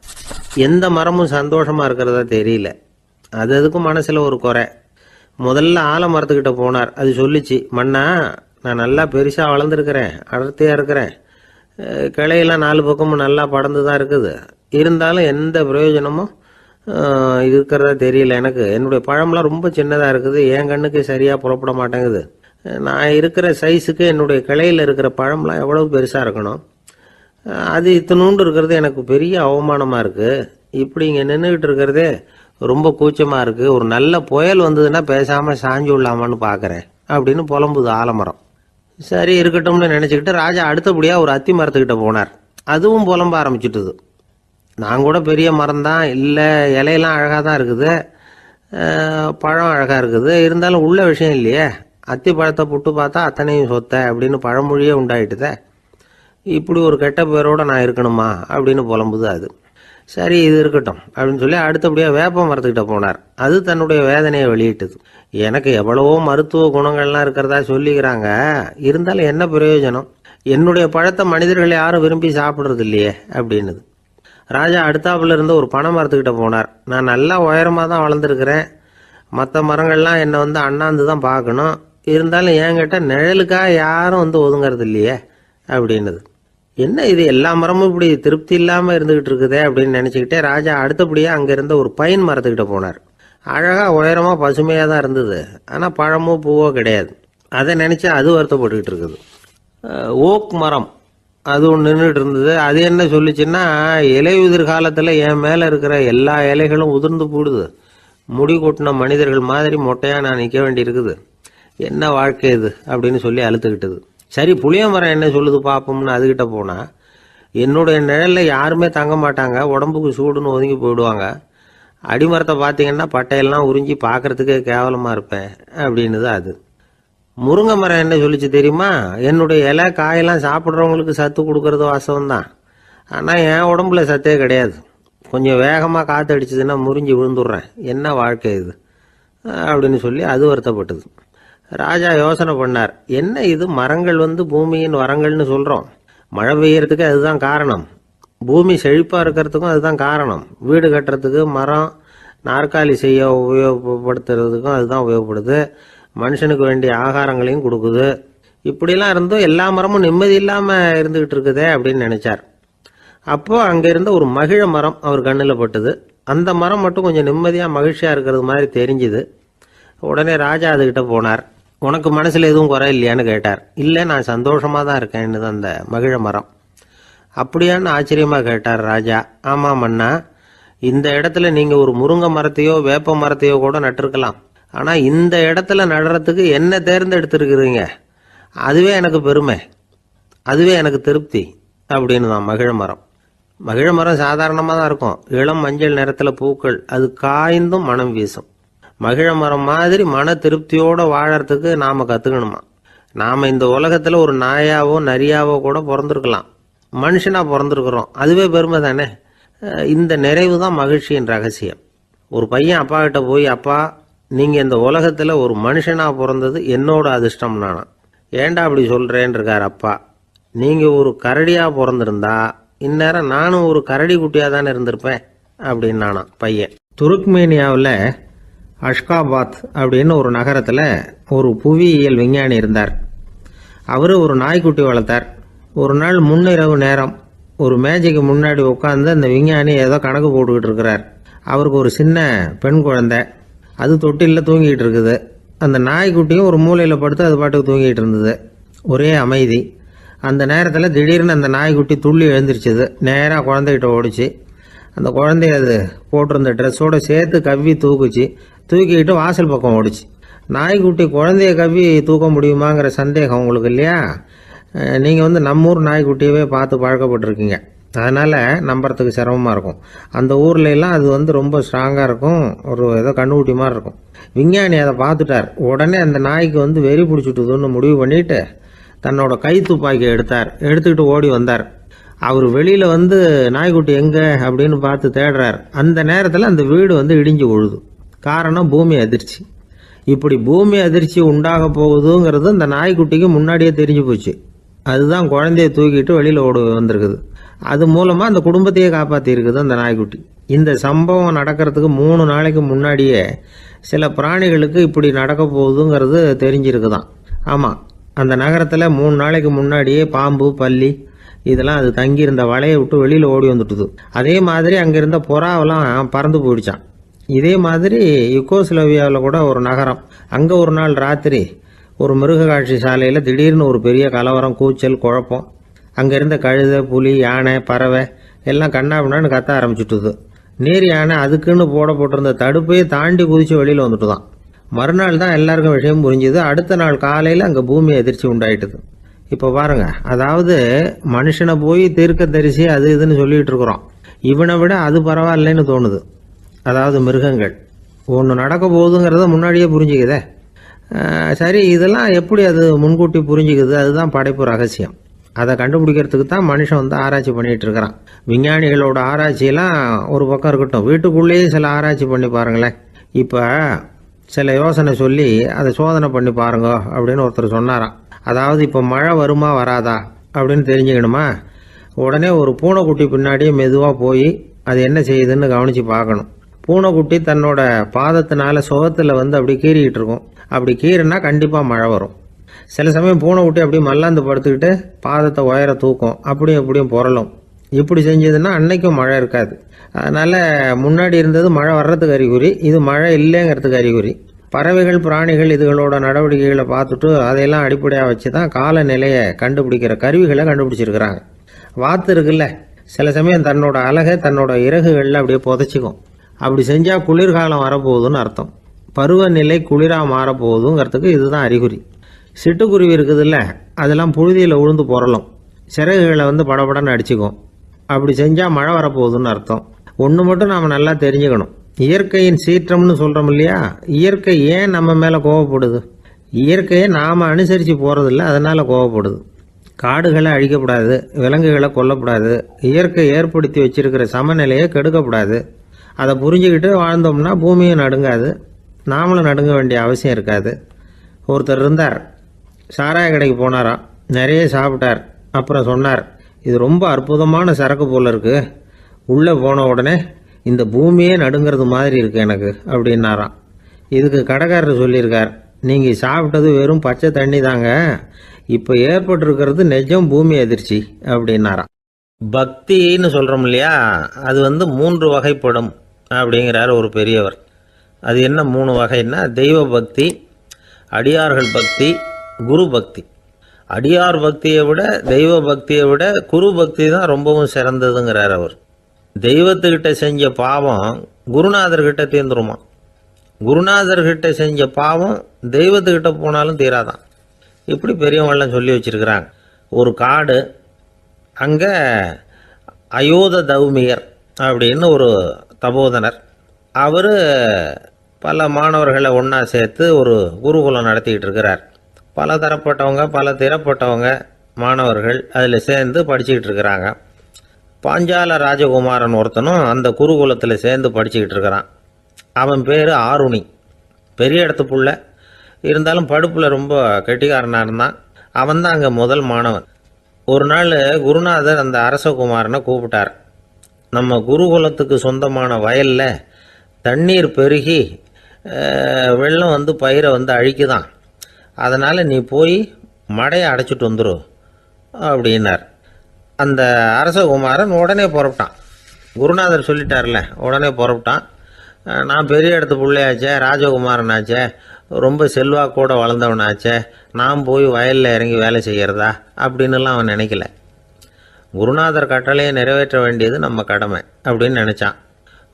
எந்த மரமும் சந்தோஷமாக இருக்கிறதா தெரியல. அது அதுக்கும் மனசில் ஒரு குறை. முதல்ல ஆலமரத்துக்கிட்ட போனார். அது சொல்லிச்சு, மண்ணா, நான் நல்லா பெருசாக வளர்ந்துருக்கிறேன், அடர்த்தியாக இருக்கிறேன், கிளையெல்லாம் 4 பக்கமும் நல்லா படர்ந்து தான் இருக்குது, இருந்தாலும் எந்த பிரயோஜனமும் இருக்கிறதா தெரியல எனக்கு. என்னுடைய பழம்லாம் ரொம்ப சின்னதாக இருக்குது, என் கண்ணுக்கு சரியாக புறப்பட மாட்டேங்குது. நான் இருக்கிற சைஸுக்கு என்னுடைய கிளையில் இருக்கிற பழம்லாம் எவ்வளவு பெருசாக இருக்கணும், அது இத்தினூண்டு இருக்கிறது எனக்கு பெரிய அவமானமாக இருக்குது. இப்படி இங்கே நின்றுக்கிட்டு இருக்கிறதே ரொம்ப கூச்சமாக இருக்குது. ஒரு நல்ல புயல் வந்ததுன்னா பேசாமல் சாஞ்சு விடலாமான்னு பார்க்குறேன் அப்படின்னு புலம்புது ஆலமரம். சரி இருக்கட்டும்னு நினச்சிக்கிட்டு ராஜா அடுத்தபடியாக ஒரு அத்தி மரத்துக்கிட்ட போனார். அதுவும் புலம்ப ஆரம்பிச்சுட்டுது. நான் கூட பெரிய மரம் தான், இல்லை இலையெல்லாம் அழகாக தான் இருக்குது, பழம் அழகாக இருக்குது, இருந்தாலும் உள்ள விஷயம் இல்லையே, அத்தி பழத்தை புட்டு பார்த்தா அத்தனையும் சொத்தை அப்படின்னு பழமொழியே உண்டாயிட்டுதே, இப்படி ஒரு கெட்ட பேரோடு நான் இருக்கணுமா அப்படின்னு புலம்புது அது. சரி இது இருக்கட்டும் அப்படின்னு சொல்லி அடுத்தபடியாக வேப்ப மரத்துக்கிட்ட போனார். அது தன்னுடைய வேதனையை வெளியிட்டது. எனக்கு எவ்வளவோ மருத்துவ குணங்கள்லாம் இருக்கிறதா சொல்லிக்கிறாங்க, இருந்தாலும் என்ன பிரயோஜனம், என்னுடைய பழத்தை மனிதர்கள் யாரும் விரும்பி சாப்பிட்றது இல்லையே அப்படின்னுது. ராஜா அடுத்தாப்புல இருந்து ஒரு பனை மரத்துக்கிட்ட போனார். நான் நல்லா உயரமாக தான் வளர்ந்துருக்கிறேன், மற்ற மரங்கள்லாம் என்னை அண்ணாந்து தான் பார்க்கணும், இருந்தாலும் என்கிட்ட நிழலுக்காக யாரும் ஒதுங்கிறது இல்லையே அப்படின்னுது. என்ன இது எல்லா மரமும் இப்படி திருப்தி இல்லாமல் இருந்துகிட்டு இருக்குதே அப்படின்னு நினச்சிக்கிட்டே ராஜா அடுத்தபடியாக அங்கே இருந்த ஒரு பைன் மரத்துக்கிட்ட போனார். அழகாக உயரமாக பசுமையாக தான் இருந்தது, ஆனால் பழமோ பூவோ கிடையாது. அதை நினச்சி அது வருத்தப்பட்டுக்கிட்டு இருக்குது. ஓக் மரம் அது ஒன்று நின்றுட்டு இருந்தது. அது என்ன சொல்லிச்சுன்னா, இலையுதிர் காலத்தில் என் மேலே இருக்கிற எல்லா இலைகளும் உதிர்ந்து போடுது, முடி கொட்டின மனிதர்கள் மாதிரி மொட்டையாக நான் நிற்க வேண்டி இருக்குது, என்ன வாழ்க்கை இது அப்படின்னு சொல்லி அழுத்துக்கிட்டது. சரி, புளிய மரம் என்ன சொல்லுது பார்ப்போம்னு அதுகிட்ட போனால், என்னுடைய நிழலில் யாருமே தங்க மாட்டாங்க, உடம்புக்கு சூடுன்னு ஒதுங்கி போயிடுவாங்க, அடிமரத்தை பார்த்தீங்கன்னா பட்டையெல்லாம் உறிஞ்சி பார்க்கறதுக்கே கேவலமாக இருப்பேன் அப்படின்னுது அது. முருங்கை மரம் என்ன சொல்லிச்சு தெரியுமா, என்னுடைய இலை காயெல்லாம் சாப்பிட்றவங்களுக்கு சத்து கொடுக்கறது வாசவம்தான், ஆனால் என் உடம்புல சத்தே கிடையாது, கொஞ்சம் வேகமாக காற்று அடிச்சதுன்னா முறிஞ்சி விழுந்துடுறேன், என்ன வாழ்க்கை இது அப்படின்னு சொல்லி அது வருத்தப்பட்டது. ராஜா யோசனை பண்ணார், என்ன இது மரங்கள் பூமியின் வரங்கள்னு சொல்கிறோம், மழை பெய்யறதுக்கு அதுதான் காரணம், பூமி செழிப்பாக இருக்கிறதுக்கும் அதுதான் காரணம், வீடு கட்டுறதுக்கு மரம், நாற்காலி செய்ய உபயோகப்படுத்துறதுக்கும் அதுதான் உபயோகப்படுது, மனுஷனுக்கு வேண்டிய ஆகாரங்களையும் கொடுக்குது, இப்படிலாம் இருந்தும் எல்லா மரமும் நிம்மதி இல்லாமல் இருந்துகிட்டு இருக்குதே அப்படின்னு நினைச்சார். அப்போ அங்கே இருந்த ஒரு மகிழ மரம் அவர் கண்ணில் பட்டுது. அந்த மரம் மட்டும் கொஞ்சம் நிம்மதியாக மகிழ்ச்சியாக இருக்கிறது மாதிரி தெரிஞ்சுது. உடனே ராஜா அதுகிட்ட போனார். உனக்கு மனசில் எதுவும் குறை இல்லையான்னு கேட்டார். இல்லை, நான் சந்தோஷமாக தான் இருக்கேன்னு அந்த மகிழ மரம். அப்படியான்னு ஆச்சரியமாக கேட்டார் ராஜா. ஆமாம் மன்னா, இந்த இடத்துல நீங்கள் ஒரு முருங்கை மரத்தையோ வேப்ப மரத்தையோ கூட நட்டிருக்கலாம், ஆனால் இந்த இடத்துல நடுறதுக்கு என்ன தேர்ந்தெடுத்துருக்குறீங்க, அதுவே எனக்கு பெருமை, அதுவே எனக்கு திருப்தி அப்படின்னு தான் மகிழ மரம். மகிழ மரம் சாதாரணமாக தான் இருக்கும், இளம் மஞ்சள் நிறத்தில் பூக்கள், அது காய்ந்தும் மனம் வீசும். மகிழ மரம் மாதிரி மன திருப்தியோடு வாழறதுக்கு நாம் கற்றுக்கணுமா. நாம் இந்த உலகத்தில் ஒரு நாயாவோ நரியாவோ கூட பிறந்திருக்கலாம், மனுஷனாக பிறந்திருக்கிறோம், அதுவே பெருமை தானே. இந்த நிறைவு தான் மகிழ்ச்சியின் ரகசியம். ஒரு பையன் அப்பா கிட்ட போய், அப்பா நீங்கள் இந்த உலகத்தில் ஒரு மனுஷனாக பிறந்தது என்னோட அதிர்ஷ்டம் நானா. ஏண்டா அப்படி சொல்கிறேன்னு இருக்கார் அப்பா. நீங்கள் ஒரு கரடியாக பிறந்திருந்தா இந்நேரம் நானும் ஒரு கரடி குட்டியாக தானே இருந்திருப்பேன் அப்படின்னு நானா பையன். துருக்மேனியாவில் அஷ்காபாத் அப்படின்னு ஒரு நகரத்தில் ஒரு புவியியல் விஞ்ஞானி இருந்தார். அவர் ஒரு நாய்க்குட்டி வளர்த்தார். ஒரு நாள் முன்னிரவு நேரம் ஒரு மேஜைக்கு முன்னாடி உட்காந்து அந்த விஞ்ஞானி ஏதோ கணக்கு போட்டுக்கிட்டு இருக்கிறார். அவருக்கு ஒரு சின்ன பெண் குழந்தை, அது தொட்டிலில் தூங்கிட்டு இருக்குது. அந்த நாய்க்குட்டியும் ஒரு மூலையில் படுத்து அது பாட்டுக்கு தூங்கிட்டு இருந்தது. ஒரே அமைதி. அந்த நேரத்தில் திடீர்னு அந்த நாய்க்குட்டி துள்ளி எழுந்திரிச்சது, நேராக குழந்தைகிட்ட ஓடிச்சு. அந்த குழந்தைய அது போட்டிருந்த ட்ரெஸ்ஸோடு சேர்த்து கவ்வி தூக்கிக்கிட்டு வாசல் பக்கம் ஓடிச்சு. நாய்க்குட்டி குழந்தைய கவ்வி தூக்க முடியுமாங்கிற சந்தேகம் உங்களுக்கு இல்லையா? நீங்கள் நம்ம ஊர் நாய்க்குட்டியவே பார்த்து பழக்கப்பட்டிருக்கீங்க, அதனால் நம்புறதுக்கு சிரமமாக இருக்கும். அந்த ஊர்லெலாம் அது ரொம்ப ஸ்ட்ராங்காக இருக்கும், ஒரு ஏதோ கண்ணுக்குட்டி மாதிரி இருக்கும். விஞ்ஞானி அதை பார்த்துட்டார். உடனே அந்த நாய்க்கு வெறி பிடிச்சிட்டுதுன்னு முடிவு பண்ணிவிட்டு தன்னோட கை துப்பாக்கி எடுத்துக்கிட்டு ஓடி வந்தார். அவர் வெளியில் நாய்க்குட்டி எங்கே அப்படின்னு பார்த்து தேடுறார். அந்த நேரத்தில் அந்த வீடு இடிஞ்சு விழுது. காரணம் பூமி அதிர்ச்சி. இப்படி பூமி அதிர்ச்சி உண்டாக போகுதுங்கிறது அந்த நாய்க்குட்டிக்கு முன்னாடியே தெரிஞ்சு போச்சு. அதுதான் குழந்தைய தூக்கிட்டு வெளியில் வந்திருக்குது. அது மூலமாக அந்த குடும்பத்தையே காப்பாற்றிருக்குது அந்த நாய்க்குட்டி. இந்த சம்பவம் நடக்கிறதுக்கு 3 நாளைக்கு முன்னாடியே சில பிராணிகளுக்கு இப்படி நடக்க போகுதுங்கிறது தெரிஞ்சிருக்குதான். ஆமாம், அந்த நகரத்தில் 3 நாளைக்கு முன்னாடியே பாம்பு, பல்லி இதெல்லாம் அது தங்கியிருந்த வலையை விட்டு வெளியில் ஓடி வந்துட்டுது. அதே மாதிரி அங்கே இருந்த புறாவெல்லாம் பறந்து போயிடுச்சான். இதே மாதிரி யுகோஸ்லோவியாவில் கூட ஒரு நகரம், அங்கே ஒரு நாள் ராத்திரி ஒரு மிருக காட்சி சாலையில் திடீர்னு ஒரு பெரிய கலவரம், கூச்சல், குழப்பம். அங்கே இருந்த கழுதை, புலி, யானை, பறவை எல்லாம் கண்ணாபின்னான்னு கத்த ஆரம்பிச்சுட்டுது. நேர் யானை அதுக்குன்னு போட்டிருந்த தடுப்பையே தாண்டி குதித்து வெளியில் வந்துட்டுதான். மறுநாள் தான் எல்லாருக்கும் விஷயம் புரிஞ்சுது. அடுத்த நாள் காலையில் அங்கே பூமி அதிர்ச்சி உண்டாயிட்டுது. இப்போ பாருங்க, அதாவது மனுஷனை போய் தீர்க்க தரிசி அது இதுன்னு சொல்லிட்டு இருக்கிறோம், இவனை விட அது பரவாயில்லைன்னு தோணுது. அதாவது மிருகங்கள் ஒன்று நடக்க போகுதுங்கிறத முன்னாடியே புரிஞ்சுக்குதே. சரி, இதெல்லாம் எப்படி அது முன்கூட்டி புரிஞ்சுக்குது? அதுதான் படைப்பு ரகசியம். அதை கண்டுபிடிக்கிறதுக்கு தான் மனுஷன் ஆராய்ச்சி பண்ணிகிட்டு இருக்கிறான். விஞ்ஞானிகளோட ஆராய்ச்சியெல்லாம் ஒரு பக்கம் இருக்கட்டும், வீட்டுக்குள்ளேயே சில ஆராய்ச்சி பண்ணி பாருங்களேன். இப்போ சில யோசனை சொல்லி அதை சோதனை பண்ணி பாருங்க அப்படின்னு ஒருத்தர் சொன்னாராம். அதாவது இப்போ மழை வருமா வராதா அப்படின்னு தெரிஞ்சுக்கணுமா, உடனே ஒரு பூனைக்குட்டி பின்னாடியே மெதுவாக போய் அது என்ன செய்யுதுன்னு கவனித்து பார்க்கணும். பூனைக்குட்டி தன்னோட பாதத்தினால சுகத்தில் அப்படி கீறிக்கிட்டு இருக்கும். அப்படி கீறினா கண்டிப்பாக மழை வரும். சில சமயம் பூனை குட்டி அப்படியே மல்லாந்து படுத்துக்கிட்டு பாதத்தை உயர தூக்கும், அப்படியும் இப்படியும் புரளும். இப்படி செஞ்சதுன்னா அன்னைக்கும் மழை இருக்காது. அதனால் முன்னாடி இருந்தது மழை வர்றதுக்கு அறிகுறி, இது மழை இல்லைங்கிறதுக்கு அறிகுறி. பறவைகள் பிராணிகள் இதுகளோட நடவடிக்கைகளை பார்த்துட்டு அதையெல்லாம் அடிப்படையாக வச்சு தான் காலநிலையை கண்டுபிடிக்கிற கருவிகளை கண்டுபிடிச்சிருக்கிறாங்க. வாத்து இருக்குல்ல, சில சமயம் தன்னோட அழகை தன்னோட இறகுகளில் அப்படியே புதைச்சிக்கும். அப்படி செஞ்சால் குளிர்காலம் வரப்போகுதுன்னு அர்த்தம். பருவநிலை குளிராக மாறப்போகுதுங்கிறதுக்கு இதுதான் அறிகுறி. சிட்டுக்குருவி இருக்குதுல்ல, அதெல்லாம் புழுதியில் உழுந்து புரளும், சிறகுகளை படபடன்னு அடிச்சுக்கும். அப்படி செஞ்சால் மழை வரப்போகுதுன்னு அர்த்தம். ஒன்று மட்டும் நாம் நல்லா தெரிஞ்சுக்கணும், இயற்கையின் சீற்றம்னு சொல்கிறோம் இல்லையா, இயற்கை ஏன் நம்ம மேலே கோவப்படுது? இயற்கையை நாம் அனுசரித்து போகிறதில்ல, அதனால் கோவப்படுது. காடுகளை அழிக்கக்கூடாது, விலங்குகளை கொல்லக்கூடாது, இயற்கை ஏற்படுத்தி வச்சிருக்கிற சமநிலையை கெடுக்கக்கூடாது. அதை புரிஞ்சுக்கிட்டு வாழ்ந்தோம்னா பூமியும் நடுங்காது, நாமளும் நடுங்க வேண்டிய அவசியம் இருக்காது. ஒருத்தர் இருந்தார், சாராய கடைக்கு போனாராம், நிறைய சாப்பிட்டார். அப்புறம் சொன்னார், இது ரொம்ப அற்புதமான சரக்கு போல் இருக்குது, உள்ளே போன உடனே இந்த பூமியே நடுங்கிறது மாதிரி இருக்குது எனக்கு அப்படின்னாராம். இதுக்கு கடைக்காரர் சொல்லியிருக்கார், நீங்கள் சாப்பிட்டது வெறும் பச்சை தண்ணி தாங்க, இப்போ ஏற்பட்டிருக்கிறது நிஜம் பூமி அதிர்ச்சி அப்படின்னாராம். பக்தின்னு சொல்கிறோம் இல்லையா, அது 3 வகைப்படும் அப்படிங்கிறார் ஒரு பெரியவர். அது என்ன 3 வகைன்னா, தெய்வ பக்தி, அடியார்கள் பக்தி, குரு பக்தி. அடியார் பக்தியை விட தெய்வ பக்தியை விட குரு பக்தி தான் ரொம்பவும் சிறந்ததுங்கிறார் அவர். தெய்வத்துக்கிட்ட செஞ்ச பாவம் குருநாதர்கிட்ட தீர்ந்துருமா, குருநாதர்கிட்ட செஞ்ச பாவம் தெய்வத்துக்கிட்ட போனாலும் தீராதான். இப்படி பெரியவங்களாம் சொல்லி வச்சிருக்கிறாங்க. ஒரு காடு, அங்கே அயோத தௌமியர் அப்படின்னு ஒரு தபோதனர், அவர் பல மாணவர்களை ஒன்றா சேர்த்து ஒரு குருகுலம் நடத்திக்கிட்டு இருக்கிறார். பல தரப்பட்டவங்க பல திறப்பட்டவங்க மாணவர்கள் அதில் சேர்ந்து படிச்சுக்கிட்டு இருக்கிறாங்க. பாஞ்சால ராஜகுமாரன் ஒருத்தனும் அந்த குருகுலத்தில் சேர்ந்து படிச்சுக்கிட்டு இருக்கிறான். அவன் பேர் ஆருணி. பெரிய இடத்து புள்ள, இருந்தாலும் படுப்பில் ரொம்ப கெட்டிக்காரனாக இருந்தான். அவன் தான் அங்கே முதல் மாணவன். ஒரு நாள் குருநாதர் அந்த அரசகுமாரனை கூப்பிட்டார். நம்ம குருகுலத்துக்கு சொந்தமான வயலில் தண்ணீர் பெருகி வெள்ளம் பயிரை அழிக்குதான், அதனால் நீ போய் மடையை அடைச்சிட்டு வந்துரு அப்படின்னார். அந்த அரசகுமாரன் உடனே புறப்பட்டான். குருநாதர் சொல்லிட்டார்ல, உடனே புறப்பட்டான். நான் பெரிய இடத்து பிள்ளையாச்சே, ராஜகுமாரனாச்சே, ரொம்ப செல்வாக்கூட வளர்ந்தவனாச்சே, நான் போய் வயலில் இறங்கி வேலை செய்கிறதா அப்படின்னுலாம் அவன் நினைக்கல. குருநாதர் கட்டளையை நிறைவேற்ற வேண்டியது நம்ம கடமை அப்படின்னு நினச்சான்.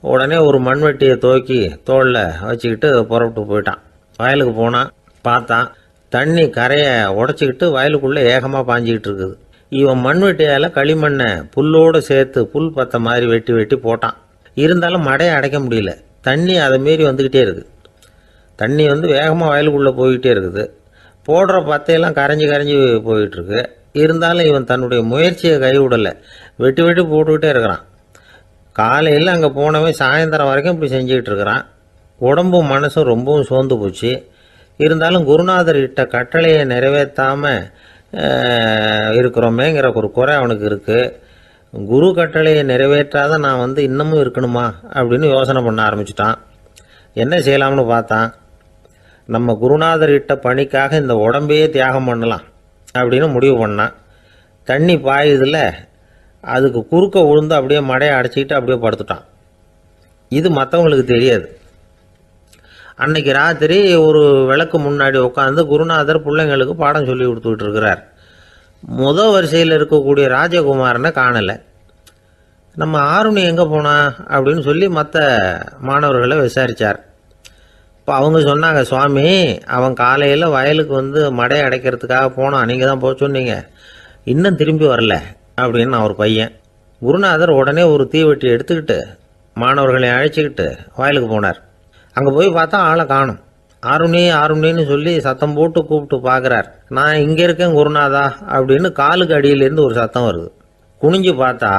உடனே ஒரு மண்வெட்டியை தூக்கி தோளில் வச்சுக்கிட்டு புறப்பட்டு போயிட்டான். வயலுக்கு போனான். பார்த்தான், தண்ணி கரையை உடச்சிக்கிட்டு வயலுக்குள்ளே ஏகமாக பாஞ்சிக்கிட்டு இருக்குது. இவன் மண்வெட்டியால் களிமண்ணை புல்லோடு சேர்த்து புல் பத்த மாதிரி வெட்டி வெட்டி போட்டான். இருந்தாலும் மடையை அடைக்க முடியல. தண்ணி அதை மீறி வந்துக்கிட்டே இருக்குது. தண்ணி வேகமாக வயலுக்குள்ளே போய்கிட்டே இருக்குது. போடுற பத்தையெல்லாம் கரைஞ்சி போயிட்டுருக்கு. இருந்தாலும் இவன் தன்னுடைய முயற்சியை கைவிடலை. வெட்டி வெட்டி போட்டுக்கிட்டே இருக்கிறான். காலையில் அங்கே போனவன் சாயந்தரம் வரைக்கும் இப்படி செஞ்சுக்கிட்டு இருக்கிறான். உடம்பும் மனசும் ரொம்பவும் சோர்ந்து போச்சு. இருந்தாலும் குருநாதர் இட்ட கட்டளையை நிறைவேற்றாமல் இருக்கிறோமேங்கிற ஒரு குறை அவனுக்கு இருக்குது. குரு கட்டளையை நிறைவேற்றாத நான் இன்னமும் இருக்கணுமா அப்படின்னு யோசனை பண்ண ஆரம்பிச்சிட்டான். என்ன செய்யலாம்னு பார்த்தான். நம்ம குருநாதர் இட்ட பணிக்காக இந்த உடம்பையே தியாகம் பண்ணலாம் அப்படின்னு முடிவு பண்ணான். தண்ணி பாயுதில்ல, அதுக்கு குறுக்க விழுந்து அப்படியே மடையை அடைச்சிக்கிட்டு அப்படியே படுத்துட்டான். இது மற்றவங்களுக்கு தெரியாது. அன்னைக்கு ராத்திரி ஒரு விளக்கு முன்னாடி உட்காந்து குருநாதர் பிள்ளைங்களுக்கு பாடம் சொல்லி கொடுத்துக்கிட்டு இருக்கிறார். முதல் வரிசையில் இருக்கக்கூடிய ராஜகுமாரனை காணலை. நம்ம ஆருணி எங்கே போனா அப்படின்னு சொல்லி மற்ற மாணவர்களை விசாரித்தார். இப்போ அவங்க சொன்னாங்க, சுவாமி அவன் காலையில் வயலுக்கு மடையை அடைக்கிறதுக்காக போனான், நீங்கள் தான் போக சொன்னீங்க, இன்னும் திரும்பி வரல அப்படின்னு அவர் பையன். குருநாதர் உடனே ஒரு தீவெட்டி எடுத்துக்கிட்டு மாணவர்களை அழைச்சிக்கிட்டு வயலுக்கு போனார். அங்கே போய் பார்த்தா ஆளை காணும். ஆருணின்னு சொல்லி சத்தம் போட்டு கூப்பிட்டு பார்க்குறார். நான் இங்கே இருக்கேன் குருநாதா அப்படின்னு காலுக்கு அடியிலேருந்து ஒரு சத்தம் வருது. குனிஞ்சு பார்த்தா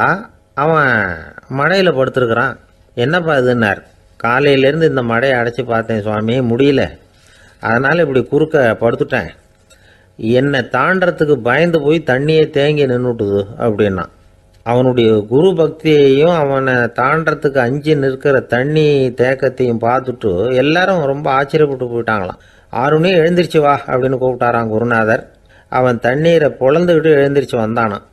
அவன் மடையில் படுத்துருக்கிறான். என்னப்பா இதுன்னார். காலையிலேருந்து இந்த மடையை அடைச்சி பார்த்தேன் சுவாமி, முடியல, அதனால் இப்படி குறுக்க படுத்துட்டேன். என்னை தாண்டறதுக்கு பயந்து போய் தண்ணியை தேங்கி நின்றுட்டுது அப்படின்னா. அவனுடைய குரு பக்தியையும் அவனை தாண்டறதுக்கு அஞ்சு நிற்கிற தண்ணி தேக்கத்தையும் பார்த்துட்டு எல்லாரும் ரொம்ப ஆச்சரியப்பட்டு போயிட்டாங்களாம். ஆறுனே எழுந்திரிச்சு வா அப்படின்னு கூப்பிட்டாரான் குருநாதர். அவன் தண்ணீரை பொழந்துக்கிட்டு எழுந்திரிச்சு வந்தானான்.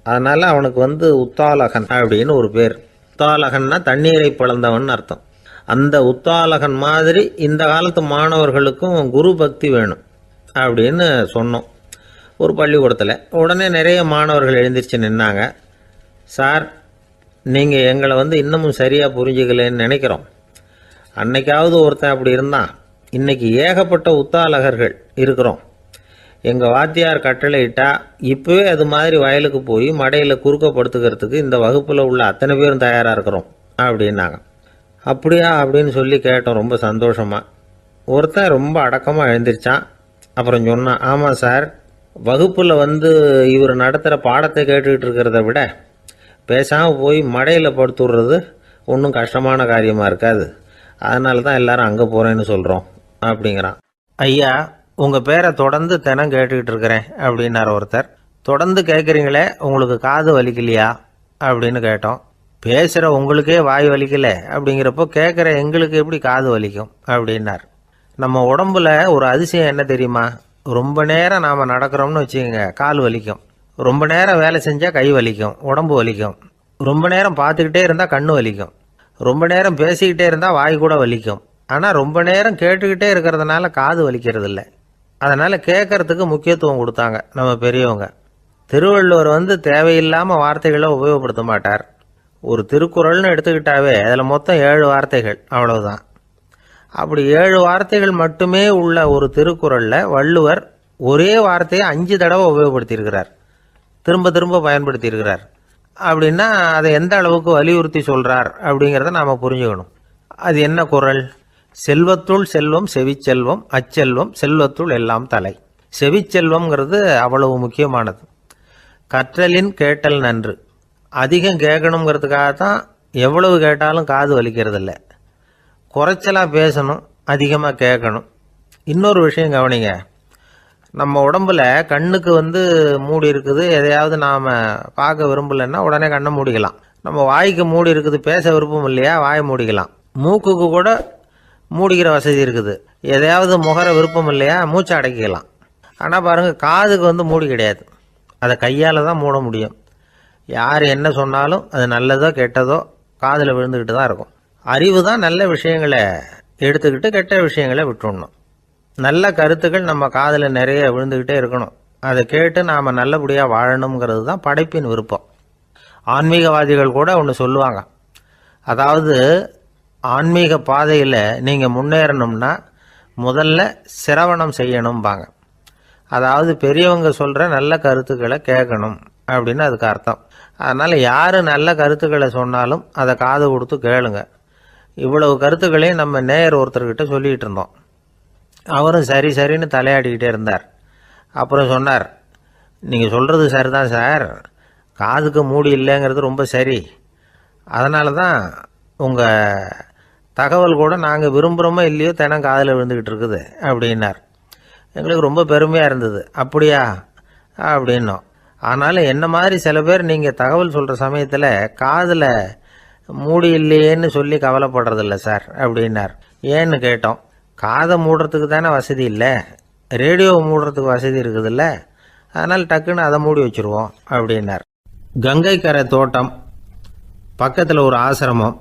அதனால் அவனுக்கு உத்தாலகன் அப்படின்னு ஒரு பேர். உத்தாலகன்னா தண்ணீரை பிளந்தவன் அர்த்தம். அந்த உத்தாலகன் மாதிரி இந்த காலத்து மாணவர்களுக்கும் குரு பக்தி வேணும் அப்படின்னு சொன்னோம் ஒரு பள்ளிக்கூடத்தில். உடனே நிறைய மாணவர்கள் எழுந்திரிச்சு நின்னாங்க. சார், நீங்கள் எங்களை இன்னமும் சரியாக புரிஞ்சுக்கலன்னு நினைக்கிறோம். அன்னைக்காவது ஒருத்தன் அப்படி இருந்தான், இன்னைக்கு ஏகப்பட்ட உத்தாலகர்கள் இருக்கிறோம். எங்கள் வாத்தியார் கட்டளையிட்டா இப்போவே அது மாதிரி வயலுக்கு போய் மடையில் குறுக்கப்படுத்துக்கிறதுக்கு இந்த வகுப்பில் உள்ள அத்தனை பேரும் தயாராக இருக்கிறோம் அப்படின்னாங்க. அப்படியா அப்படின்னு சொல்லி கேட்டோம் ரொம்ப சந்தோஷமாக. ஒருத்தன் ரொம்ப அடக்கமாக எழுந்திரிச்சான். அப்புறம் சொன்னான், ஆமாம் சார், வகுப்பில் இவர் நடத்துகிற பாடத்தை கேட்டுக்கிட்டு இருக்கிறத விட பேசாமல் போய் மடையில் படுத்துடுறது ஒன்றும் கஷ்டமான காரியமாக இருக்காது. அதனால தான் எல்லாரும் அங்கே போகிறேன்னு சொல்கிறோம் அப்படிங்கிறான். ஐயா, உங்கள் பேரை தொடர்ந்து தினம் கேட்டுக்கிட்டு இருக்கிறேன் அப்படின்னார் ஒருத்தர். தொடர்ந்து கேட்குறீங்களே, உங்களுக்கு காது வலிக்கலையா அப்படின்னு கேட்டோம். பேசுகிற உங்களுக்கே வாய் வலிக்கலை அப்படிங்கிறப்போ கேட்குற எங்களுக்கு எப்படி காது வலிக்கும் அப்படின்னார். நம்ம உடம்புல ஒரு அதிசயம் என்ன தெரியுமா? ரொம்ப நேரம் நாம் நடக்கிறோம்னு வச்சுக்கோங்க, கால் வலிக்கும். ரொம்ப நேரம் வேலை செஞ்சால் கை வலிக்கும், உடம்பு வலிக்கும். ரொம்ப நேரம் பார்த்துக்கிட்டே இருந்தால் கண்ணு வலிக்கும். ரொம்ப நேரம் பேசிக்கிட்டே இருந்தால் வாய் கூட வலிக்கும். ஆனால் ரொம்ப நேரம் கேட்டுக்கிட்டே இருக்கிறதுனால காது வலிக்கிறது இல்லை. அதனால் கேட்கறதுக்கு முக்கியத்துவம் கொடுத்தாங்க நம்ம பெரியவங்க. திருவள்ளுவர் தேவையில்லாமல் வார்த்தைகளை உபயோகப்படுத்த மாட்டார். ஒரு திருக்குறள்னு எடுத்துக்கிட்டாவே அதில் மொத்தம் 7 வார்த்தைகள், அவ்வளவுதான். அப்படி 7 வார்த்தைகள் மட்டுமே உள்ள ஒரு திருக்குறளில் வள்ளுவர் ஒரே வார்த்தையை 5 தடவை உபயோகப்படுத்தியிருக்கிறார், திரும்ப திரும்ப பயன்படுத்தியிருக்கிறார். அப்படின்னா அதை எந்த அளவுக்கு வலியுறுத்தி சொல்கிறார் அப்படிங்கிறத நாம் புரிஞ்சுக்கணும். அது என்ன குறள்? செல்வத்துள் செல்வம் செவிச்செல்வம், அச்செல்வம் செல்வத்துள் எல்லாம் தலை. செவிச்செல்வம்ங்கிறது அவ்வளவு முக்கியமானது. கற்றலின் கேட்டல் நன்று. அதிகம் கேட்கணுங்கிறதுக்காகத்தான் எவ்வளவு கேட்டாலும் காது வலிக்கிறதில்ல. குறைச்சலாக பேசணும், அதிகமாக கேட்கணும். இன்னொரு விஷயம் கவனிங்க, நம்ம உடம்புல கண்ணுக்கு மூடி இருக்குது, எதையாவது நாம் பார்க்க விரும்பலைன்னா உடனே கண்ணை மூடிக்கலாம். நம்ம வாய்க்கு மூடி இருக்குது, பேச விருப்பம் இல்லையா, வாயை மூடிக்கலாம். மூக்குக்கு கூட மூடிக்கிற வசதி இருக்குது, எதையாவது முகர விருப்பம் இல்லையா, மூச்சை அடக்கிக்கலாம். ஆனால் பாருங்கள், காதுக்கு மூடி கிடையாது, அதை கையால் தான் மூட முடியும். யார் என்ன சொன்னாலும் அது நல்லதோ கெட்டதோ காதில் விழுந்துக்கிட்டு தான் இருக்கும். அறிவு தான் நல்ல விஷயங்களை எடுத்துக்கிட்டு கெட்ட விஷயங்களை விட்டுடணும். நல்ல கருத்துக்கள் நம்ம காதில் நிறைய விழுந்துக்கிட்டே இருக்கணும். அதை கேட்டு நாம் நல்லபடியாக வாழணுங்கிறது தான் படைப்பின் விருப்பம். ஆன்மீகவாதிகள் கூட ஒன்று சொல்லுவாங்க, அதாவது ஆன்மீக பாதையில் நீங்கள் முன்னேறணும்னா முதல்ல சிரவணம் செய்யணும்பாங்க. அதாவது பெரியவங்க சொல்கிற நல்ல கருத்துக்களை கேட்கணும் அப்படின்னு அதுக்கு அர்த்தம். அதனால் யார் நல்ல கருத்துக்களை சொன்னாலும் அதை காது கொடுத்து கேளுங்க. இவ்வளவு கருத்துக்களையும் நம்ம நேயர் ஒருத்தர்கிட்ட சொல்லிகிட்டு இருந்தோம். அவரும் சரி சரின்னு தலையாடிக்கிட்டே இருந்தார். அப்புறம் சொன்னார், நீங்கள் சொல்கிறது சரிதான் சார், காதுக்கு மூடி இல்லைங்கிறது ரொம்ப சரி. அதனால தான் உங்கள் தகவல் கூட நாங்கள் விரும்புகிறோமோ இல்லையோ தினம் காதில் விழுந்துக்கிட்டு இருக்குது அப்படின்னார். எங்களுக்கு ரொம்ப பெருமையாக இருந்தது. அப்படியா அப்படின்னோம். ஆனாலும் என்ன மாதிரி சில பேர் நீங்கள் தகவல் சொல்கிற சமயத்தில் காதில் மூடி இல்லையேன்னு சொல்லி கவலைப்படுறதில்ல சார் அப்படின்னார். ஏன்னு கேட்டோம். காதை மூடுறதுக்கு தானே வசதி இல்லை, ரேடியோவை மூடுறதுக்கு வசதி இருக்குதுல்ல, அதனால் டக்குன்னு அதை மூடி வச்சுருவோம் அப்படின்னார். கங்கை கரை தோட்டம் பக்கத்தில் ஒரு ஆசிரமம்,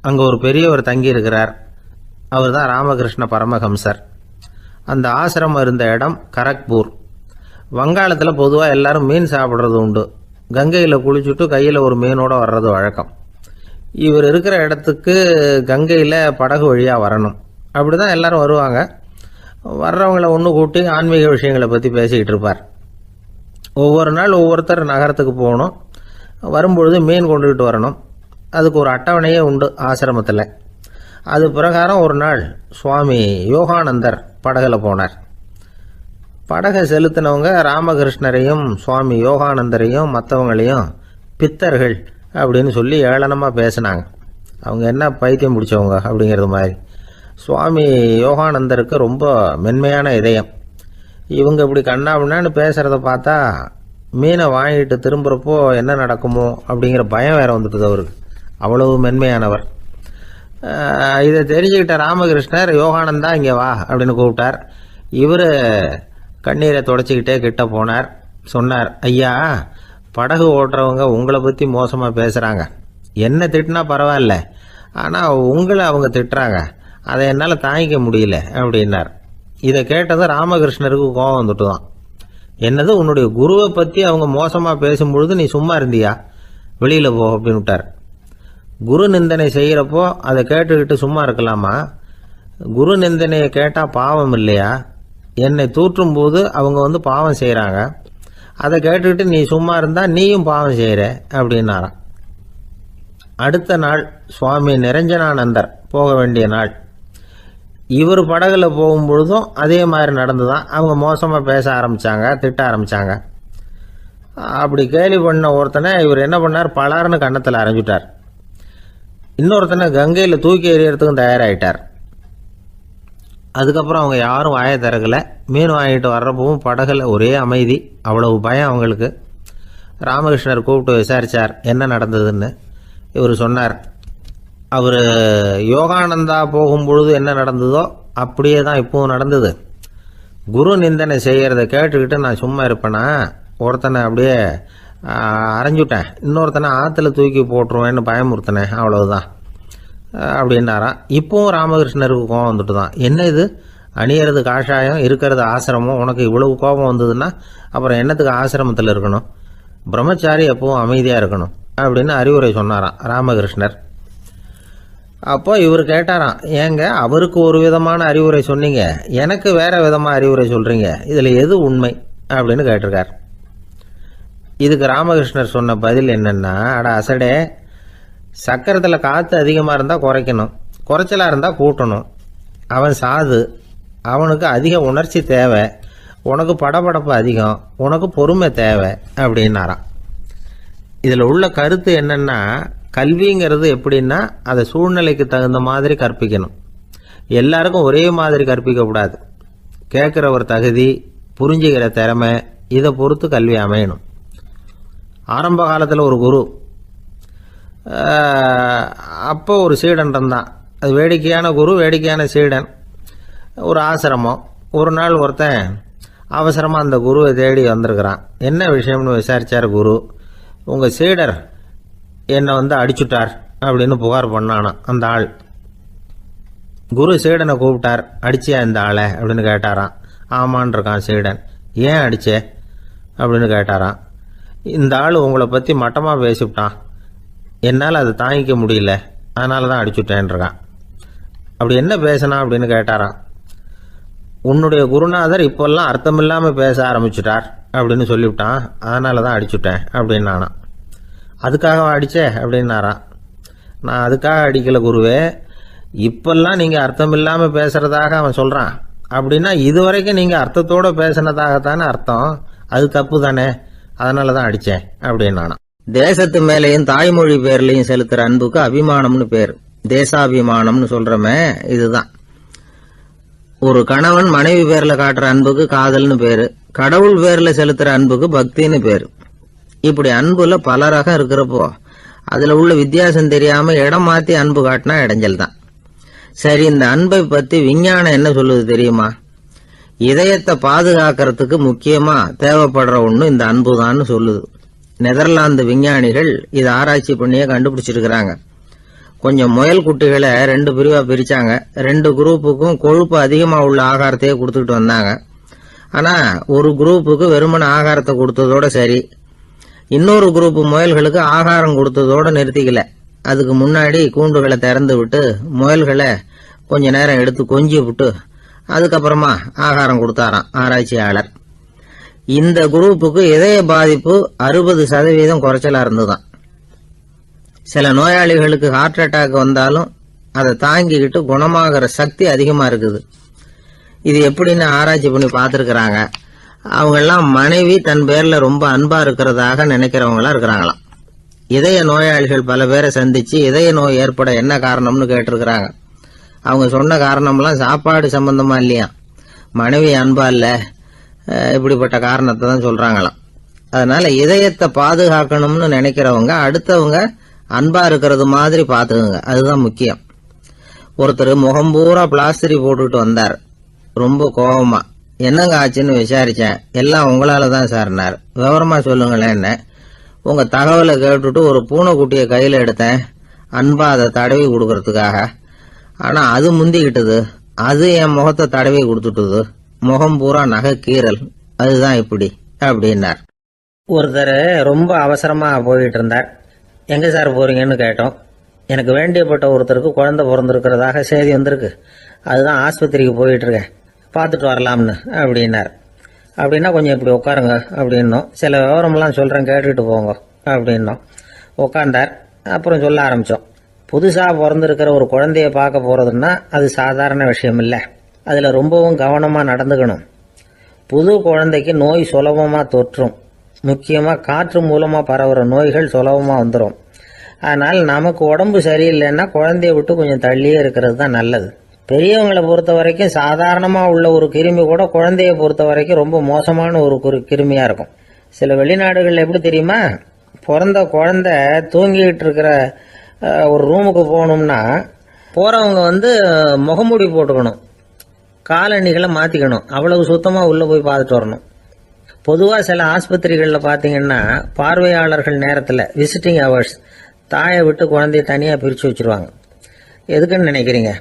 அங்கே ஒரு பெரியவர் தங்கியிருக்கிறார். அவர் தான் ராமகிருஷ்ண பரமஹம்சர். அந்த ஆசிரமம் இருந்த இடம் கரக்பூர். வங்காளத்தில் பொதுவாக எல்லாரும் மீன் சாப்பிட்றது உண்டு. கங்கையில் குளிச்சுட்டு கையில் ஒரு மீனோடு வர்றது வழக்கம். இவர் இருக்கிற இடத்துக்கு கங்கையில் படகு வழியாக வரணும். அப்படி தான் எல்லோரும் வருவாங்க. வர்றவங்கள ஒன்று கூட்டி ஆன்மீக விஷயங்களை பற்றி பேசிக்கிட்டு இருப்பார். ஒவ்வொரு நாள் ஒவ்வொருத்தர் நகரத்துக்கு போகணும், வரும்பொழுது மீன் கொண்டுகிட்டு வரணும். அதுக்கு ஒரு அட்டவணையே உண்டு ஆசிரமத்தில். அது பிரகாரம் ஒரு நாள் சுவாமி யோகானந்தர் படகில் போனார். படகை செலுத்தினவங்க ராமகிருஷ்ணரையும் சுவாமி யோகானந்தரையும் மற்றவங்களையும் பித்தர்கள் அப்படின்னு சொல்லி ஏளனமாக பேசினாங்க. அவங்க என்ன பைத்தியம் பிடிச்சவங்க அப்படிங்கிறது மாதிரி. சுவாமி யோகானந்தருக்கு ரொம்ப மென்மையான இதயம். இவங்க இப்படி கண்ணாபின்னான்னு பேசுகிறத பார்த்தா மீனை வாங்கிட்டு திரும்புகிறப்போ என்ன நடக்குமோ அப்படிங்கிற பயம் வேறு வந்துட்டுது அவருக்கு. அவ்வளவு மென்மையானவர். இதை தெரிஞ்சுக்கிட்ட ராமகிருஷ்ணர், யோகானந்தா இங்கே வா அப்படின்னு கூப்பிட்டார். இவர் கண்ணீரை தொடச்சிக்கிட்டே கிட்ட போனார். சொன்னார், ஐயா, படகு ஓட்டுறவங்க உங்களை பற்றி மோசமாக பேசுகிறாங்க. என்ன திட்டினா பரவாயில்ல, ஆனால் உங்களை அவங்க திட்டுறாங்க, அதை என்னால் தாங்கிக்க முடியல அப்படின்னார். இதை கேட்டதும் ராமகிருஷ்ணருக்கு கோபம் வந்துட்டு தான். என்னது, உன்னுடைய குருவை பற்றி அவங்க மோசமாக பேசும்பொழுது நீ சும்மா இருந்தியா? வெளியில் போ அப்படின்னு விட்டார். குரு நிந்தனை செய்கிறப்போ அதை கேட்டுக்கிட்டு சும்மா இருக்கலாமா? குரு நிந்தனையை கேட்டால் பாவம் இல்லையா? என்னை தூற்றும் போது அவங்க பாவம் செய்கிறாங்க, அதை கேட்டுக்கிட்டு நீ சும்மா இருந்தால் நீயும் பாவம் செய்கிற அப்படின்னாராம். அடுத்த நாள் சுவாமி நிரஞ்சனானந்தர் போக வேண்டிய நாள். இவர் படகுல போகும்பொழுதும் அதே மாதிரி நடந்துதான். அவங்க மோசமாக பேச ஆரம்பித்தாங்க, திட்ட ஆரம்பித்தாங்க. அப்படி கேலி பண்ண ஒருத்தனை இவர் என்ன பண்ணார், பலார்னு கன்னத்தில் அரைஞ்சிட்டார். இன்னொருத்தனை கங்கையில் தூக்கி எறியறதுக்கும் தயாராகிட்டார். அதுக்கப்புறம் அவங்க யாரும் வாயை திறக்கலை. மீன் வாங்கிட்டு வர்றப்பவும் படகுல ஒரே அமைதி, அவ்வளவு பயம் அவங்களுக்கு. ராமகிருஷ்ணர் கூப்பிட்டு விசாரித்தார் என்ன நடந்ததுன்னு. இவர் சொன்னார், அவர் யோகானந்தா போகும்பொழுது என்ன நடந்ததோ அப்படியே தான் இப்பவும் நடந்தது. குரு நிந்தனை செய்கிறத கேட்டுக்கிட்டு நான் சும்மா இருப்பேனா? ஒருத்தனை அப்படியே அரைஞ்சுட்டேன், இன்னொருத்தனை ஆற்றுல தூக்கி போட்டுருவேன்னு பயமுறுத்தினேன், அவ்வளவுதான் அப்படின்னாராம். இப்போவும் ராமகிருஷ்ணருக்கு கோபம் வந்துட்டு தான். என்ன இது, அணியறது காஷாயம், இருக்கிறது ஆசிரமம், உனக்கு இவ்வளவு கோபம் வந்ததுன்னா அப்புறம் என்னத்துக்கு ஆசிரமத்தில் இருக்கணும்? பிரம்மச்சாரி எப்பவும் அமைதியாக இருக்கணும் அப்படின்னு அறிவுரை சொன்னாராம் ராமகிருஷ்ணர். அப்போ இவர் கேட்டாராம், ஏங்க அவருக்கு ஒரு விதமான அறிவுரை சொன்னீங்க, எனக்கு வேற விதமாக அறிவுரை சொல்கிறீங்க, இதில் எது உண்மை அப்படின்னு கேட்டிருக்கார். இதுக்கு ராமகிருஷ்ணர் சொன்ன பதில் என்னென்னா, அட அசடே, சக்கரத்தில் காற்று அதிகமாக இருந்தால் குறைக்கணும், குறைச்சலாக இருந்தால் கூட்டணும். அவன் சாது, அவனுக்கு அதிக உணர்ச்சி தேவை, உனக்கு படபடப்பு அதிகம், உனக்கு பொறுமை தேவை அப்படின்னாராம். இதில் உள்ள கருத்து என்னென்னா, கல்விங்கிறது எப்படின்னா அதை சூழ்நிலைக்கு தகுந்த மாதிரி கற்பிக்கணும். எல்லாருக்கும் ஒரே மாதிரி கற்பிக்கக்கூடாது. கேட்குற ஒரு தகுதி, புரிஞ்சுக்கிற திறமை, இதை பொறுத்து கல்வி அமையணும். ஆரம்ப காலத்தில் ஒரு குரு, அப்போ ஒரு சீடன் இருந்தான். அது வேடிக்கையான குரு, வேடிக்கையான சீடன். ஒரு ஆசிரமம். ஒரு நாள் ஒருத்தன் அவசரமாக அந்த குருவை தேடி வந்திருக்கிறான். என்ன விஷயம்னு விசாரித்தார் குரு. உங்கள் சீடர் என்னை அடிச்சுட்டார் அப்படின்னு புகார் பண்ணானான் அந்த ஆள். குரு சீடனை கூப்பிட்டார். அடிச்சியா இந்த ஆளை அப்படின்னு கேட்டாரான். ஆமான் இருக்கான் சீடன். ஏன் அடிச்சே அப்படின்னு கேட்டாரான். இந்த ஆள் உங்களை பற்றி மட்டமாக பேசிவிட்டான், என்னால் அதை தாங்கிக்க முடியல, அதனால தான் அடிச்சுட்டேன்ருக்கான். அப்படி என்ன பேசினா அப்படின்னு கேட்டாரான். உன்னுடைய குருநாதர் இப்போல்லாம் அர்த்தமில்லாமல் பேச ஆரம்பிச்சுட்டார் அப்படின்னு சொல்லிவிட்டான், அதனால தான் அடிச்சுட்டேன் அப்படின்னு நானான். அதுக்காக அடித்தே அப்படின்னாரான். நான் அதுக்காக அடிக்கலை குருவே, இப்பெல்லாம் நீங்கள் அர்த்தம் இல்லாமல் பேசுகிறதாக அவன் சொல்கிறான், அப்படின்னா இதுவரைக்கும் நீங்கள் அர்த்தத்தோடு பேசினதாகத்தானே அர்த்தம், அது தப்பு தானே, அதனால தான் அடித்தேன் அப்படின்னு நானான். தேசத்து மேலேயும் தாய்மொழி பேர்லையும் செலுத்துற அன்புக்கு அபிமானம்னு பேர். தேசாபிமானம்னு சொல்றமே இதுதான். ஒரு கணவன் மனைவி பேர்ல காட்டுற அன்புக்கு காதல்னு பேரு. கடவுள் பேர்ல செலுத்துற அன்புக்கு பக்தின்னு பேரு. இப்படி அன்புல பல ரகம் இருக்கிறப்போ அதுல உள்ள வித்தியாசம் தெரியாம இடம் மாத்தி அன்பு காட்டினா இடைஞ்சல் தான். சரி, இந்த அன்பை பத்தி விஞ்ஞானம் என்ன சொல்லுது தெரியுமா? இதயத்தை பாதுகாக்கிறதுக்கு முக்கியமா தேவைப்படுற ஒண்ணு இந்த அன்புதான்னு சொல்லுது. நெதர்லாந்து விஞ்ஞானிகள் இதை ஆராய்ச்சி பண்ணியே கண்டுபிடிச்சிருக்கிறாங்க. கொஞ்சம் முயல் குட்டிகளை 2 பிரிவா பிரிச்சாங்க. 2 குரூப்புக்கும் கொழுப்பு அதிகமா உள்ள ஆகாரத்தையே கொடுத்துக்கிட்டு வந்தாங்க. ஆனா ஒரு குரூப்புக்கு வெறுமன ஆகாரத்தை கொடுத்ததோட சரி, இன்னொரு குரூப் முயல்களுக்கு ஆகாரம் கொடுத்ததோட நிறுத்திக்கல. அதுக்கு முன்னாடி கூண்டுகளை திறந்து விட்டு முயல்களை கொஞ்ச நேரம் எடுத்து கொஞ்சி விட்டு அதுக்கப்புறமா ஆகாரம் கொடுத்தாராம் ஆராய்ச்சியாளர். இந்த குரூப்புக்கு இதய பாதிப்பு 60% குறைச்சலா இருந்துதான். சில நோயாளிகளுக்கு ஹார்ட் அட்டாக் வந்தாலும் அதை தாங்கிக்கிட்டு குணமாகிற சக்தி அதிகமா இருக்குது. இது எப்படின்னு ஆராய்ச்சி பண்ணி பார்த்துருக்கிறாங்க. அவங்கெல்லாம் மனைவி தன் பேர்ல ரொம்ப அன்பா இருக்கிறதாக நினைக்கிறவங்களா இருக்கிறாங்களாம். இதய நோயாளிகள் பல பேரை சந்திச்சு இதய நோய் ஏற்பட என்ன காரணம்னு கேட்டிருக்கிறாங்க. அவங்க சொன்ன காரணம்லாம் சாப்பாடு சம்பந்தமா இல்லையா, மனைவி அன்பா இல்ல, இப்படிப்பட்ட காரணத்தை தான் சொல்றாங்களாம். அதனால இதயத்தை பாதுகாக்கணும்னு நினைக்கிறவங்க அடுத்தவங்க அன்பா இருக்கிறது மாதிரி பாத்துக்குங்க, அதுதான் முக்கியம். ஒருத்தர் முகம் பூரா பிளாஸ்டரி போட்டுட்டு வந்தார். ரொம்ப கோபமா, என்னங்க ஆச்சுன்னு விசாரிச்சேன். எல்லாம் உங்களால தான் சார்னார். விவரமா சொல்லுங்களேன். என்ன உங்க தகவலை கேட்டுட்டு ஒரு பூனைக்குட்டியை கையில எடுத்தேன், அன்பா அதை தடவி கொடுக்கறதுக்காக. ஆனா அது முந்திக்கிட்டது, அது என் முகத்தை தடவி கொடுத்துட்டுது. முகம் பூரா நகை கீறல். அதுதான் இப்படி அப்படின்னார். ஒருத்தர் ரொம்ப அவசரமா போயிட்டு இருந்தார். எங்க சார் போறீங்கன்னு கேட்டோம். எனக்கு வேண்டியப்பட்ட ஒருத்தருக்கு குழந்தை பிறந்திருக்கிறதாக செய்தி வந்திருக்கு, அதுதான் ஆஸ்பத்திரிக்கு போயிட்டு இருக்கேன், பார்த்துட்டு வரலாம்னு அப்படின்னார். அப்படின்னா கொஞ்சம் இப்படி உட்காருங்க அப்படின்னோம். சில விவரமெல்லாம் சொல்கிறேன், கேட்டுட்டு போங்க அப்படின்னோம். உட்காந்தார். அப்புறம் சொல்ல ஆரம்பித்தோம். புதுசாக பிறந்திருக்கிற ஒரு குழந்தைய பார்க்க போகிறதுன்னா அது சாதாரண விஷயம் இல்லை. அதில் ரொம்பவும் கவனமாக நடந்துக்கணும். புது குழந்தைக்கு நோய் சுலபமாக தொற்றும். முக்கியமாக காற்று மூலமாக பரவுகிற நோய்கள் சுலபமாக வந்துடும். அதனால் நமக்கு உடம்பு சரியில்லைன்னா குழந்தைய விட்டு கொஞ்சம் தள்ளியே இருக்கிறது தான் நல்லது. பெரியவங்களை பொறுத்த வரைக்கும் சாதாரணமாக உள்ள ஒரு கிருமி கூட குழந்தைய பொறுத்த வரைக்கும் ரொம்ப மோசமான ஒரு கிருமியாக இருக்கும். சில வெளிநாடுகளில் எப்படி தெரியுமா, பிறந்த குழந்தை தூங்கிட்டு இருக்கிற ஒரு ரூமுக்கு போகணும்னா போகிறவங்க முகமூடி போட்டுக்கணும், காலணிகளை மாற்றிக்கணும், அவ்வளவு சுத்தமாக உள்ளே போய் பார்த்துட்டு வரணும். பொதுவாக சில ஆஸ்பத்திரிகளில் பார்த்தீங்கன்னா பார்வையாளர்கள் நேரத்தில் விசிட்டிங் ஹவர்ஸ் தாயை விட்டு குழந்தைய தனியாக பிரித்து வச்சுருவாங்க. எதுக்குன்னு நினைக்கிறீங்க?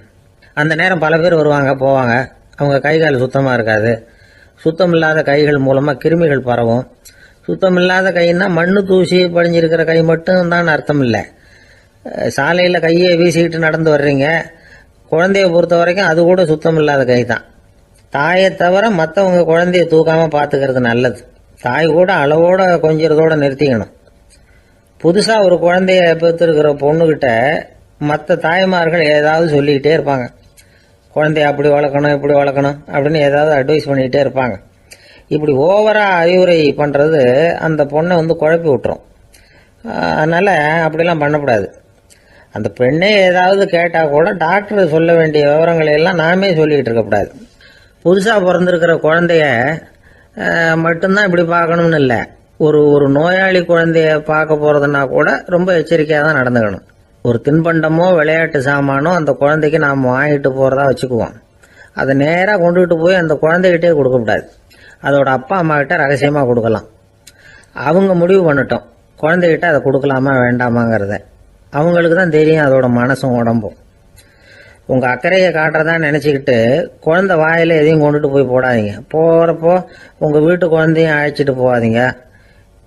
அந்த நேரம் பல பேர் வருவாங்க போவாங்க, அவங்க கை கால் சுத்தமாக இருக்காது. சுத்தம் இல்லாத கைகள் மூலமாக கிருமிகள் பரவும். சுத்தம் இல்லாத கைன்னா மண்ணு தூசி படிஞ்சிருக்கிற கை மட்டும் தான் அர்த்தம் இல்லை. சாலையில் கையை வீசிக்கிட்டு நடந்து வர்றீங்க, குழந்தைய பொறுத்த வரைக்கும் அது கூட சுத்தம் இல்லாத கை தான். தாயை தவிர மற்றவங்க குழந்தைய தூக்காமல் பார்த்துக்கிறது நல்லது. தாய் கூட அளவோட கொஞ்சிறதோட நிறுத்திக்கணும். புதுசாக ஒரு குழந்தைய பெற்றிருக்கிற பொண்ணுகிட்ட மற்ற தாய்மார்கள் ஏதாவது சொல்லிக்கிட்டே இருப்பாங்க. குழந்தைய அப்படி வளர்க்கணும் இப்படி வளர்க்கணும் அப்படின்னு ஏதாவது அட்வைஸ் பண்ணிக்கிட்டே இருப்பாங்க. இப்படி ஓவராக அறிவுரை பண்ணுறது அந்த பொண்ணை குழப்பி விட்டுரும். அதனால் அப்படிலாம் பண்ணக்கூடாது. அந்த பெண்ணே ஏதாவது கேட்டால் கூட டாக்டர் சொல்ல வேண்டிய விவரங்களை எல்லாம் நாமே சொல்லிக்கிட்டு இருக்கக்கூடாது. புதுசாக பிறந்திருக்கிற குழந்தைய மட்டும்தான் இப்படி பார்க்கணும்னு இல்லை. ஒரு நோயாளி குழந்தைய பார்க்க போகிறதுனா கூட ரொம்ப எச்சரிக்கையாக தான் நடந்துக்கணும். ஒரு தின்பண்டமோ விளையாட்டு சாமானோ அந்த குழந்தைக்கு நாம் வாங்கிட்டு போகிறதா வச்சுக்குவோம். அதை நேராக கொண்டுகிட்டு போய் அந்த குழந்தைகிட்டே கொடுக்கக்கூடாது. அதோட அப்பா அம்மா கிட்ட ரகசியமாக கொடுக்கலாம். அவங்க முடிவு பண்ணட்டும் குழந்தைகிட்ட அதை கொடுக்கலாமா வேண்டாமாங்கிறத. அவங்களுக்கு தான் தெரியும் அதோட மனசும் உடம்பும். உங்கள் அக்கறையை காட்டுறதா நினச்சிக்கிட்டு குழந்தை வாயில் எதையும் கொண்டுட்டு போய் போடாதீங்க. போகிறப்போ உங்கள் வீட்டு குழந்தையும் அழைச்சிட்டு போகாதீங்க.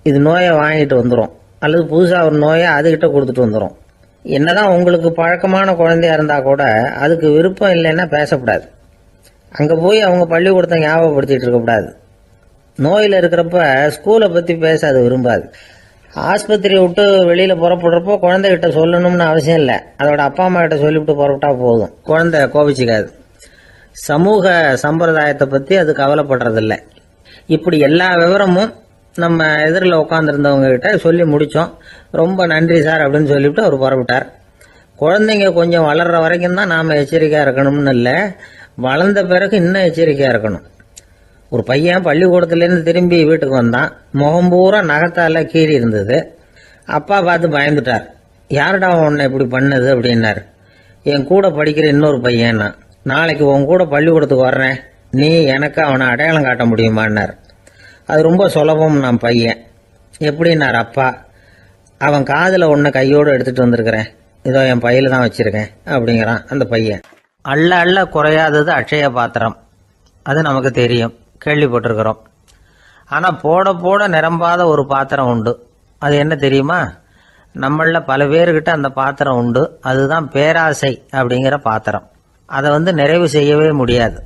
இது நோயை வாங்கிட்டு வந்துடும், அல்லது புதுசாக ஒரு நோயை அதுகிட்ட கொடுத்துட்டு வந்துடும். என்னதான் உங்களுக்கு பழக்கமான குழந்தையா இருந்தால் கூட அதுக்கு விருப்பம் இல்லைன்னா பேசக்கூடாது. அங்கே போய் அவங்க பள்ளிக்கூடத்தை ஞாபகப்படுத்திட்டு இருக்கக்கூடாது. நோயில் இருக்கிறப்ப ஸ்கூலை பற்றி பேச அது விரும்பாது. ஆஸ்பத்திரியை விட்டு வெளியில் புறப்படுறப்போ குழந்தைகிட்ட சொல்லணும்னு அவசியம் இல்லை. அதோட அப்பா அம்மா கிட்ட சொல்லிவிட்டு புறப்பட்டா போதும், குழந்தை கோபிச்சிக்காது. சமூக சம்பிரதாயத்தை பற்றி அது கவலைப்படுறதில்லை. இப்படி எல்லா விவரமும் நம்ம எதிரில் உட்காந்துருந்தவங்க கிட்ட சொல்லி முடித்தோம். ரொம்ப நன்றி சார் அப்படின்னு சொல்லிவிட்டு அவர் புறப்பட்டார். குழந்தைங்க கொஞ்சம் வளர்கிற வரைக்கும் தான் நாம் எச்சரிக்கையாக இருக்கணும்னு இல்லை, வளர்ந்த பிறகு இன்னும் எச்சரிக்கையாக இருக்கணும். ஒரு பையன் பள்ளிக்கூடத்துலேருந்து திரும்பி வீட்டுக்கு வந்தான். முகம் பூரா நகத்தால் கீறி இருந்தது. அப்பா பார்த்து பயந்துட்டார். யாருடா உன்னை இப்படி பண்ணது அப்படின்னாரு. என் கூட படிக்கிற இன்னொரு பையன். நாளைக்கு உன் கூட பள்ளிக்கூடத்துக்கு வர்றேன், நீ எனக்கு அவனை அடையாளம் காட்ட முடியுமான்னார். அது ரொம்ப சுலபம் நான் பையன். எப்படின்னார் அப்பா. அவன் காதில் ஒன்று கையோடு எடுத்துகிட்டு வந்திருக்கிறேன், இதோ என் பையில தான் வச்சுருக்கேன் அப்படிங்கிறான் அந்த பையன். அள்ள அள்ள குறையாதது அட்சய பாத்திரம், அது நமக்கு தெரியும், கேள்விப்பட்டிருக்கிறோம். ஆனால் போட போட நிரம்பாத ஒரு பாத்திரம் உண்டு. அது என்ன தெரியுமா? நம்மளில் பல பேர்கிட்ட அந்த பாத்திரம் உண்டு. அதுதான் பேராசை அப்படிங்கிற பாத்திரம். அதை நிறைவு செய்யவே முடியாது.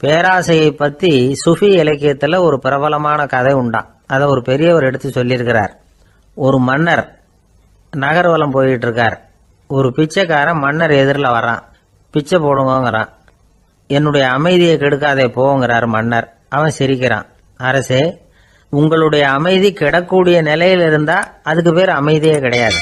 பேராசையை பற்றி சுஃபி இலக்கியத்தில் ஒரு பிரபலமான கதை உண்டாம். அதை ஒரு பெரியவர் எடுத்து சொல்லியிருக்கிறார். ஒரு மன்னர் நகர்வலம் போயிட்டு இருக்கார். ஒரு பிச்சைக்காரன் மன்னர் எதிரில் வரான். பிச்சை போடுங்கிறான். என்னுடைய அமைதியை கெடுக்காதே போங்கிறார் மன்னர். அவன் சிரிக்கிறான். அரசே, உங்களுடைய அமைதி கெடக்கூடிய நிலையில் இருந்தால் அதுக்கு பேர் அமைதியே கிடையாது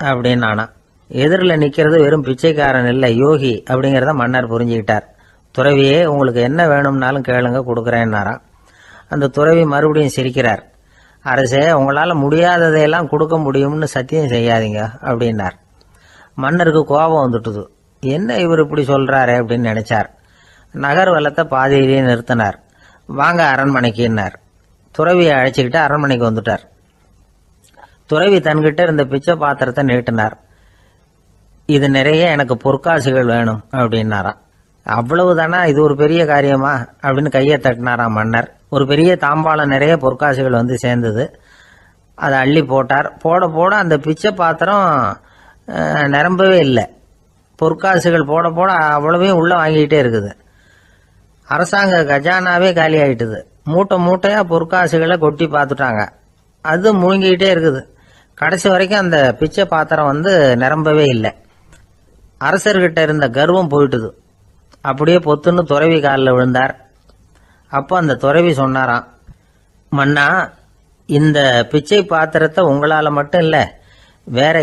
அப்படின்னு நானா. எதிரில் நிற்கிறது வெறும் பிச்சைக்காரன் இல்லை, யோகி அப்படிங்கிறத மன்னர் புரிஞ்சுக்கிட்டார். துறவியே, உங்களுக்கு என்ன வேணும்னாலும் கேளுங்க, கொடுக்குறேன்னாராம். அந்த துறவி மறுபடியும் சிரிக்கிறார். அரசே, உங்களால் முடியாததையெல்லாம் கொடுக்க முடியும்னு சத்தியம் செய்யாதீங்க அப்படின்னார். மன்னருக்கு கோபம் வந்துட்டுது. என்ன இவர் இப்படி சொல்றாரு அப்படின்னு நினைச்சார். நகர்வலத்தை பாதியிலேயே நிறுத்தினார். வாங்க அரண்மனைக்குன்னார். துறவியை அழைச்சிக்கிட்டு அரண்மனைக்கு வந்துட்டார். துறவி தன்கிட்ட இருந்த பிச்சை பாத்திரத்தை நீட்டினார். இது நிறைய எனக்கு பொற்காசுகள் வேணும் அப்படின்னாராம். அவ்வளவுதானா, இது ஒரு பெரிய காரியமா அப்படின்னு கையை தட்டினாராம் மன்னர். ஒரு பெரிய தாம்பாளம் நிறைய பொற்காசுகள் வந்து சேர்ந்தது. அதை அள்ளி போட்டார். போட போட அந்த பிச்சை பாத்திரம் நிரம்பவே இல்லை. பொற்காசுகள் போட போட அவ்வளவையும் உள்ள வாங்கிக்கிட்டே இருக்குது. அரசாங்க கஜானாவே காலி ஆயிட்டுது. மூட்டை மூட்டையா பொற்காசுகளை கொட்டி பார்த்துட்டாங்க. அது முழுங்கிக்கிட்டே இருக்குது. கடைசி வரைக்கும் அந்த பிச்சை பாத்திரம் வந்து நிரம்பவே இல்லை. அரசர்கிட்ட இருந்த கர்வம் போயிட்டுது. அப்படியே பொத்துன்னு துறவி காலில் விழுந்தார். அப்போ அந்த துறவி சொன்னாராம், மன்னா, இந்த பிச்சை பாத்திரத்தை உங்களால மட்டும் இல்லை, வேற